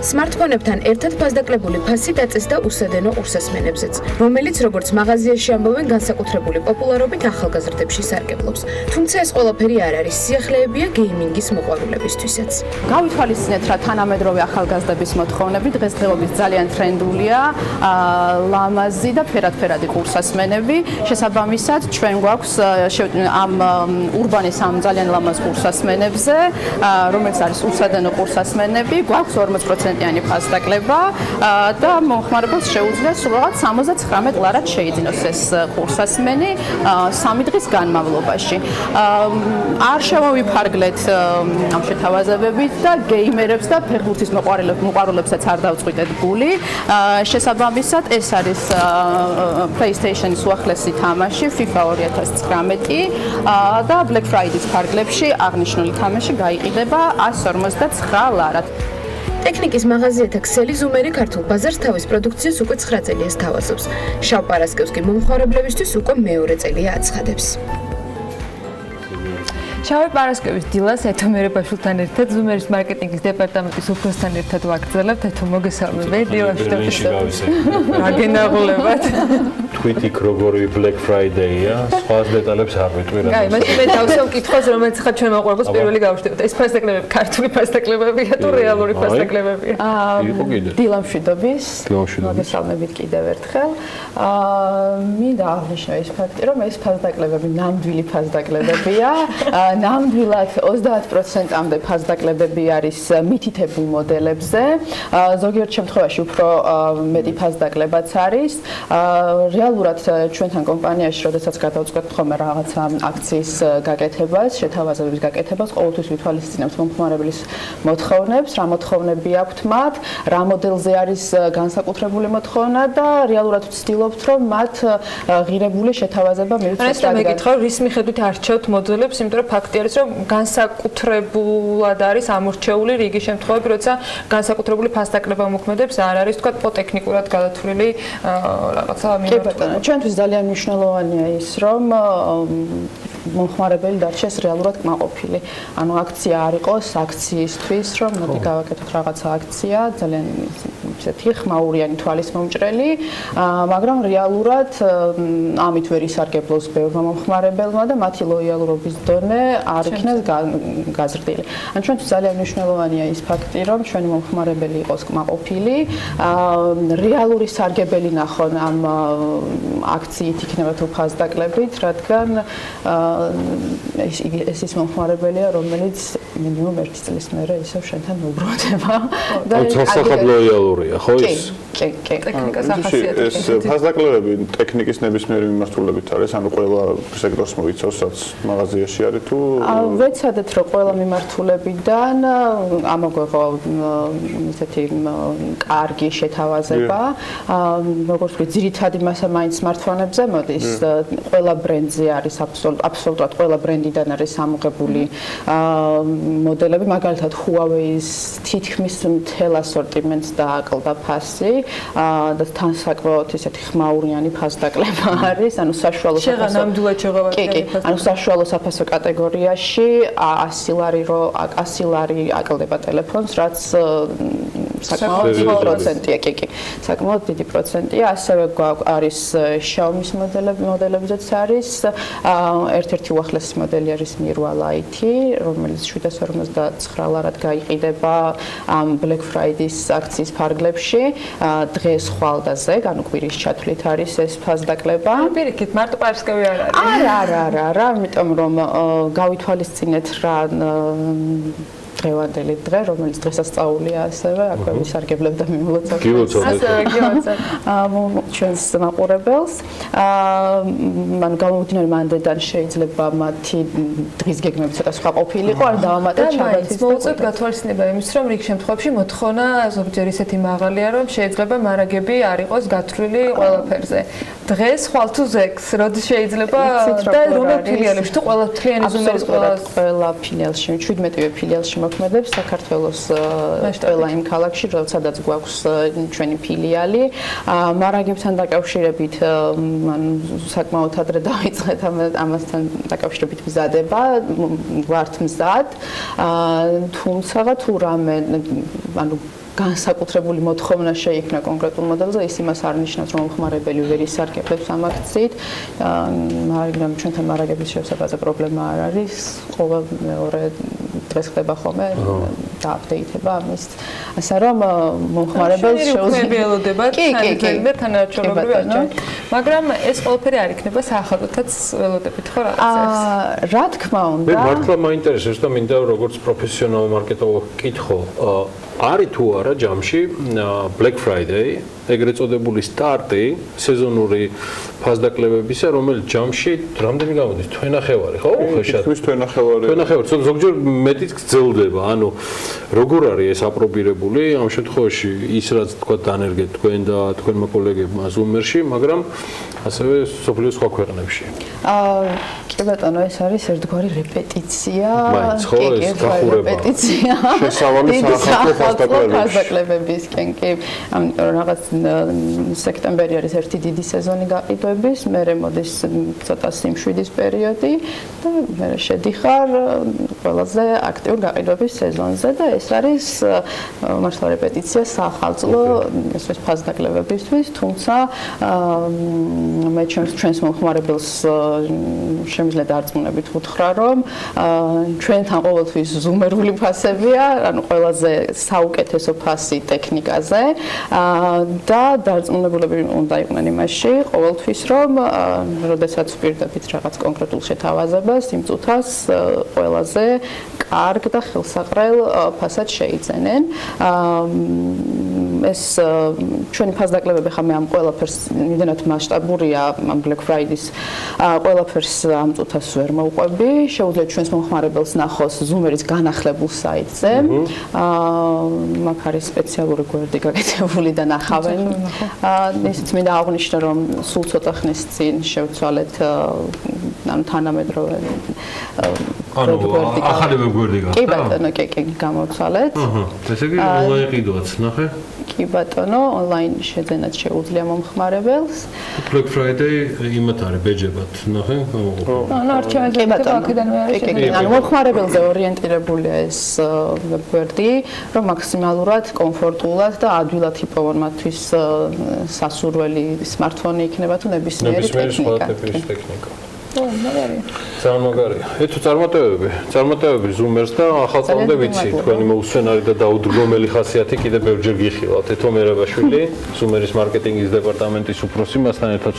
Smartphone-ებთან ერთად ფასდაკლებული ფასი დაწეს და უსადენო ყურსასმენებზეც, რომელიც როგორც მაღაზიაში ამბობენ, განსაკუთრებული პოპულარობით ახალგაზრდებში სარგებლობს. თუმცა ეს ყველაფერი არ არის, სიახლეებია გეიმინგის მოყვარულებისთვისაც. გავითვალისწინეთ, რა თანამედროვე ახალგაზრდების მოთხოვნები დღესდღეობით ძალიან ტრენდულია, ლამაზი და ფერადფერადი ყურსასმენები. შესაბამისად, ჩვენ გვაქვს ამ ურბანის ამ ძალიან ლამაზ ყურსასმენებზე, რომელიც არის უსადენო ყურსასმენები, გვაქვს 40% ფასდაკლება და მომხმარებელს შეუძლია სრულად 79 ლარად შეიძინოს ეს ყურსასმენი 3 დღის განმავლობაში. არ შემოვიფარგლეთ ამ შეთავაზებებით და გეიმერებს და ფეხბურთის მოყვარულებსაც არ დავწყვიტეთ გული. შესაბამისად, ეს არის PlayStation-ის უახლესი თამაში FIFA 2019 და Black Friday-ის ფარგლებში აღნიშნული თამაში გაიყიდება 159 ლარად. ტექნიკის მაღაზიათა ქსელი ზუმერი ქართულ ბაზარს თავის პროდუქციას უკვე 9 წელია სთავაზობს. შავ პარასკევს კი მომხმარებლებისთვის უკვე მეორე წელია აცხადებს. შავი პარასკევის დილას ეთომერებაშვილთან ერთად ზუმერის მარკეტინგის დეპარტამენტის უფროსთან ერთად ვაგრძელებთ. ეთო მოგესალმებით. აგენაღლებათ. თქვით იქ როგორი Black Friday-ია, სხვა დეტალებს არ ვიტყვი რა. აი, მე დავსვამ კითხვას, რომელიც ხარ ჩვენ მოყვარს პირველი გავშტევთ. ეს ფასდაკლებები ქართული ფასდაკლებებია თუ რეალური ფასდაკლებებია? დილა მშვიდობის. მოგესალმებით კიდევ ერთხელ. მინდა აღნიშნო ის ფაქტი, რომ ეს ფასდაკლებები ნამდვილი ფასდაკლებებია. ნამდვილად 30%-ამდე ფასდაკლებები არის მითითებულ მოდელებზე. ზოგიერთ შემთხვევაში უფრო მეტი ფასდაკლებაც არის. რეალურად ჩვენთან კომპანიაში, როდესაც გადავწყვეტ ხოლმე რაღაცა აქციის გაკეთებას, შეთავაზებების გაკეთებას, ყოველთვის ვითვალისწინებთ მომხმარებლის მოთხოვნებს, რა მოთხოვნები აქვთ მათ, რა მოდელზე არის განსაკუთრებული მოთხოვნა და რეალურად ვცდილობთ, რომ მათ ღირებული შეთავაზება მივცეთ. ეს მეკითხავ, რის მიხედვით არჩევთ მოდელებს, იმიტომ რომ ფაქტი არის, რომ განსაკუთრებულად არის ამორჩეული რიგი შემთხვევები, როცა განსაკუთრებული ფასდაკლება მოქმედებს, არ არის თქვა ტექნიკურად გადათვლილი რაღაცა მიმართულება. ჩვენთვის ძალიან მნიშვნელოვანია ის, რომ მომხმარებელი დარჩეს რეალურად კმაყოფილი. ანუ აქცია არ იყოს აქციისთვის, რომ მოდი გავაკეთოთ რაღაცა აქცია, ძალიან ისეთი ხმაურიანი თვალის მომჭრელი, მაგრამ რეალურად ამით ვერ ისარგებლოს ბევრმა მომხმარებელმა და მათი ლოიალურობის დონე არ იქნეს გაზრდილი. ან ჩვენთვის ძალიან მნიშვნელოვანია ის ფაქტი, რომ ჩვენი მომხმარებელი იყოს კმაყოფილი, რეალური სარგებელი ნახონ ამ აქციით იქნება თუ ფასდაკლებით, რადგან ეს ის მომხმარებელია, რომელიც მინიმუმ 1 წლის მერე ისევ შენთან უბრუნდება და ცალსახად ლოიალურია, ხო ის? კი. ტექნიკას ახასიათებს. ეს ფასდაკლები ტექნიკის ნებისმიერი მიმართულებით არის, ანუ ყველა სექტორს მოიცავს, რაც მაღაზიაში არის თუ ვეცადეთ, რომ ყველა მიმართულებიდან ამოგვეღო ისეთი კარგი შეთავაზება. როგორც ვთქვი, ძირითადი მასა მაინც smartphone-ებზე მოდის. ყველა ბრენდზე არის აბსოლუტურად ყველა ბრენდიდან არის ამოღებული მოდელები, მაგალითად Huawei-ის თითქმის მთელ ასორტიმენტს დააკლდა ფასი და თან საკმაოდ ისეთი ხმაურიანი ფასდაკლება არის, ანუ საშუალო ანუ საშუალო საფასო კატეგორიაში 100 ლარი აკლდება ტელეფონს, რაც საკმაოდ დიდი პროცენტია, კი, საკმაოდ დიდი პროცენტია. ასევე არის Xiaomi-ის მოდელებზეც არის ერთ-ერთი უახლესი მოდელი არის Mirua Lite, რომელიც 759 ლარად გაიყიდება ამ Black Friday-ის აქციის ფარგლებში. დღეს ხვალდაზე, ანუ კვირის ჩათვლით არის ეს ფასდაკლება. პირიქით, მარტო პარასკევი არ არის. არა, იმიტომ რომ გავითვალისწინეთ რა დღევანდელი დღე, რომელიც დღესასწაულია ასევე, აქვე ვისარგებლებ და მიმლოცავ. ჩვენს მაყურებელს. მან გამომდინარე მანდედან შეიძლება მათი დღის გეგმები ცოტა სხვა ყოფილიყო, არ დავამატეთ შაბათის. მოუწევთ გათვალისწინება იმის, რომ რიგ შემთხვევებში მოთხოვნა ზოგჯერ ისეთი მაღალია, რომ შეიძლება მარაგები არ იყოს გათვლილი ყველაფერზე. დღეს ხვალ თუ ზექს, როდის შეიძლება და რომელ ფილიალებში თუ ყველა თლიანი ზუმერის ყველა ფილიალში, 17-ვე ფილიალში მოქმედებს საქართველოს ყველა იმ ქალაქში, სადაც გვაქვს ჩვენი ფილიალი. მარაგებთან დაკავშირებით საკმაოდ ადრე დავიწყეთ ამასთან დაკავშირებით მზადება, ვართ მზად. თუმცა თუ რამე განსაკუთრებული მოთხოვნა შეიქმნა კონკრეტულ მოდელზე, ის იმას არ ნიშნავს, რომ მომხმარებელი ვერ ისარგებლებს ამ აქციით, მაგრამ ჩვენთან მარაგების შესაძლებელი პრობლემა არ არის. ყოველ მეორე დღეს ხდება ხოლმე და აპდეიტება ამის. ასე რომ მომხმარებელს შეუძლია კი, თანაარჩეულებრივი არჩევანი. მაგრამ ეს ყველაფერი არ იქნება საახალოთაც ველოდებით ხო რაღაცებს? რა თქმა უნდა. მე მართლა მაინტერესებს და მინდა როგორც პროფესიონალ მარკეტოლოგი კითხო, არის თუ არა ჯამში Black Friday, ეგრეთ წოდებული სტარტი სეზონური ფასდაკლებებისა, რომელიც ჯამში რამდენი გამოდის? თვენახევარი, ხო? ხეშად. თვენახევარი. თვენახევარი, ზოგჯერ მეტიც გრძელდება. ანუ როგორ არის ეს აპრობირებული? ამ შემთხვევაში ის რაც თქვა დანერგეთ თქვენ და თქვენმა კოლეგებმა Zoom-ერში, მაგრამ ასევე სოფლიოს სხვა ქვეყნებში. კი ბატონო, ეს არის ერთგვარი რეპეტიცია. მაინც ხო ეს გახურება. რეპეტიცია. შესავალი საფასდაკლებების ფასდაკლებებისკენ, კი. ამიტომ რაღაც სექტემბერი არის ერთი დიდი სეზონი გაყიდვების, მერე მოდის ცოტა სიმშვიდის პერიოდი და მერე შედიხარ ყველაზე აქტიურ გაყიდვების სეზონზე და ეს არის მართლა რეპეტიცია სახალწლო ესეც ფასდაკლებებისთვის, თუმცა მე ჩვენს მომხმარებელს შემიძლია დარწმუნებით ვუთხრა, რომ ჩვენთან ყოველთვის ზუმერული ფასებია, ანუ ყველაზე საუკეთესო ფასი ტექნიკაზე და დარწმუნებულები უნდა იყვნენ იმაში ყოველთვის, რომ როდესაც ვპირდებით რაღაც კონკრეტულ შეთავაზებას, იმ წუთას ყველაზე კარგ და ხელსაყრელ ფასად შეიძენენ. ეს ჩვენი ფასდაკლებები ხა მე ამ ყველაფერს იმდენად მასშტაბურია ამ Black Friday-ის ყველაფერს ამ წუთას ვერ მოვყვები. შეუძლია ჩვენს მომხმარებელს ნახოს Zoom-ერის განახლებულ საიტზე. მაგ არის სპეციალური გვერდი გაკეთებული და ნახავენ. ისიც მინდა აღვნიშნო, რომ სულ ცოტა ხნის წინ შევცვალეთ ანუ თანამედროვე ახალი ვებგვერდი გახდა? კი ბატონო, კი, გამოვცვალეთ. ესე იგი ონლაინ ყიდვაც, ნახე? კი ბატონო, ონლაინ შეძენაც შეუძლია მომხმარებელს. Black Friday იმათ არის ბეჯებად, ნახე? ანუ არჩევანზე აქედანვე არის შეგვიძლია. ანუ მომხმარებელზე ორიენტირებულია ეს ვებგვერდი, რომ მაქსიმალურად კომფორტულად და ადვილად იპოვონ მათთვის სასურველი სმარტფონი იქნება თუ ნებისმიერი ტექნიკა. ძალიან მაგარია. ეთო წარმატებები Zoom-ers და ახალწლამდე ვიცი, თქვენი მოუსვენარი და დაუდგომელი ხასიათი კიდევ ბევრჯერ გიხილავთ. ეთო მერაბაშვილი, Zoom-eris მარკეტინგის დეპარტამენტის უფროსი, მასთან ერთად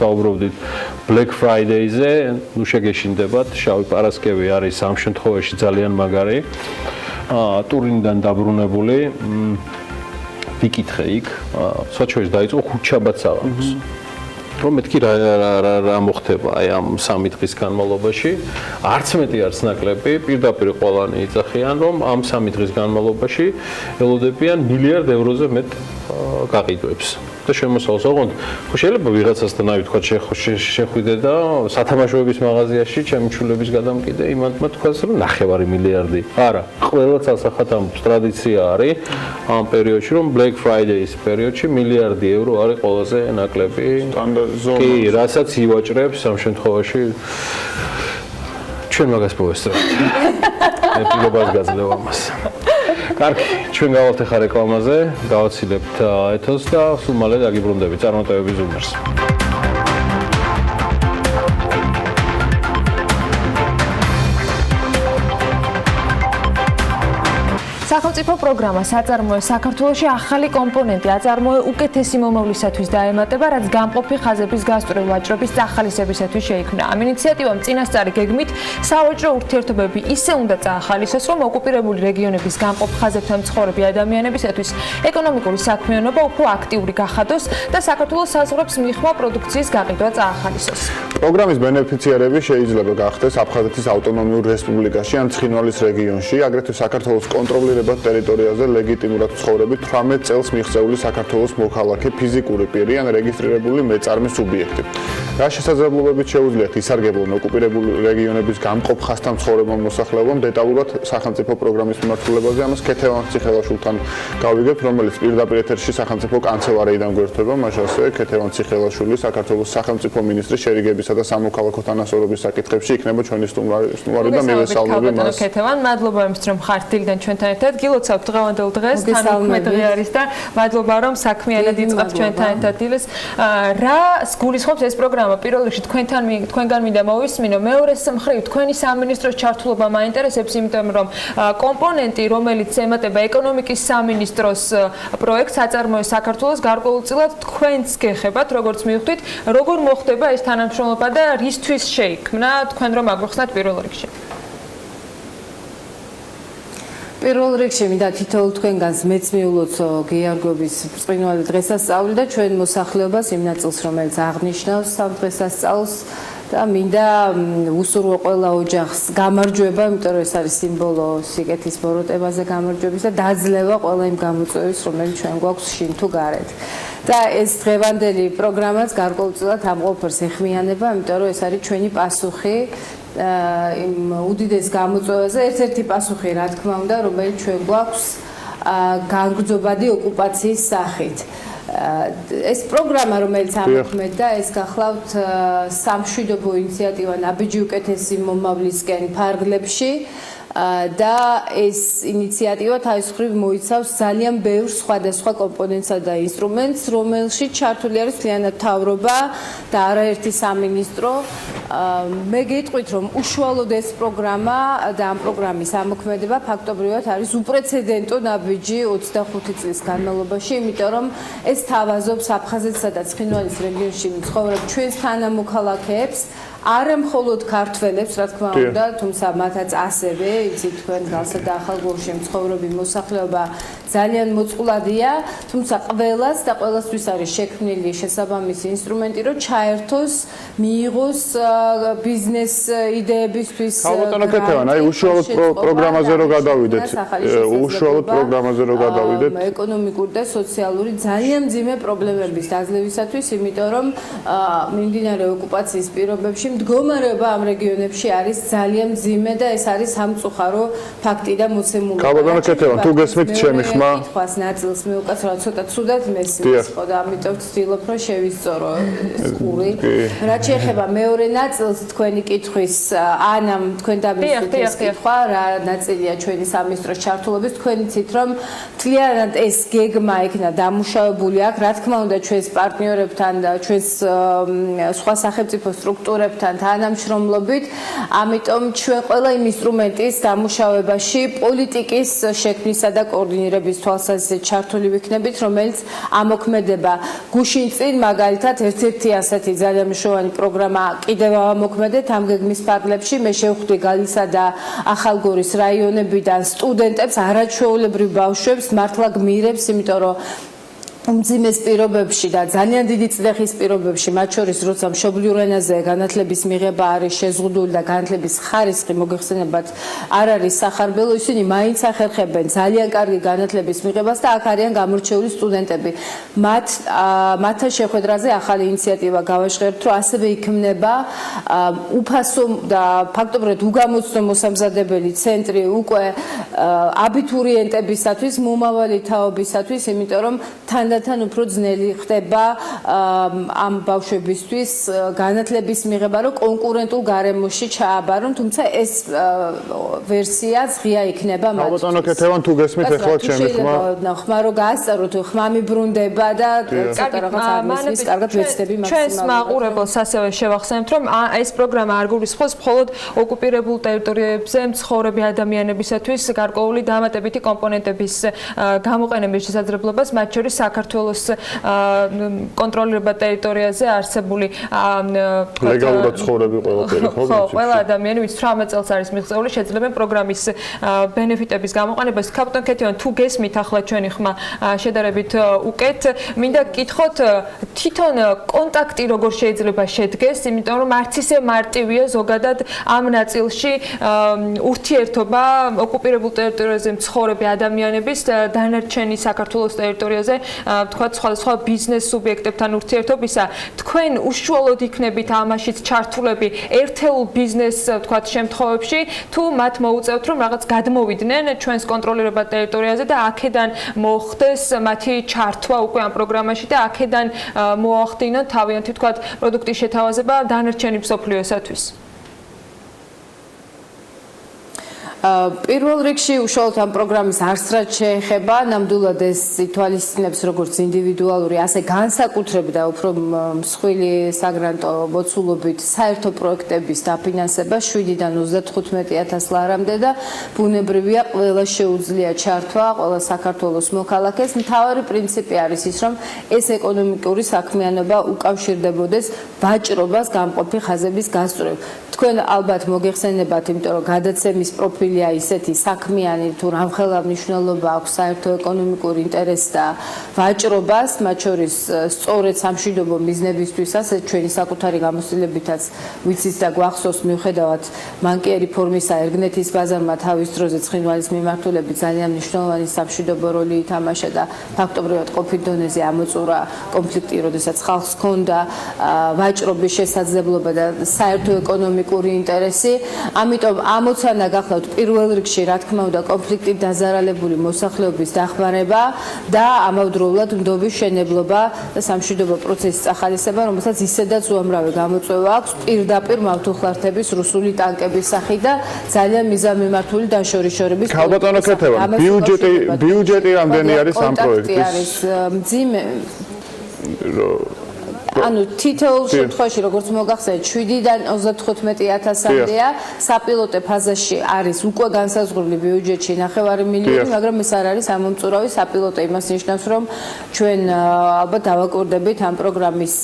საუბრობდით Black Friday-ზე, ნუ შეგეშინდებათ, შავი პარასკევი არის ამ შემთხვევაში ძალიან მაგარი. ტურინიდან დაბრუნებული. ვიკითხე იქ, სოჩოვის დაიწყო ხუთშაბათ საღამოს. რომ მეთქი რა მოხდება აი ამ 3 დღის განმავლობაში, არც მეტი არც ნაკლები, პირდაპირ ყველანი იცახიან, რომ ამ 3 დღის განმავლობაში ელოდებიან მილიარდ ევროზე მეტ გაყიდვებს. და შემოსავალს ოღონდ ხო შეიძლება ვიღაცასთან აი თქვა შეხვიდე და სათამაშოების მაღაზიაში ჩემი ჩულების გადამკიდე იმათმა თქვას რომ 9 მილიარდი. არა, ყველა წასახად ამ ტრადიცია არის ამ პერიოდში რომ Black Friday-ის პერიოდში მილიარდი ევრო არის ყველაზე ნაკლები. კი, რასაც ივაჭრებს ამ შემთხვევაში ჩვენ მაგას მოვესწრებთ. მე პირობას გაძლევ ამას. კარგი, ჩვენ გავალთ ახლა რეკლამაზე, გავაცილებთ ეთოს და სულ მალე დაგიბრუნდებით წარმატებების Zoom-ers. სახელმწიფო პროგრამა საწარმოო საქართველოში ახალი კომპონენტი აწარმოე უკეთესი მომავლისათვის დაემატება, რაც გამყოფი ხაზების გასწვრივ ვაჭრობის წახალისებისათვის შეიქმნა. ამ ინიციატივამ წინასწარი გეგმით სავაჭრო ურთიერთობები ისე უნდა წაახალისოს, რომ ოკუპირებული რეგიონების გამყოფ ხაზებთან მცხოვრები ადამიანებისათვის ეკონომიკური საქმიანობა უფრო აქტიური გახადოს და საქართველოს საზღვრებს მიხვა პროდუქციის გაყიდვა წაახალისოს. პროგრამის ბენეფიციარები შეიძლება გახდეს აფხაზეთის ავტონომიურ რესპუბლიკაში ან ცხინვალის რეგიონში, აგრეთვე საქართველოს კონტროლირებად ტერიტორიაზე ლეგიტიმურად ცხოვრები 18 წელს მიღწეული საქართველოს მოქალაქე ფიზიკური პირი ან რეგისტრირებული მეწარმე სუბიექტი. რა შესაძლებლობებით შეუძლიათ ისარგებლონ ოკუპირებული რეგიონების გამყოფ ხაზთან მცხოვრებმა მოსახლეობამ დეტალურად სახელმწიფო პროგრამის მიმართულებაზე ამას ქეთევან ციხელაშვილთან გავიგებთ, რომელიც პირდაპირ ეთერში სახელმწიფო კანცელარიიდან გვერდება, მაშინ ასევე ქეთევან ციხელაშვილი საქართველოს სახელმწიფო მინისტრის შერიგებისა და სამოქალაქო თანასწორობის საკითხებში იქნება ჩვენი სტუმარი და მივესალმები მას. ქეთევან, მადლობა იმისთვის, რომ ხართ დილიდან ჩვენთან ერთად. გილოცავთ დღევანდელ დღეს, თანუქმე დღე არის და მადლობა რომ საქმიანად იწყებთ ჩვენთან ერთად დილეს. რა გულისხმობს ეს პროგრამა? პირველ რიგში თქვენგან მინდა მოვისმინო, მეორეს მხრივ თქვენი სამინისტროს ჩართულობა მაინტერესებს, იმიტომ რომ კომპონენტი, რომელიც ემატება ეკონომიკის სამინისტროს პროექტს აწარმოე საქართველოს გარკვეულწილად თქვენს გეხებათ, როგორც მივხვდით, როგორ მოხდება ეს თანამშრომლობა და რისთვის შეიქმნა, თქვენ რომ აგვიხსნათ პირველ რიგში. პირველ რიგში მინდა თითოეულ თქვენგანს მეც მიულოცო გეარგობის ბრწყინვალე დღესასწაული და ჩვენ მოსახლეობას იმ ნაწილს, რომელიც აღნიშნავს ამ დღესასწაულს და მინდა უსურვო ყველა ოჯახს გამარჯვება, იმიტომ რომ ეს არის სიმბოლო სიკეთის ბოროტებაზე გამარჯვების და დაძლევა ყველა იმ გამოწვევის, რომელიც ჩვენ გვაქვს შინ თუ გარეთ. და ეს დღევანდელი პროგრამაც გარკვეულწილად ამყოფებს ეხმიანება, იმიტომ რომ ეს არის ჩვენი პასუხი იმ უდიდეს გამოწვევაზე, ერთ-ერთი პასუხი, რა თქმა უნდა, რომელიც ჩვენ გვაქვს განგრძობადი ოკუპაციის სახით. ეს პროგრამა, რომელიც ამოქმედდა, ეს გახლავთ სამშვიდობო ინიციატივა ნაბიჯი უკეთესი მომავლისკენ ფარგლებში. და ეს ინიციატივა თავის მხრივ მოიცავს ძალიან ბევრ სხვადასხვა კომპონენტსა და ინსტრუმენტს, რომელშიც ჩართული არის მთლიანად მთავრობა და არაერთი სამინისტრო. მე გეტყვით, რომ უშუალოდ ეს პროგრამა და ამ პროგრამის ამოქმედება ფაქტობრივად არის უპრეცედენტო ნაბიჯი 25 წლის განმავლობაში, იმიტომ რომ ეს თავაზობს აფხაზეთსა და ცხინვალის რეგიონში მცხოვრებ ჩვენს თანამოქალაქეებს, არა მხოლოდ ქართველებს, რა თქმა უნდა, თუმცა მათაც ასევე, იცით თქვენ გალსა და ახალგორში მცხოვრები მოსახლეობა ძალიან მოწყვლადია, თუმცა ყველას და ყველასთვის არის შექმნილი შესაბამისი ინსტრუმენტი, რომ ჩაერთოს, მიიღოს ბიზნეს იდეებისთვის. ალბათ ქეთევან, აი უშუალოდ პროგრამაზე რო გადავიდეთ, უშუალოდ პროგრამაზე რო გადავიდეთ. ეკონომიკური და სოციალური ძალიან მძიმე პრობლემების დაძლევისათვის, იმიტომ რომ მიმდინარე ოკუპაციის პირობებში მდგომარეობა ამ რეგიონებში არის ძალიან მძიმე და ეს არის სამწუხარო ფაქტი და მოცემულობა. ალბათ ქეთევან, თუ გესმით ჩემი ხმა, კითხვას ნაწილს მივუკაცრავ ცოტა ცუდად მესმის ხო და ამიტომ ვცდილობ რომ შევისწორო ეს ყური. რაც შეეხება მეორე ნაწილს თქვენი კითხვის, ანამ თქვენ დამისვით კითხვა, რა ნაწილია ჩვენი სამინისტროს ჩართულობის, თქვენ იცით რომ მთლიანად ეს გეგმა იქნა დამუშავებული აქ, რა თქმა უნდა ჩვენს პარტნიორებთან და ჩვენს სხვა სახელმწიფო სტრუქტურებთან თანამშრომლობით, ამიტომ ჩვენ ყველა იმ ინსტრუმენტის დამუშავებაში პოლიტიკის შექმნისა და კოორდინირების თვალსაზრისით ჩართული ვიქნებით, რომელიც ამოქმედება გუშინ წინ, მაგალითად, ერთ-ერთი ასეთი ძალიან მნიშვნელოვანი პროგრამა კიდევ ამოქმედეთ ამ გეგმის ფარგლებში. მე შევხვდი გალისა და ახალგორის რაიონებიდან სტუდენტებს, არაჩვეულებრივ ბავშვებს, მართლა გმირებს, იმიტომ რომ უმძიმეს პირობებში და ძალიან დიდი წლეხის პირობებში, მათ შორის როცა მშობლიურ ენაზე განათლების მიღება არის შეზღუდული და განათლების ხარისხი მოგეხსენებათ არ არის სახარბელო, ისინი მაინც ახერხებენ ძალიან კარგი განათლების მიღებას და აქ არიან გამორჩეული სტუდენტები. მათთან შეხვედრაზე ახალი ინიციატივა გავაჟღერთ, რომ ასევე იქმნება უფასო და ფაქტობრივად უგამოცნო მოსამზადებელი ცენტრი უკვე აბიტურიენტებისათვის, მომავალი თაობისათვის, იმიტომ რომ მართლთან უფრო ძნელი ხდება ამ ბავშვებისთვის განათლების მიღება, რომ კონკურენტულ გარემოში ჩააბარონ, თუმცა ეს ვერსიაც ღია იქნება მათ. ალბათ კეთევან თუ გესმით ახლა ჩემი ხმა. ხმა რო გაასწაროთ, ხმა მიბრუნდება და ცოტა რაღაც ამის კარგად ვეცდები მაქსიმალურად. ჩვენს მაყურებელს ასევე შევახსენებთ, რომ ეს პროგრამა არ გულისხმობს მხოლოდ ოკუპირებულ ტერიტორიებზე მცხოვრები ადამიანებისათვის გარკვეული დამატებითი კომპონენტების გამოყენების შესაძლებლობას, მათ შორის საქართველოს კონტროლირებად ტერიტორიაზე არსებული ლეგალურად ცხოვრები ყველაფერი ხო? ხო, ყველა ადამიანი, ვინც 18 წელს არის მიღწეული, შეძლებენ პროგრამის ბენეფიტების გამოყენებას. კაპიტან კეთევან, თუ გესმით ახლა ჩვენი ხმა შედარებით უკეთ, მინდა გკითხოთ თვითონ კონტაქტი როგორ შეიძლება შედგეს, იმიტომ რომ არც ისე მარტივია ზოგადად ამ ნაწილში ურთიერთობა ოკუპირებულ ტერიტორიაზე მცხოვრები ადამიანების დანარჩენი საქართველოს ტერიტორიაზე, თქვათ სხვადასხვა ბიზნეს სუბიექტებთან ურთიერთობისა. თქვენ უშუალოდ იქნებით ამაშიც ჩართულები ერთეულ ბიზნეს თქვათ შემთხვევებში, თუ მათ მოუწევთ რომ რაღაც გადმოვიდნენ ჩვენს კონტროლირებად ტერიტორიაზე და აქედან მოხდეს მათი ჩართვა უკვე ამ პროგრამაში და აქედან მოახდინონ თავიანთი თქვათ პროდუქტის შეთავაზება დანარჩენი მსოფლიოსათვის. პირველ რიგში უშუალოდ ამ პროგრამის არსრად შეეხება, ნამდვილად ეს ითვალისწინებს როგორც ინდივიდუალური, ასე განსაკუთრებით და უფრო მსხვილი საგრანტო მოცულობით საერთო პროექტების დაფინანსება 7-დან 35,000 ლარამდე და ბუნებრივია ყველა შეუძლია ჩართვა, ყველა საქართველოს მოქალაქეს. მთავარი პრინციპი არის ის, რომ ეს ეკონომიკური საქმიანობა უკავშირდებოდეს ვაჭრობას გამყოფი ხაზების გასწორებით. თქვენ ალბათ მოგეხსენებათ, იმიტომ რომ გადაცემის პროფილია ისეთი საქმიანი თუ რამხელა მნიშვნელობა აქვს საერთო ეკონომიკურ ინტერესს და ვაჭრობას, მათ შორის სწორედ სამშვიდობო მიზნებისთვისაც ჩვენი საკუთარი გამოცდილებითაც ვიცით და გვახსოვს მიუხედავად მანკიერი ფორმისა ერგნეთის ბაზარმა თავის დროზე ცხინვალის მიმართულებით ძალიან მნიშვნელოვანი სამშვიდობო როლი ითამაშა და ფაქტობრივად ყოფილ დონეზე ამოწურა კონფლიქტი, როდესაც ხალხს ჰქონდა ვაჭრობის შესაძლებლობა და საერთო ეკონომიკური ინტერესი. ამიტომ ამოცანა გახლავთ პირველ რიგში, რა თქმა უნდა, კონფლიქტით დაზარალებული მოსახლეობის დახმარება და ამავდროულად ნდობის შენებლობა და სამშვიდობო პროცესის წახალისება, რომელსაც ისედაც უამრავი გამოწვევა აქვს პირდაპირ მავთუხლართების რუსული ტანკების სახით და ძალიან მიზანმიმართული დაშორიშორების. ქალბატონო კეთევან, ბიუჯეტი რამდენი არის ამ პროექტის? არის მძიმე ანუ თითოეულ შემთხვევაში როგორც მოგახსენეთ 7-დან 35,000-მდეა საპილოტო ფაზაში არის უკვე განსაზღვრული ბიუჯეტში 9 მილიონი, მაგრამ ეს არ არის ამომწურავი საპილოტო, იმას ნიშნავს რომ ჩვენ ალბათ დავაკურდებით ამ პროგრამის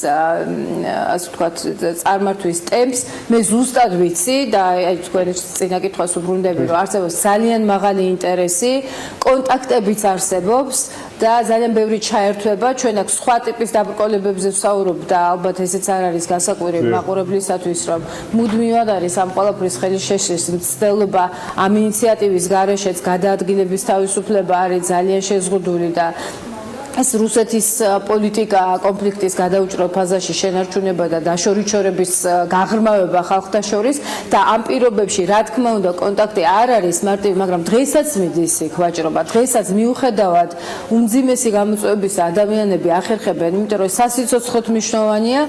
ასე ვთქვათ წარმართვის ტემპს. მე ზუსტად ვიცი და აი თქვენ წინა კითხვას უბრუნდები რომ არსებობს ძალიან მაღალი ინტერესი, კონტაქტებიც არსებობს და ძალიან ბევრი ჩაერთვება. ჩვენ აქ სხვა ტიპის დაბრკოლებებზე ვსაუბრობ და ალბათ ესეც არ არის გასაკვირი მაყურებლისათვის, რომ მუდმივად არის ამ ყველაფრის ხელშეშლის მცდელობა, ამ ინიციატივის გარეშეც გადაადგილების თავისუფლება არის ძალიან შეზღუდული და ეს რუსეთის პოლიტიკა კონფლიქტის გადაუჭრელ ფაზაში შენარჩუნება და დაშორიჩორების გაღრმავება ხალხთა შორის და ამ პირობებში რა თქმა უნდა კონტაქტი არ არის მარტივი, მაგრამ დღესაც მიდის იქ ვაჭრობა. დღესაც მიუხედავად უმძიმესი გამოწვევებისა ადამიანები ახერხებენ, იმიტომ რომ სასიცოცხლოდ მნიშვნელოვანია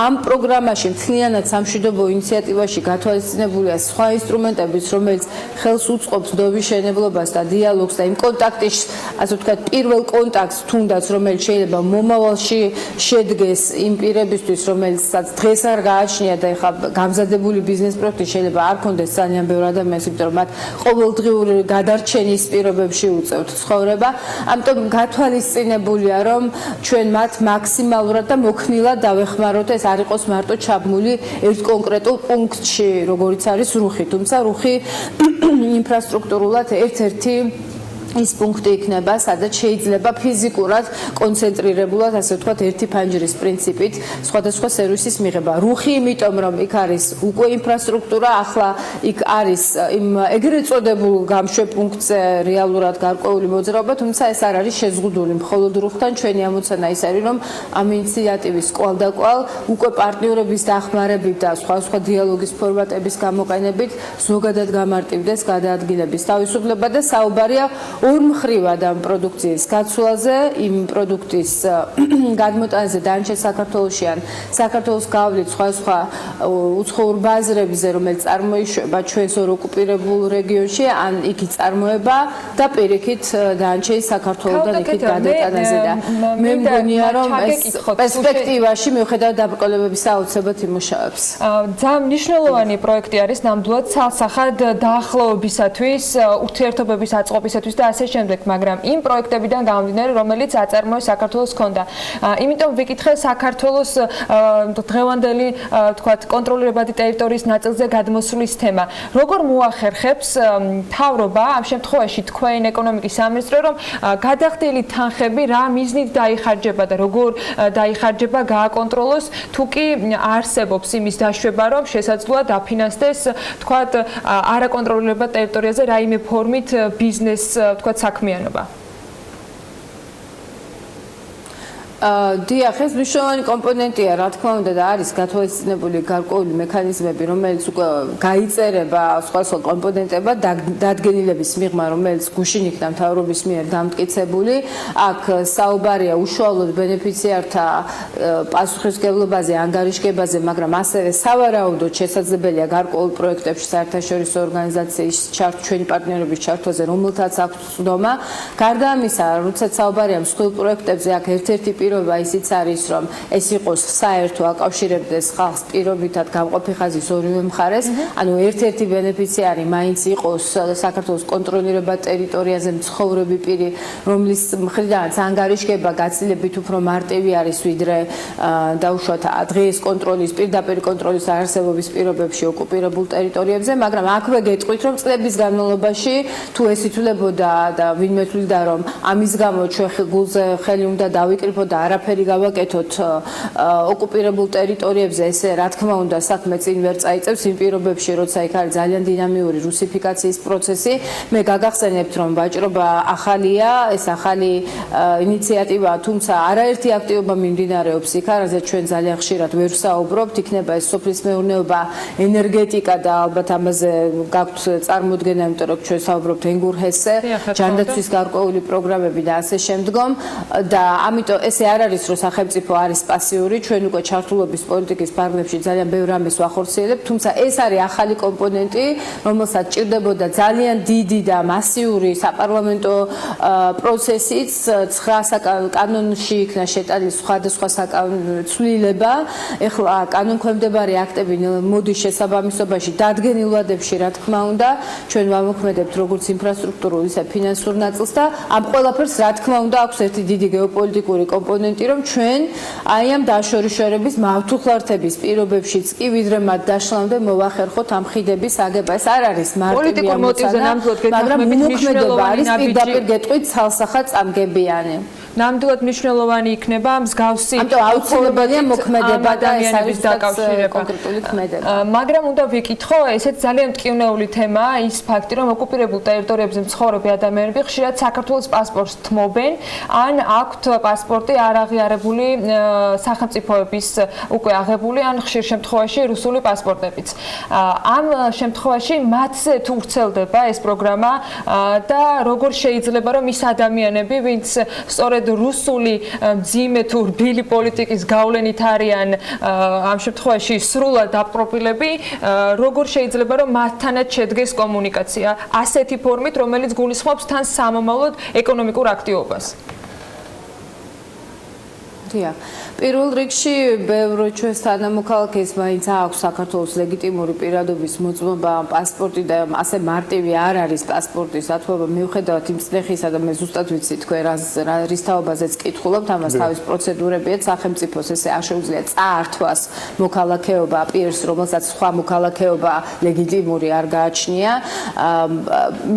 ამ პროგრამაში მთლიანად სამშვიდობო ინიციატივაში გათვალისწინებულია სხვა ინსტრუმენტებიც, რომელიც ხელს უწყობს ნდობის შენებლობას და დიალოგს და იმ კონტაქტის, ასე ვთქვათ, პირველ კონტაქტს თუნდაც რომელიც შეიძლება მომავალში შედგეს იმ პირებისთვის, რომელსაც დღეს არ გააჩნია და ეხლა გამზადებული ბიზნეს პროექტი შეიძლება არ ქონდეს ძალიან ბევრ ადამიანს, იმიტომ რომ მათ ყოველდღიური გადარჩენის პირობებში უწევთ ცხოვრება. ამიტომ გათვალისწინებულია, რომ ჩვენ მათ მაქსიმალურად და მოქნილად დავეხმაროთ, ეს არ იყოს მარტო ჩაბმული ერთ კონკრეტულ პუნქტში, როგორიც არის რუხი, თუმცა რუხი ინფრასტრუქტურულად ერთ-ერთი ის პუნქტი იქნება, სადაც შეიძლება ფიზიკურად კონცენტრირებულად, ასე ვთქვათ, ერთი ფანჯრის პრინციპით სხვადასხვა სერვისის მიღება. რუხი, იმიტომ რომ იქ არის უკვე ინფრასტრუქტურა, ახლა იქ არის იმ ეგრეთ წოდებულ გამშვეპუნქტზე რეალურად გარკვეული მოძრაობა, თუმცა ეს არ არის შეზღუდული მხოლოდ რუხთან. ჩვენი ამოცანა ის არის, რომ ამ ინიციატივის კვალდაკვალ უკვე პარტნიორების დახმარებით და სხვა დიალოგის ფორმატების გამოყენებით ზოგადად გამარტივდეს გადაადგილების თავისუფლება და საუბარია ორმხრივად ამ პროდუქციის გაცვლაზე, იმ პროდუქტის გადმოტანაზე დანარჩენ საქართველოში ან საქართველოს გავლით სხვა უცხოურ ბაზრებზე, რომელიც წარმოიშვება ჩვენს ორ ოკუპირებულ რეგიონში, ან იქით წარმოება და პირიქით დანარჩენ საქართველოსთან იქით გადატანაზე და მე მგონია რომ ეს პერსპექტივაში მიუხედავად დაბრკოლებების აუცილებლად იმუშავებს. ძალიან მნიშვნელოვანი პროექტი არის ნამდვილად ცალსახად დაახლოებისათვის, ურთიერთობების აწყობისათვის და ასე შემდეგ, მაგრამ იმ პროექტებიდან გამომდინარე, რომელიც აწარმოეს საქართველოს ჰქონდა. იმიტომ ვიკითხე საქართველოს დღევანდელი, თქვათ, კონტროლირებადი ტერიტორიის ნაწილზე გადმოსვლის თემა. როგორ მოახერხებს მთავრობა ამ შემთხვევაში თქვენ ეკონომიკის სამინისტრო, რომ გადახდილი თანხები რა მიზნით დაიხარჯება და როგორ დაიხარჯება გააკონტროლოს, თუ კი არსებობს იმის დაშვება, რომ შესაძლოა დაფინანსდეს, თქვათ, არაკონტროლირებად ტერიტორიაზე რაიმე ფორმით ბიზნეს, თქვათ, საქმიანობა. დიახ, ეს მნიშვნელოვანი კომპონენტია, რა თქმა უნდა და არის გათვალისწინებული გარკვეული მექანიზმები, რომელიც უკვე გაიწერება სხვადასხვა კომპონენტებად დადგენილების მიღმა, რომელიც გუშინ იქნა მთავრობის მიერ დამტკიცებული. აქ საუბარია უშუალოდ ბენეფიციართა პასუხისმგებლობაზე, ანგარიშგებაზე, მაგრამ ასევე სავარაუდოდ შესაძლებელია გარკვეულ პროექტებში საერთაშორისო ორგანიზაციის ჩვენი პარტნიორების ჩართვაზე, რომელთაც აქვს ცდომა. გარდა ამისა, როდესაც საუბარია მსხვილ პროექტებზე, აქ ერთ-ერთი პირობა ისიც არის, რომ ეს იყოს საერთო აკავშირებდეს ხალხს პირობითად გამყოფი ხაზის ორივე მხარეს, ანუ ერთ-ერთი ბენეფიციარი მაინც იყოს საქართველოს კონტროლირებად ტერიტორიაზე მცხოვრები პირი, რომლის მხრიდანაც ანგარიშგება გაცილებით უფრო მარტივი არის, ვიდრე დაუშვათ დღეს კონტროლის, პირდაპირ კონტროლის არარსებობის პირობებში ოკუპირებულ ტერიტორიებზე, მაგრამ აქვე გეტყვით, რომ წლების განმავლობაში თუ ეს ითვლებოდა და ვინმე თვლიდა, რომ ამის გამო ჩვენ გულზე ხელი უნდა დავიკრიფოთ და არაფერი გავაკეთოთ ოკუპირებულ ტერიტორიებზე, ესე რა თქმა უნდა საქმე წინ ვერ წაიწევს იმ პირობებში, როცა იქ არის ძალიან დინამიური რუსიფიკაციის პროცესი. მე გაგახსენებთ, რომ ვაჭრობა ახალია, ეს ახალი ინიციატივაა, თუმცა არაერთი აქტივობა მიმდინარეობს იქ, რაზეც ჩვენ ძალიან ხშირად ვერ ვსაუბრობთ, იქნება ეს სოფლის მეურნეობა, ენერგეტიკა და ალბათ ამაზე გაქვთ წარმოდგენა, იმიტომ რომ ჩვენ საუბრობთ ენგურჰესზე, ჯანდაცვის გარკვეული პროგრამები და ასე შემდგომ და ამიტომ ესე არ არის, რომ სახელმწიფო არის პასიური, ჩვენ უკვე ჩართულობის პოლიტიკის ფარგლებში ძალიან ბევრ რამეს ვახორციელებთ, თუმცა ეს არის ახალი კომპონენტი, რომელსაც ჭირდებოდა ძალიან დიდი და მასიური საპარლამენტო პროცესიც, 9 კანონში იქნა შეტანილი სხვადასხვა ცვლილება. ეხლა კანონქვემდებარე აქტები მოდის შესაბამისობაში დადგენილ ვადებში, რა თქმა უნდა, ჩვენ ვამოქმედებთ როგორც ინფრასტრუქტურულ, ისე ფინანსურ ნაწილს და ამ ყველაფერს რა თქმა უნდა აქვს ერთი დიდი გეოპოლიტიკური კომპონენტი, რომ ჩვენ აი ამ დაშორიშორების მავთუხლართების პირობებშიც კი ვიდრე მათ დაშლამდე მოვახერხოთ ამ ხიდების აგება. ეს არ არის მარტივი ამოცანა, მაგრამ მოქმედება არის პირდაპირ გეტყვით ცალსახად წამგებიანი. ნამდვილად მნიშვნელოვანი იქნება მსგავსი აუცილებელია მოქმედება და ეს არის კონკრეტული ქმედება. მაგრამ უნდა ვიკითხო, ესეც ძალიან მტკივნეული თემაა ის ფაქტი, რომ ოკუპირებულ ტერიტორიებზე მცხოვრები ადამიანები ხშირად საქართველოს პასპორტს თმობენ, ან აქვთ პასპორტი არ აღიარებული სახელმწიფოების უკვე აღებული, ან ხშირ შემთხვევაში რუსული პასპორტებიც. ამ შემთხვევაში მათზე თუ ვრცელდება ეს პროგრამა და როგორ შეიძლება რომ ის ადამიანები, ვინც სწორედ რუსული მძიმე თუ რბილი პოლიტიკის გავლენით არიან ამ შემთხვევაში სრულად დაპროფილები, როგორ შეიძლება რომ მათთანაც შედგეს კომუნიკაცია ასეთი ფორმით, რომელიც გულისხმობს თან სამომავლოდ ეკონომიკურ აქტივობას. პირველ რიგში ბევრ ჩვენს თანამოქალაქეს მაინც აქვს საქართველოს ლეგიტიმური პირადობის მოწმობა, პასპორტი და ასე მარტივი არ არის პასპორტის ათვობა, მიუხედავად იმ წნეხისა და მე ზუსტად ვიცი თქვენ რის თაობაზეც კითხულობთ, ამას თავის პროცედურებია, სახელმწიფოს ესე არ შეუძლია წაართვას მოქალაქეობა პირს, რომელსაც სხვა მოქალაქეობა ლეგიტიმური არ გააჩნია.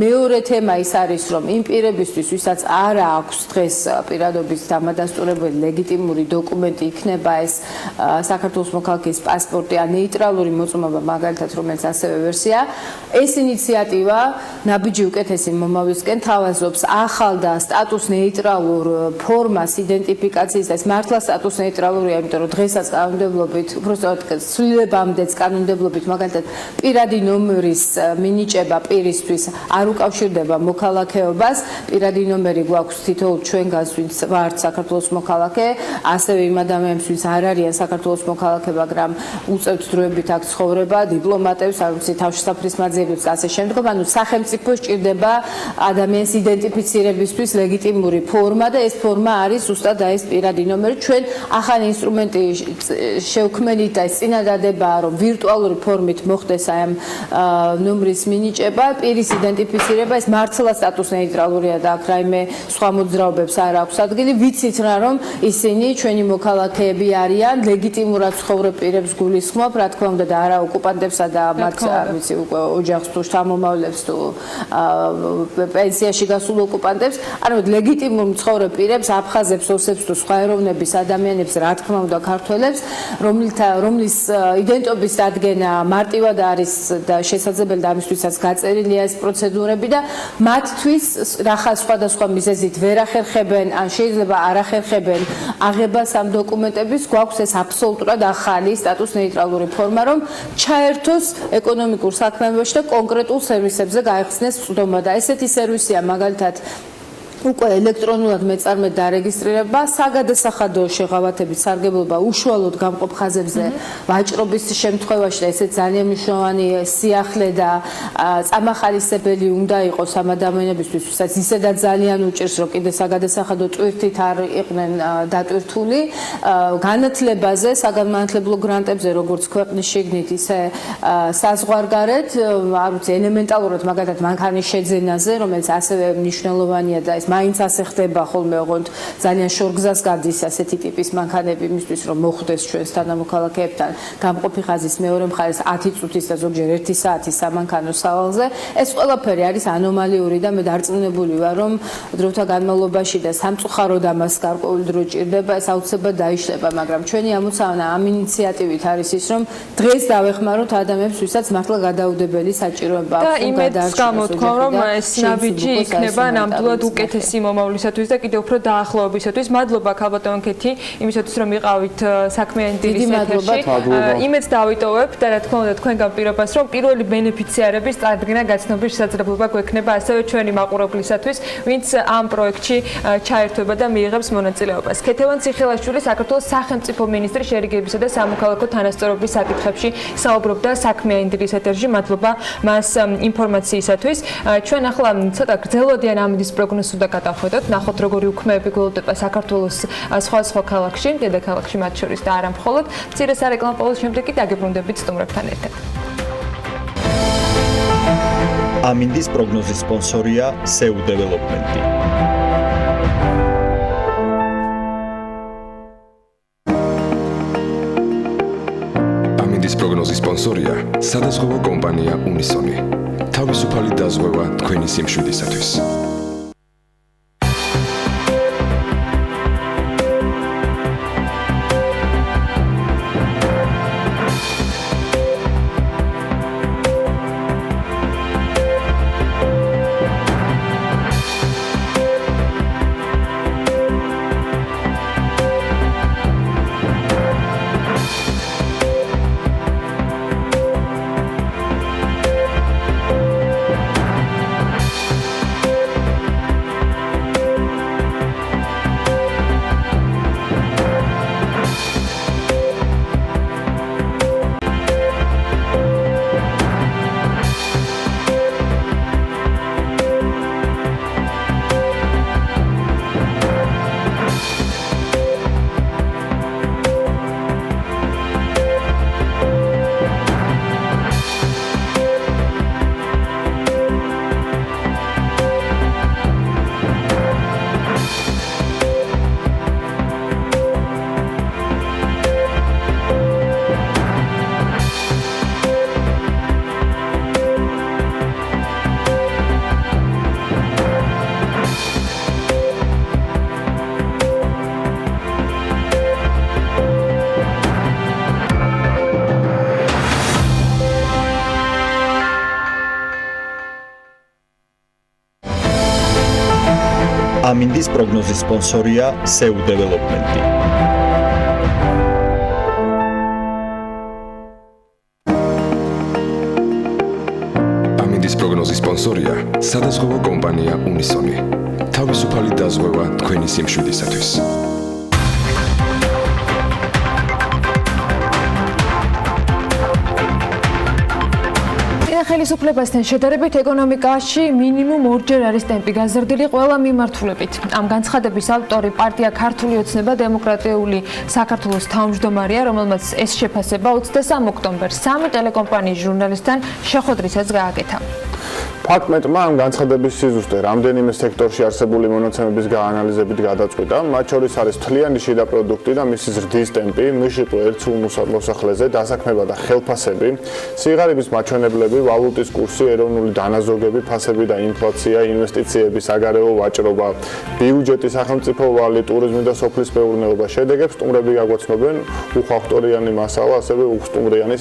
მეორე თემა ის არის, რომ იმ პირებისთვის, ვისაც არ აქვს დღეს პირადობის დამადასტურებელი ლეგიტიმური ლეგიტიმური დოკუმენტი იქნება ეს საქართველოს მოქალაქის პასპორტი ან ნეიტრალური მოწმობა მაგალითად რომელიც ასევე ვერსია ეს ინიციატივა ნაბიჯი უკეთესი მომავლისკენ თავაზობს ახალ და სტატუს ნეიტრალურ ფორმას იდენტიფიკაციის და ეს მართლა სტატუს ნეიტრალურია იმიტომ რომ დღესაც კანონმდებლობით უბრალოდ ცვლილებამდეც კანონმდებლობით მაგალითად პირადი ნომრის მინიჭება პირისთვის არ უკავშირდება მოქალაქეობას პირადი ნომერი გვაქვს თითოეულ ჩვენგანს ვინც ვართ საქართველოს მოქალაქე ასევე იმ ადამიანებს ვინც არ არიან საქართველოს მოქალაქე მაგრამ უწევთ დროებით აქ ცხოვრება დიპლომატებს არ ვიცი თავშესაფრის მაძიებებს ასე შემდგომ ანუ სახელმწიფო სჭირდება ადამიანის იდენტიფიცირებისთვის ლეგიტიმური ფორმა და ეს ფორმა არის ზუსტად ეს პირადი ნომერი ჩვენ ახალი ინსტრუმენტი შევქმნით და ეს წინადადებაა რომ ვირტუალური ფორმით მოხდეს აი ამ ნომრის მინიჭება პირის იდენტიფიცირება ეს მართლა სტატუს ნეიტრალურია და აქ რაიმე სხვა მოძრაობებს არ აქვს ადგილი ვიცით რა რომ ისინი ჩვენი მოქალაქეები არიან ლეგიტიმურად ცხოვრებ პირებს გულისხმობ რა თქმა უნდა და არა ოკუპანტებსა და მათ არ ვიცი უკვე ოჯახს თუ შთამომავლებს თუ პენსიაში გასულ ოკუპანტებს არამედ ლეგიტიმურ მცხოვრებ პირებს აფხაზებს ოსებს თუ სხვა ეროვნების ადამიანებს რა თქმა უნდა ქართველებს რომლის იდენტობის დადგენა მარტივად არის და შესაძლებელი და ამისთვისაც გაწერილია ეს პროცედურები და მათთვის რახა სხვადასხვა მიზეზით ვერ ახერხებენ ან შეიძლება არ ახერხებენ აღებას ამ დოკუმენტების გვაქვს ეს აბსოლუტურად ახალი სტატუს ნეიტრალური ფორმა რომ ჩაერთოს ეკონომიკურ საქმიანობაში და კონკრეტულ სერვისებზე გაიხსნეს წვდომა და ესეთი სერვისია მაგალითად უკვე ელექტრონულად მეწარმე დარეგისტრირება საგადასახადო შეღავათებით სარგებლობა უშუალოდ გამყოფ ხაზებზე ვაჭრობის შემთხვევაში და ესეც ძალიან მნიშვნელოვანი სიახლე და წამახალისებელი უნდა იყოს ამ ადამიანებისთვის ვისაც ისედაც ძალიან უჭირს რომ კიდე საგადასახადო ტვირთით არ იყვნენ დატვირთული განათლებაზე საგანმანათლებლო გრანტებზე როგორც ქვეყნის შიგნით ისე საზღვარგარეთ არ ვიცი ელემენტალურად მაგალითად მანქანის შეძენაზე რომელიც ასევე მნიშვნელოვანია და ეს მაინც ასე ხდება ხოლმე ოღონდ ძალიან შორგზას გადის ასეთი ტიპის მანქანები იმისთვის რომ მოხვდეს ჩვენს თანამოქალაქეებთან გამყოფი ხაზის მეორე მხარეს 10 წუთის და ზოგჯერ 1 საათის სამანქანო სავალზე ეს ყველაფერი არის ანომალიური და მე დარწმუნებული ვარ რომ დროთა განმავლობაში და სამწუხაროდ ამას გარკვეული დრო ჭირდება ეს აუცილებლად დაიშლება მაგრამ ჩვენი ამოცანა ამ ინიციატივით არის ის რომ დღეს დავეხმაროთ ადამიანებს ვისაც მართლა გადაუდებელი საჭიროება აქვს და იმედს გამოთქვა რომ ეს ნაბიჯი იქნება ნამდვილად უკეთესი მომავლისათვის და კიდევ უფრო დაახლოებისათვის. მადლობა ქალბატონ ქეთი, იმისათვის რომ იყავით საქმიანი დილის ეთერში. იმედს დავიტოვებ და რა თქმა უნდა თქვენგან პირობას რომ პირველი ბენეფიციარების წარდგენა გაცნობის შესაძლებლობა გვექნება ასევე ჩვენი მაყურებლისათვის, ვინც ამ პროექტში ჩაერთვება და მიიღებს მონაწილეობას. ქეთევან ციხილაშვილი საქართველოს სახელმწიფო მინისტრი შერიგებისა და სამოქალაქო თანასწორობის საკითხებში საუბრობდა საქმიანი დილის ეთერში. მადლობა მას ინფორმაციისათვის. ჩვენ ახლა ცოტა გრძელვადიან ამინდის პროგნოზს უნდა გადავხედოთ, ნახოთ როგორი უქმეები გველოდება საქართველოს სხვა ქალაქში, დედაქალაქში მათ შორის და არა მხოლოდ. მცირე სარეკლამო პაუზის შემდეგ კი დაგებრუნდებით სტუმრებთან ერთად. ამინდის პროგნოზის სპონსორია SEU დეველოპმენტი. ამინდის პროგნოზის სპონსორია სადაზღვევო კომპანია უნისონი. თავისუფალი დაზღვევა თქვენი სიმშვიდისათვის. ამინდის პროგნოზის სპონსორია SEU დეველოპმენტი. ამინდის პროგნოზის სპონსორია სადაზღვევო კომპანია უნისონი. თავისუფალი დაზღვევა თქვენი სიმშვიდისათვის. ხელისუფლებასთან შედარებით ეკონომიკაში მინიმუმ ორჯერ არის ტემპი გაზრდილი ყველა მიმართულებით. ამ განცხადების ავტორი პარტია ქართული ოცნება დემოკრატიული საქართველოს თავმჯდომარეა, რომელმაც ეს შეფასება 23 ოქტომბერს 3 ტელეკომპანიის ჟურნალისტთან შეხვედრისას გააკეთა. ფაქტმეტმა ამ განცხადების სიზუსტე რამდენიმე სექტორში არსებული მონაცემების გაანალიზებით გადაწყვიტა, მათ შორის არის თლიანი შიდა პროდუქტი და მისი ზრდის ტემპი, მშპ ერთსულ მოსახლეზე, დასაქმება და ხელფასები, სიღარიბის მაჩვენებლები, ვალუტის კურსი, ეროვნული დანაზოგები, ფასები და ინფლაცია, ინვესტიციები, საგარეო ვაჭრობა, ბიუჯეტი, სახელმწიფო ვალი, ტურიზმი და სოფლის მეურნეობა. შედეგებს სტუმრები გაგვაცნობენ, უხახტორიანი მასალა, ასევე უხსტუმრიანი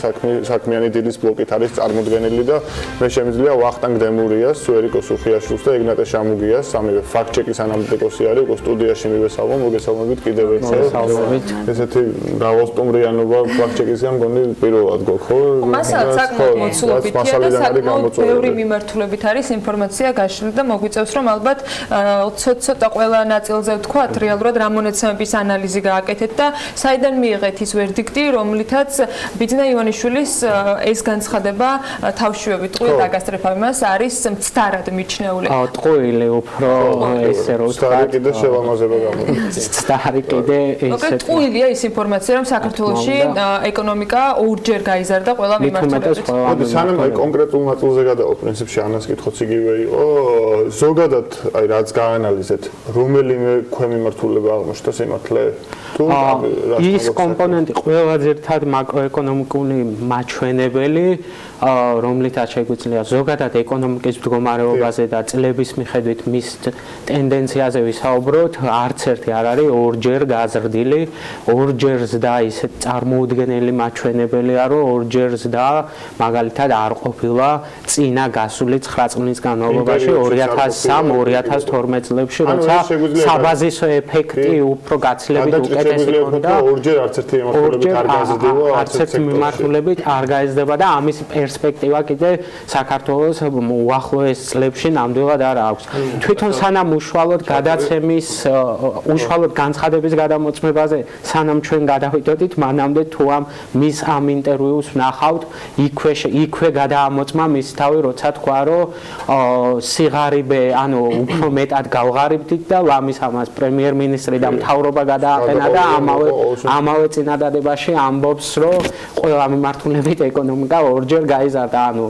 საქმიანი დილის ბლოკით არის წარმოდგენილი და მე შემიძლია ვახტანგ დემურიას, სუერიკო სუხიაშვილს და ეგნატე შამუგიას, სამივე ფაქტ-ჩეკის ანალიტიკოსი არის, უკვე სტუდიაში მივესალმო, მოგესალმებით კიდევ ერთხელ. ესეთი მრავალსტუმრიანობა ფაქტ-ჩეკისგან მგონი პირველად გვაქვს, ხო? მასალა საკმაოდ მოცულობითია და საკმაოდ ბევრი მიმართულებით არის ინფორმაცია გაშლილი და მოგვიწევს რომ ალბათ ცოტა ყველა ნაწილზე ვთქვათ, რეალურად რა მონაცემების ანალიზი გააკეთეთ და საიდან მიიღეთ ის ვერდიქტი, რომლითაც ბიძინა ივანიშვილის ეს განცხადება თავშივე ტყუილ დაგასწრება იმას არის მცდარად მიჩნეული. ტყუილი უფრო ესე რომ მცდარი კიდე შევამაზება გამოდის. მცდარი კიდე ესე ტყუილია ის ინფორმაცია რომ საქართველოში ეკონომიკა ორჯერ გაიზარდა ყველა მიმართულებით. მოდი სანამ აი კონკრეტულ ნაწილზე გადავალ, პრინციპში ანას კითხვაც იგივე იყო. ზოგადად აი რაც გაანალიზეთ, რომელიმე ქვემიმართულება აღმოჩნდა სიმართლე? ის კომპონენტი ყველა ძირთად მაკროეკონომიკური მაჩვენებელი, რომლითაც შეგვიძლია ზოგადად ეკონომიკის მდგომარეობაზე და წლების მიხედვით მის ტენდენციაზე ვისაუბროთ, არც ერთი არ არის ორჯერ გაზრდილი, ორჯერ ზრდა ისეთ წარმოუდგენელი მაჩვენებელია, რომ ორჯერ ზრდა მაგალითად არ ყოფილა წინა გასული 9 წლის განმავლობაში 2003-2012 წლებში, როცა საბაზისო ეფექტი უფრო გაცილებით უკეთესი ჰქონდა. ორჯერ არც ერთი მიმართულებით არ გაზრდება, არც ერთი მიმართულებით არ გაიზრდება და ამის პერსპექტივა კიდე საქართველოს უახლოეს წლებში ნამდვილად არ აქვს. თვითონ სანამ უშუალოდ გადაცემის, უშუალოდ განცხადების გადამოწმებაზე სანამ ჩვენ გადავიდოდით, მანამდე თუ მის ამ ინტერვიუს ვნახავთ, იქვე გადაამოწმა მის თავი, როცა თქვა, რომ სიღარიბე, ანუ უფრო მეტად გავღარიბდით და ლამის ამას პრემიერ-მინისტრი და მთავრობა გადააყენა და ამავე წინადადებაში ამბობს, რომ ყველა მიმართულებით ეკონომიკა ორჯერ გაიზარდა. ანუ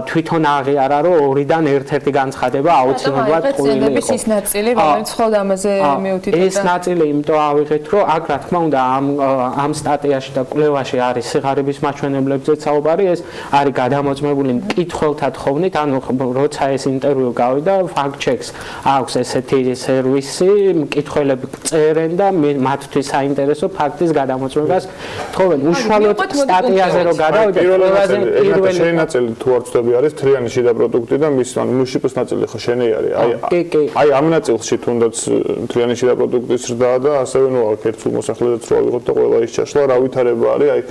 თვითონ აღიარა, რომ ორიდან ერთ-ერთი განცხადება აუცილებლად ტყუილი იყო. ის ნაწილი, რომელიც ხოლმე ამაზე მიუთითებდა. ეს ნაწილი იმიტომ ავიღეთ, რომ აქ რა თქმა უნდა ამ სტატიაში და კვლევაში არის სიღარიბის მაჩვენებლებზე საუბარი, ეს არის გადამოწმებული მკითხველთა თხოვნით, ანუ როცა ეს ინტერვიუ გავიდა, fact-checks აქვს ესეთი სერვისი, მკითხველები წერენ და მათთვის საინტერესო ფაქტის გადამოწმებას თხოვენ. უშუალოდ სტატიაზე რო გადავიდეთ, ყველაზე პირველი ნაწილი თუ არ ვწდები არის თლიანი შიდა პროდუქტი და მის მშპ-ის ნაწილი ხო შენი არის. აი ამ ნაწილში თუნდაც თლიანი შიდა პროდუქტის ზრდა და ასევე ნუ აქ ერთსულ მოსახლესაც რო ავიღოთ და ყველა ის ჩაშლა, რა ვითარება არის? აი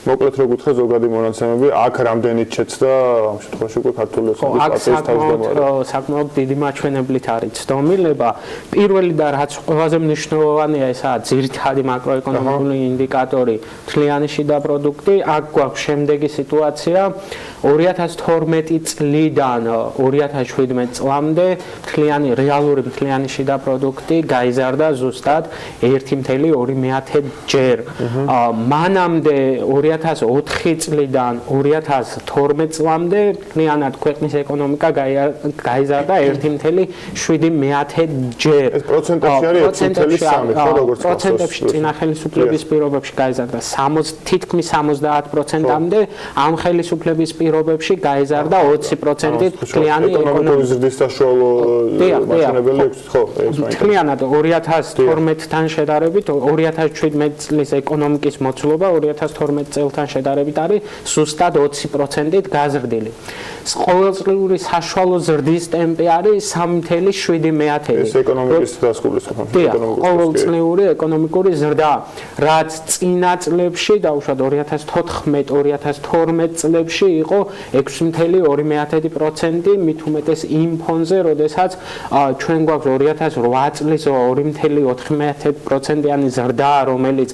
მოკლედ რო გითხრა ზოგადი მონაცემები, აქ რამდენით შეცდა ამ შემთხვევაში უკვე ქართული ოცნების პარტიის თავმჯდომარე. საკმაოდ დიდი მაჩვენებლით არის ცდომილება. პირველი და რაც ყველაზე მნიშვნელოვანია, ესაა ძირითადი მაკროეკონომიკური ინდიკატორი თლიანი შიდა პროდუქტი. აქ გვაქვს შემდეგი სიტუაცია. 2012 წლიდან 2017 წლამდე თლიანი რეალური თლიანი შიდა პროდუქტი გაიზარდა ზუსტად 1.2 ჯერ. მანამდე 2004 წლიდან 2012 წლამდე თლიანად ქვეყნის ეკონომიკა გაიზარდა 1.7 ჯერ. ეს პროცენტებში არის 1.3, ხო როგორც პროცენტებში წინა ხელისუფლების პირობებში გაიზარდა თითქმის 70%-მდე, ამ ხელისუფლების პირობებში გაიზარდა 20%-ით თლიანი ეკონომიკური ზრდის საშუალო მაჩვენებელი ხო? თლიანად 2012-თან შედარებით 2017 წლის ეკონომიკის მოცულობა 2012 წელთან შედარებით არის ზუსტად 20%-ით გაზრდილი. ყოველწლიური საშუალო ზრდის ტემპი არის 3.7. ეს ეკონომიკის დასკვნისყოფა. ყოველწლიური ეკონომიკური ზრდა, რაც წინა წლებში დაუშვათ 2014-2012 წლებში იყო 6.2%, მით უმეტეს იმ ფონზე, როდესაც ჩვენ გვაქვს 2008 წლის 2.4%-იანი ზრდა, რომელიც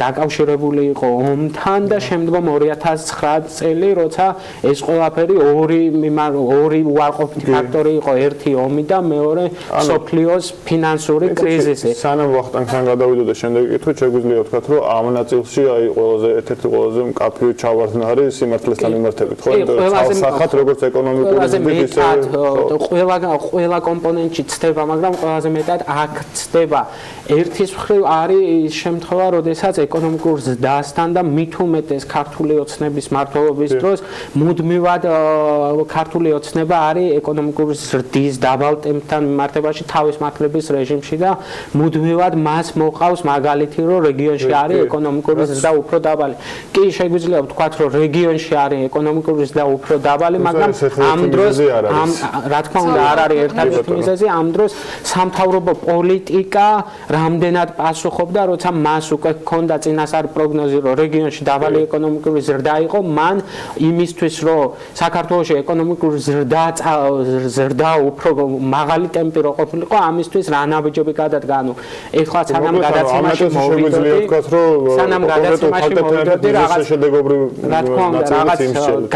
დაკავშირებული იყო ომთან და შემდგომ 2009 წელი, როცა ეს ყველაფერი ორი უარყოფითი ფაქტორი იყო, ერთი ომი და მეორე სოფლიოს ფინანსური კრიზისი. სანამ ვახტანგთან გადავიდო და შემდეგ კითხვა, შეგვიძლია ვთქვათ, რომ ამ ნაწილში აი ერთ-ერთი ყველაზე მკაფიო ჩავარდნა არის სიმართლესთან მიმართებით, ხო? სახათ როგორც ეკონომიკური ზრდის ისე ყველა კომპონენტში ცდება, მაგრამ ყველაზე მეტად აქ ცდება. ერთის მხრივ არის ის შემთხვევა, როდესაც ეკონომიკურ ზრდასთან და მით უმეტეს ქართული ოცნების მმართველობის დროს მუდმივად ქართული ოცნება არის ეკონომიკური ზრდის დაბალ ტემპთან მიმართებაში თავის მართლების რეჟიმში და მუდმივად მას მოყავს მაგალითი, რომ რეგიონში არის ეკონომიკური ზრდა უფრო დაბალი. კი, შეგვიძლია ვთქვათ, რომ რეგიონში არის ეკონომიკური ზრდა უფრო დაბალი, მაგრამ ამ დროს რა თქმა უნდა არ არის ერთადერთი მიზეზი, ამ დროს სამთავრობო პოლიტიკა რამდენად პასუხობდა, როცა მას უკვე ჰქონდა წინასწარ პროგნოზი, რომ რეგიონში დაბალი ეკონომიკური ზრდა იყო, მან იმისთვის, რომ საქართველოში ეკონომიკური ზრდა უფრო მაღალი ტემპი რო ყოფილიყო, ამისთვის რა ნაბიჯები გადადგა. ანუ ეხლა სანამ გადაცემაში მოვიდოდი, რაღაც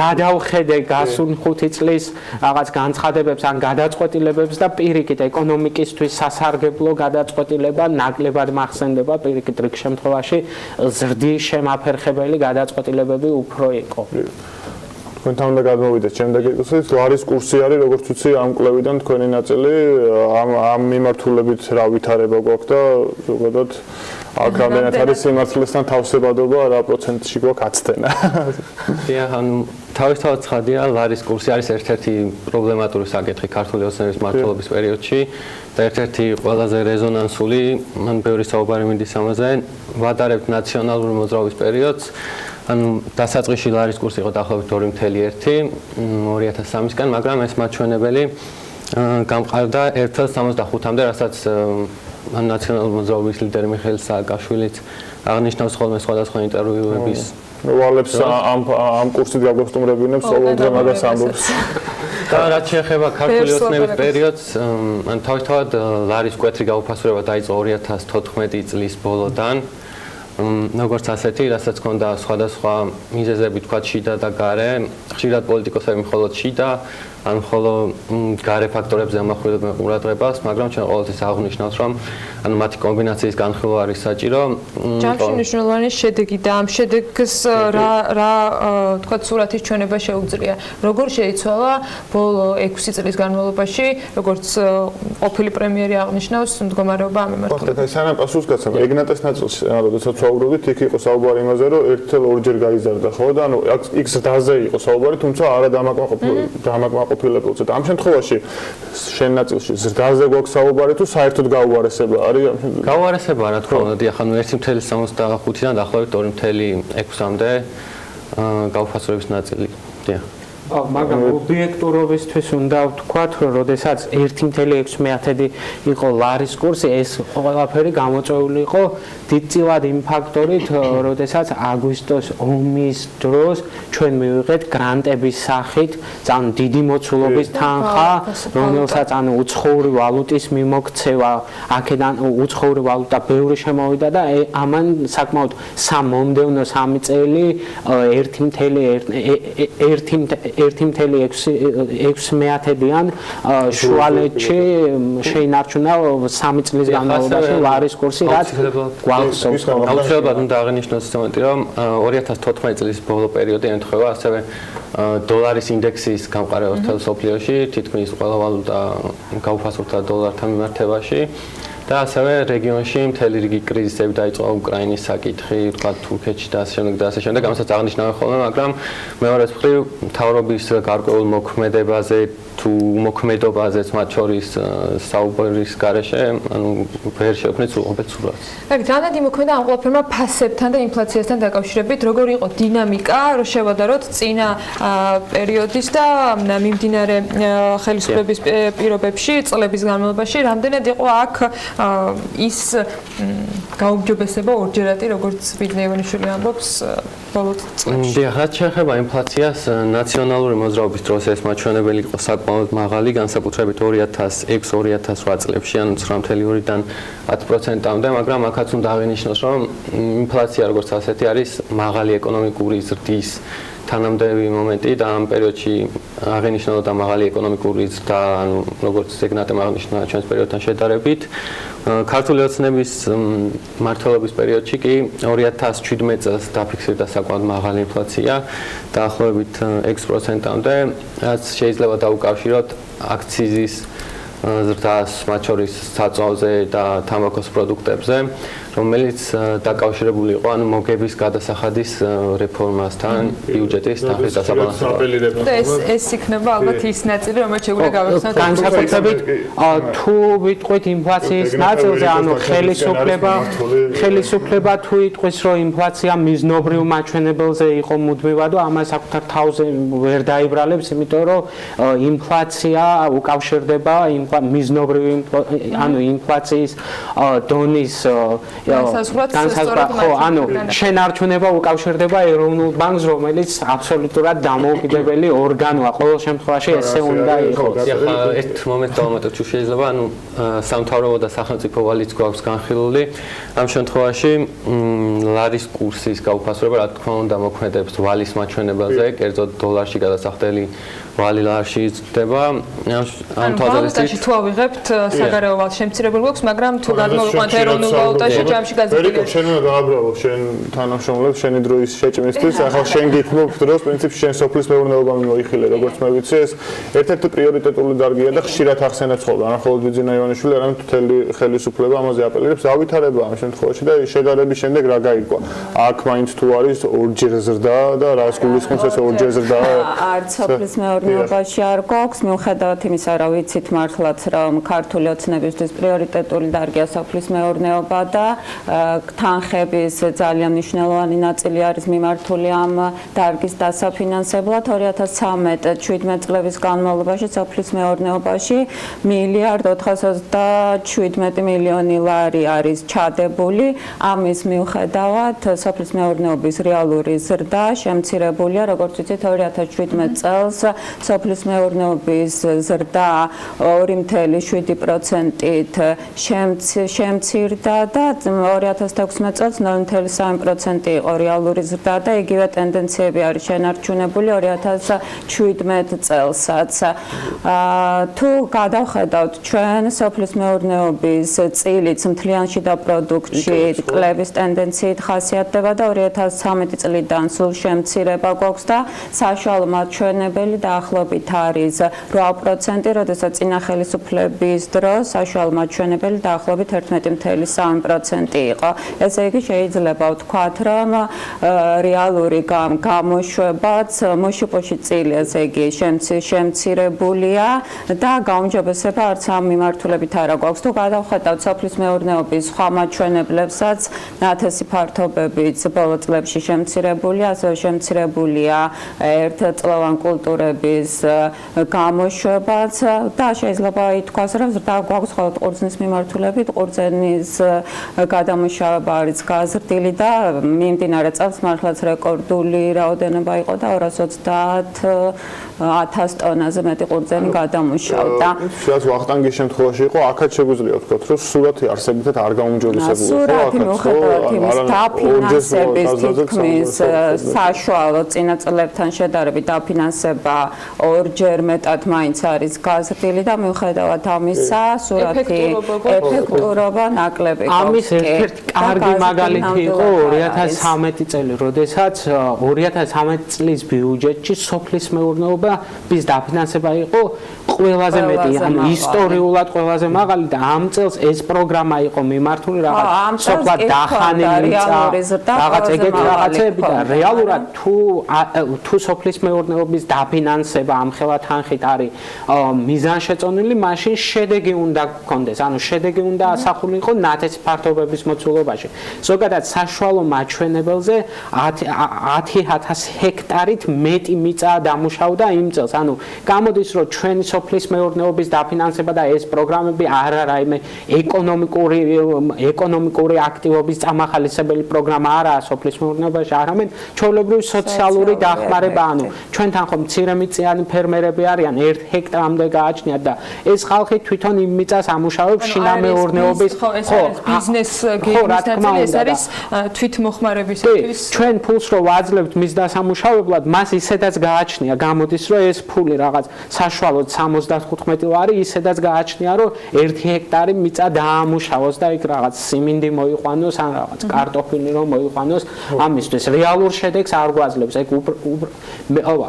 გადავხედე გასული 5 წლის რაღაც განცხადებებს ან გადაწყვეტილებებს და პირიქით ეკონომიკისთვის სასარგებლო გადაწყვეტილება ნაკლებად მახსენდება, პირიქით რიგ შემთხვევაში ზრდის შემაფერხებელი გადაწყვეტილებები უფრო იყო. თქვენთან უნდა გადმოვიდეთ შემდეგ ეკუსის ლარის კურსი არის, როგორც ვიცი, ამ კვლევიდან თქვენი ნაწილი ამ მიმართულებით რა ვითარება გვაქვს და ზოგადად აქ რამდენად არის სიმართლესთან თავსებადობა, რა პროცენტში გვაქვს აცდენა. ანუ თავისთავად ცხადია, ლარის კურსი არის ერთ-ერთი პრობლემატური საკითხი ქართული ოცნების მმართველობის პერიოდში და ერთ-ერთი ყველაზე რეზონანსული, მან ბევრი საუბარი მიდის ამაზე, ვადარებთ ნაციონალური მოძრაობის პერიოდს. ანუ დასაწყისში ლარის კურსი იყო დაახლოებით 2.1 2003-დან, მაგრამ ეს მაჩვენებელი გამყარდა 1.65-მდე, რასაც ნაციონალური მოძრაობის ლიდერი მიხეილ სააკაშვილიც აღნიშნავს ხოლმე სხვადასხვა ინტერვიუების. ვალებს ამ კურსით გაგვესტუმრებინებს ყოველდღე მაგას ამბობს. და რაც შეეხება ქართული ოცნების პერიოდს, ან თავისთავად ლარის მკვეთრი გაუფასურება დაიწყო 2014 წლის ბოლოდან. როგორც ასეთი, რასაც ჰქონდა სხვადასხვა მიზეზები, თქვათ შიდა და გარე, ხშირად პოლიტიკოსები მხოლოდ შიდა, ან მხოლოდ გარე ფაქტორებზე ამახვილებენ ყურადღებას, მაგრამ ჩვენ ყოველთვის აღვნიშნავთ, რომ ანუ მათი კომბინაციის განხილვა არის საჭირო. ჯამში მნიშვნელოვანი შედეგი და ამ შედეგს რა თქვათ სურათის ჩვენება შეუძლია. როგორ შეიცვალა ბოლო 6 წლის განმავლობაში, როგორც ყოფილი პრემიერი აღნიშნავს, მდგომარეობა ამ მიმართულებით. ხო, სანამ პასუხს გაცემ, ეგნატეს ნაწილში, როდესაც ვაუბრობდით, იქ იყო საუბარი იმაზე, რომ 1.2-ჯერ გაიზარდა, ხო და ანუ იქ ზრდაზე იყო საუბარი, თუმცა არა დამაკმაყოფილებულზე. და ამ შემთხვევაში შენ ნაწილში ზრდაზე გვაქვს საუბარი თუ საერთოდ გაუარესება არის? გაუარესება, რა თქმა უნდა, დიახ, ანუ 1.65-დან დაახლოებით 2.6-მდე გაუფასურების ნაწილი. დიახ. მაგრამ ობიექტურობისთვის უნდა ვთქვათ, რომ როდესაც 1.6 იყო ლარის კურსი, ეს ყველაფერი გამოწვეული იყო დიდწილად იმ ფაქტორით, როდესაც აგვისტოს ომის დროს ჩვენ მივიღეთ გრანტების სახით, ძალიან დიდი მოცულობის თანხა, რომელსაც ანუ უცხოური ვალუტის მიმოქცევა, აქედან უცხოური ვალუტა ბევრი შემოვიდა და ამან საკმაოდ მომდევნო 3 წელი 1.6-დან შუალედში შეინარჩუნა 3 წლის განმავლობაში ლარის კურსი, რაც გვახსოვს. აუცილებლად უნდა აღინიშნოს მომენტი, რომ 2014 წლის ბოლო პერიოდი ემთხვევა ასევე დოლარის ინდექსის გამყარებას მთელ სოფლიოში, თითქმის ყველა ვალუტა გაუფასურდა დოლართან მიმართებაში. და და ასევე რეგიონში მთელი რიგი კრიზისები დაიწყო უკრაინის საკითხი, თქვა თურქეთში და ასე შემდეგ და ასე შემდეგ, ამასაც აღნიშნავენ ხოლმე, მაგრამ მეორე მხრივ მთავრობის გარკვეულ მოქმედებაზე თუ მოქმედობაზეც მათ შორის საუბრის გარეშე, ანუ ვერ შეექმნით სრულყოფილ სურათს. აი, რამდენი მოქმედა ამ ყველაფერმა ფასებთან და ინფლაციასთან დაკავშირებით, როგორი იყო დინამიკა, რომ შევადაროთ წინა პერიოდის და მიმდინარე ხელისუფლების პირობებში, წლების განმავლობაში, რამდენად იყო აქ ის გაუმჯობესება ორჯერადი, როგორც ვიდრე ივანიშვილი ამბობს, ბოლო წლებში. რაც შეეხება ინფლაციას, ნაციონალური მოძრაობის დროს ეს მაჩვენებელი იყო საკმაოდ მაღალი, განსაკუთრებით 2006-2008 წლებში, ანუ 9.2-დან 10%-მდე, მაგრამ აქაც უნდა აღინიშნოს, რომ ინფლაცია როგორც ასეთი არის მაღალი ეკონომიკური ზრდის თანამდები მომენტი და ამ პერიოდში აღინიშნულოდა მაღალი ეკონომიკური ზრდა, ანუ როგორც ზეგნატემ აღნიშნა ჩვენს პერიოდთან შედარებით. ქართული ოცნების მმართველობის პერიოდში კი 2017 წელს დაფიქსირდა საკმაოდ მაღალი ინფლაცია, დაახლოებით 6%-მდე, რაც შეიძლება დაუკავშიროთ აქციზის ზრდას, მათ შორის საწვავზე და თამბაქოს პროდუქტებზე, რომელიც დაკავშირებული იყო ანუ მოგების გადასახადის რეფორმასთან, ბიუჯეტის თანხის დასაბალანსებლად. და ეს იქნება ალბათ ის ნაწილი, რომელიც შეგვიძლია გავახსენოთ. განსაკუთრებით თუ ვიტყვით ინფლაციის ნაწილზე, ანუ ხელისუფლება თუ იტყვის, რომ ინფლაცია მიზნობრივ მაჩვენებელზე იყო მუდმივად, ამას საკუთარ თავზე ვერ დაიბრალებს, იმიტომ რომ ინფლაცია უკავშირდება მიზნობრივი ანუ ინფლაციის დონის შენარჩუნება უკავშირდება ეროვნულ ბანკს, რომელიც აბსოლუტურად დამოუკიდებელი ორგანოა. ყოველ შემთხვევაში ესე უნდა იყოს. ერთ მომენტს დავამატოთ, თუ შეიძლება, ანუ სამთავრობო და სახელმწიფო ვალიც გვაქვს განხილული. ამ შემთხვევაში ლარის კურსის გაუფასურება, რა თქმა უნდა, მოქმედებს ვალის მაჩვენებელზე, კერძოდ დოლარში გადასახდელი ვალი ლარში იზრდება. ამ თვალსაზრისით თუ ავიღებთ საგარეო ვალს შემცირებული გვაქვს, მაგრამ თუ გადმოვიყვანთ ეროვნულ ვალუტაში, ჯამში გაზრდილი. შენ უნდა დააბრალო შენ თანამშრომლებს შენი დროის შეჭმისთვის, ახლა შენ გითმობ დროს პრინციპში შენ სოფლის მეურნეობა მოიხილე, როგორც მე ვიცი, ეს ერთ-ერთი პრიორიტეტული დარგია და ხშირად ახსენებს ხოლმე, არა მხოლოდ ბიძინა ივანიშვილი, არამედ მთელი ხელისუფლება ამაზე აპელირებს. ავითარება ამ შემთხვევაში და შედარების შემდეგ რა გაიგო? აქ მაინც თუ არის ორჯერ ზრდა და რას გულისხმობს ეს ორჯერ ზრდა? არც სოფლის მეურნეობაში არ გვაქვს, მიუხედავად იმისა, რომ ვიცით მართლაც, რომ ქართული ოცნებისთვის პრიორიტეტული დარგია სოფლის მეურნეობა და თანხების ძალიან მნიშვნელოვანი ნაწილი არის მიმართული ამ დარგის დასაფინანსებლად. 2013-17 წლების განმავლობაში სოფლის მეურნეობაში 1.427 მილიონი ლარი არის ჩადებული. ამის მიუხედავად სოფლის მეურნეობის რეალური ზრდა შემცირებულია, როგორც ვიცით, 2017 წელს სოფლის მეურნეობის ზრდა 2.7%-ით შემცირდა და 2016 წელს 0.3% იყო რეალური ზრდა და იგივე ტენდენციები არის შენარჩუნებული 2017 წელსაც. თუ გადავხედავთ ჩვენ სოფლის მეურნეობის წილიც მთლიანში და პროდუქტში კლების ტენდენციით ხასიათდება და 2013 წლიდან სულ შემცირება გვაქვს და საშუალო მაჩვენებელი დაახლოებით არის 8%, როდესაც წინა ხელისუფლების დროს საშუალო მაჩვენებელი დაახლოებით 11.3% იყო. ესე იგი შეიძლება ვთქვათ, რომ რეალური გამოშვებაც მოშოპოში წილი, ესე იგი შემცირებულია და გაუმჯობესება არც ამ მიმართულებით არა გვაქვს. თუ გადავხედავთ სოფლის მეურნეობის სხვა მაჩვენებლებსაც, ნათესი ფართობებიც ბოლო წლებში შემცირებულია, ასევე შემცირებულია ერთწლოვან კულტურების გამოშვებაც და შეიძლება ითქვას, რომ ზრდა გვაქვს მხოლოდ ყურძნის მიმართულებით, ყურძნის გადამუშავება არის გაზრდილი და მიმდინარე წელს მართლაც რეკორდული რაოდენობა იყო და 230,000 ტონაზე მეტი ყურძენი გადამუშავდა. რაც ვახტანგის შემთხვევაში იყო, აქაც შეგვიძლია ვთქვათ, რომ სურათი არსებითად არ გაუმჯობესებულა. სურათი მიუხედავად იმის დაფინანსების თითქმის საშუალო წინა წლებთან შედარებით დაფინანსება ორჯერ მეტად მაინც არის გაზრდილი და მიუხედავად ამისა, სურათი ეფექტურობა ნაკლები გვაქვს. ამის ერთ-ერთი კარგი მაგალითი იყო 2013 წელი, როდესაც 2013 წლის ბიუჯეტში სოფლის მეურნეობის დაფინანსება იყო ყველაზე მეტი, ანუ ისტორიულად ყველაზე მაღალი და ამ წელს ეს პროგრამა იყო მიმართული რაღაც სოფლად დახანილი რაღაც ეგეთი რაღაცები და რეალურად თუ სოფლის მეურნეობის დაფინანსება ამხელა თანხით არის მიზანშეწონილი, მაშინ შედეგი უნდა გქონდეს, ანუ შედეგი უნდა ასახულიყო ნათესი ფართობების მოცულობაში. ზოგადად საშუალო მაჩვენებელზე 10,000 ჰექტარით მეტი მიწა დამუშავდა იმ წელს. ანუ გამოდის რომ ჩვენი სოფლის მეურნეობის დაფინანსება და ეს პროგრამები არ არის რაიმე ეკონომიკური აქტივობის წამახალისებელი პროგრამა არაა სოფლის მეურნეობაში, არამედ ჩვეულებრივი სოციალური დახმარება, ანუ ჩვენთან ხომ მცირემიწიანი ფერმერები არიან 1 ჰექტარამდე გააჩნიათ და ეს ხალხი თვითონ იმ მიწას ამუშავებს შინამეურნეობის ბიზნეს გეგმისთან ეს არის თვითმოხმარებისათვის. ჩვენ ფულს რო ვაძლევთ მის დასამუშავებლად, მას ისედაც გააჩნია, გამოდის რომ ეს ფული რაღაც საშუალოდ 75 ლარი ისედაც გააჩნია, რომ 1 ჰექტარი მიწა დაამუშავოს და იქ რაღაც სიმინდი მოიყვანოს, ან რაღაც კარტოფილი რომ მოიყვანოს, ამისთვის რეალურ შედეგს არ გვაძლევს. ეგ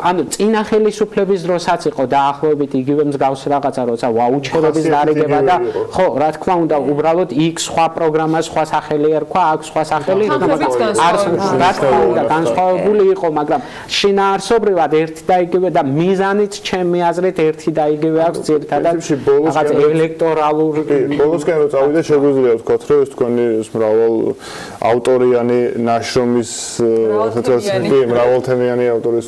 ანუ წინა ხელისუფლების დროსაც იყო დაახლოებით იგივე მსგავსი რაღაცა, როცა ვაუჩერების დარიგება და ხო, რა თქმა უნდა, უბრალოდ იქ სხვა პროგრამა, სხვა სახელი ერქვა, აქ სხვა სახელი, რა თქმა უნდა, განსხვავებული იყო, მაგრამ შინაარსობრივად ერთი და იგივე და მიზანით ჩემი აზრით ერთი და იგივე აქვს ძირითადად რაღაც ელექტორალური ბოლოსკენ რო წავიდე შეგვიძლია ვთქვათ, რომ ეს თქვენი მრავალ ავტორიანი ნაშრომის მრავალთემიანი ავტორის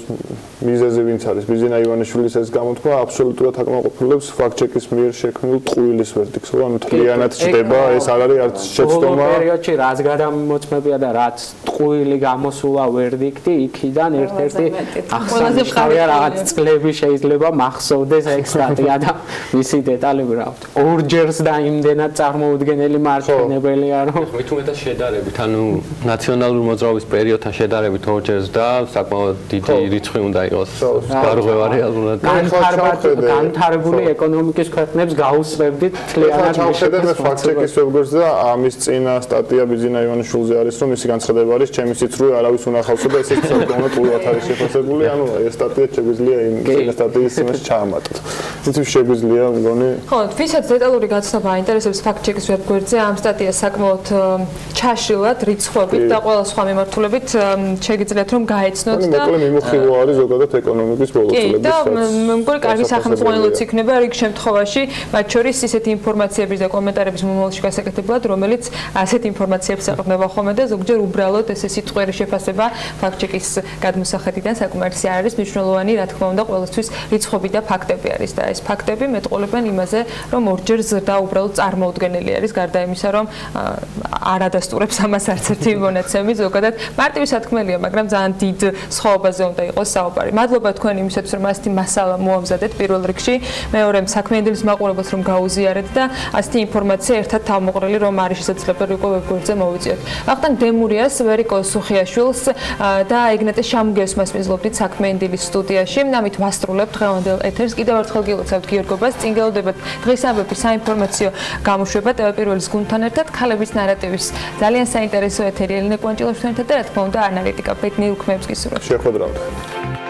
მიზეზი ვინც არის ბიზინა ივანიშვილის ეს გამოთქვა აბსოლუტურად აკმაყოფილებს ფაქტ-ჩეკის მიერ შექმნილ ტყუილის ვერდიქტს, რომ ანუ თლიანად ჩდება, ეს არ არის არც შეცდომა. ბოლო პერიოდში რაც გადამოწმებია და რაც ტყუილი გამოსულა ვერდიქტი, იქიდან ერთ-ერთი აღსანიშნავია რაღაც წლები შეიძლება მახსოვდეს ეგ სტატია და მისი დეტალები რა ვთქვი. ორჯერს და იმდენად წარმოუდგენელი მარცხენებელია, რომ მით უმეტეს შედარებით, ანუ ნაციონალური მოძრაობის პერიოდთან შედარებით ორჯერს და საკმაოდ დიდი რიცხვი უნდა იყოს გარღვევა რეალურად. განვითარებული ეკონომიკის ქვეყნებს გაუსწრებდით თლიანად მიშედეს ფაქტ-ჩეკის ვებგვერდს და ამის წინა სტატია ბიზინა ივანიშვილზე არის, რომ მისი განცხადება არის, ჩემი სიცრუე არავის უნახავსო და ესეც საკმაოდ ტყუილად არის შეფასებული, ანუ ეს სტატია შეგვიძლია იმ სტატიის იმას ჩაამატოთ. თუმცა შეგვიძლია მგონი ხო, ვისაც დეტალური გაცნობა აინტერესებს ფაქტ-ჩეკის ვებგვერდზე, ამ სტატიას საკმაოდ ჩაშლილად, რიცხვებით და ყველა სხვა მიმართულებით შეგიძლიათ რომ გაეცნოთ და მოკლედ მიმოხილვა არის ზოგადად ეკონომიკის ბოლო წლების. და მეგონი კარგი სახელმწიფოელიც იქნება რიგ შემთხვევაში, მათ შორის ისეთი ინფორმაციების და კომენტარების მომავალში გასაკეთებლად, რომელიც ასეთ ინფორმაციებს ეყრდნობა ხოლმე და ზოგჯერ უბრალოდ ესე სიტყვიერი შეფასება ფაქტ-ჩეკის გადმოსახედიდან საკმარისი არ არის, მნიშვნელოვანი რა თქმა უნდა ყოველთვის რიცხვები და ფაქტები არის და ეს ფაქტები მეტყოლებენ იმაზე, რომ ორჯერ ზრდა უბრალოდ წარმოუდგენელი არის, გარდა იმისა, რომ არ ადასტურებს ამას არც ერთი მონაცემი, ზოგადად მარტივი სათქმელია, მაგრამ ძალიან დიდ სხვაობაზე უნდა იყოს საუბარი. მადლობა თქვენ იმისათვის, რომ ასეთი მასალა მოამზადეთ პირველ რიგში, მეორე საქმიანის მაყურებელს რომ გაუზიარეთ და ასეთი ინფორმაცია ერთად თავმოყრილი რომ არის შესაძლებელი უკვე ვებგვერდზე მოვიწიოთ. ვახტანგ დემურიას, ვერიკო სუხიაშვილს და ეგნატე შამგევს მისვლობდით საქმიანის სტუდიაში. ამით ვასრულებთ დღევანდელ ეთერს. კიდევ ერთხელ გილოცავთ გიორგობას, წინ გელოდებათ დღის ამბების საინფორმაციო გამოშვება ტელევიზიის გუნდთან ერთად, ქალების ნარატივის ძალიან საინტერესო ეთერი ელენე კვანჭილაშვილთან ერთად და რა თქმა უნდა ანალიტიკა ბედნიერ უქმეებს გისურვებთ. შეხვედრამდე.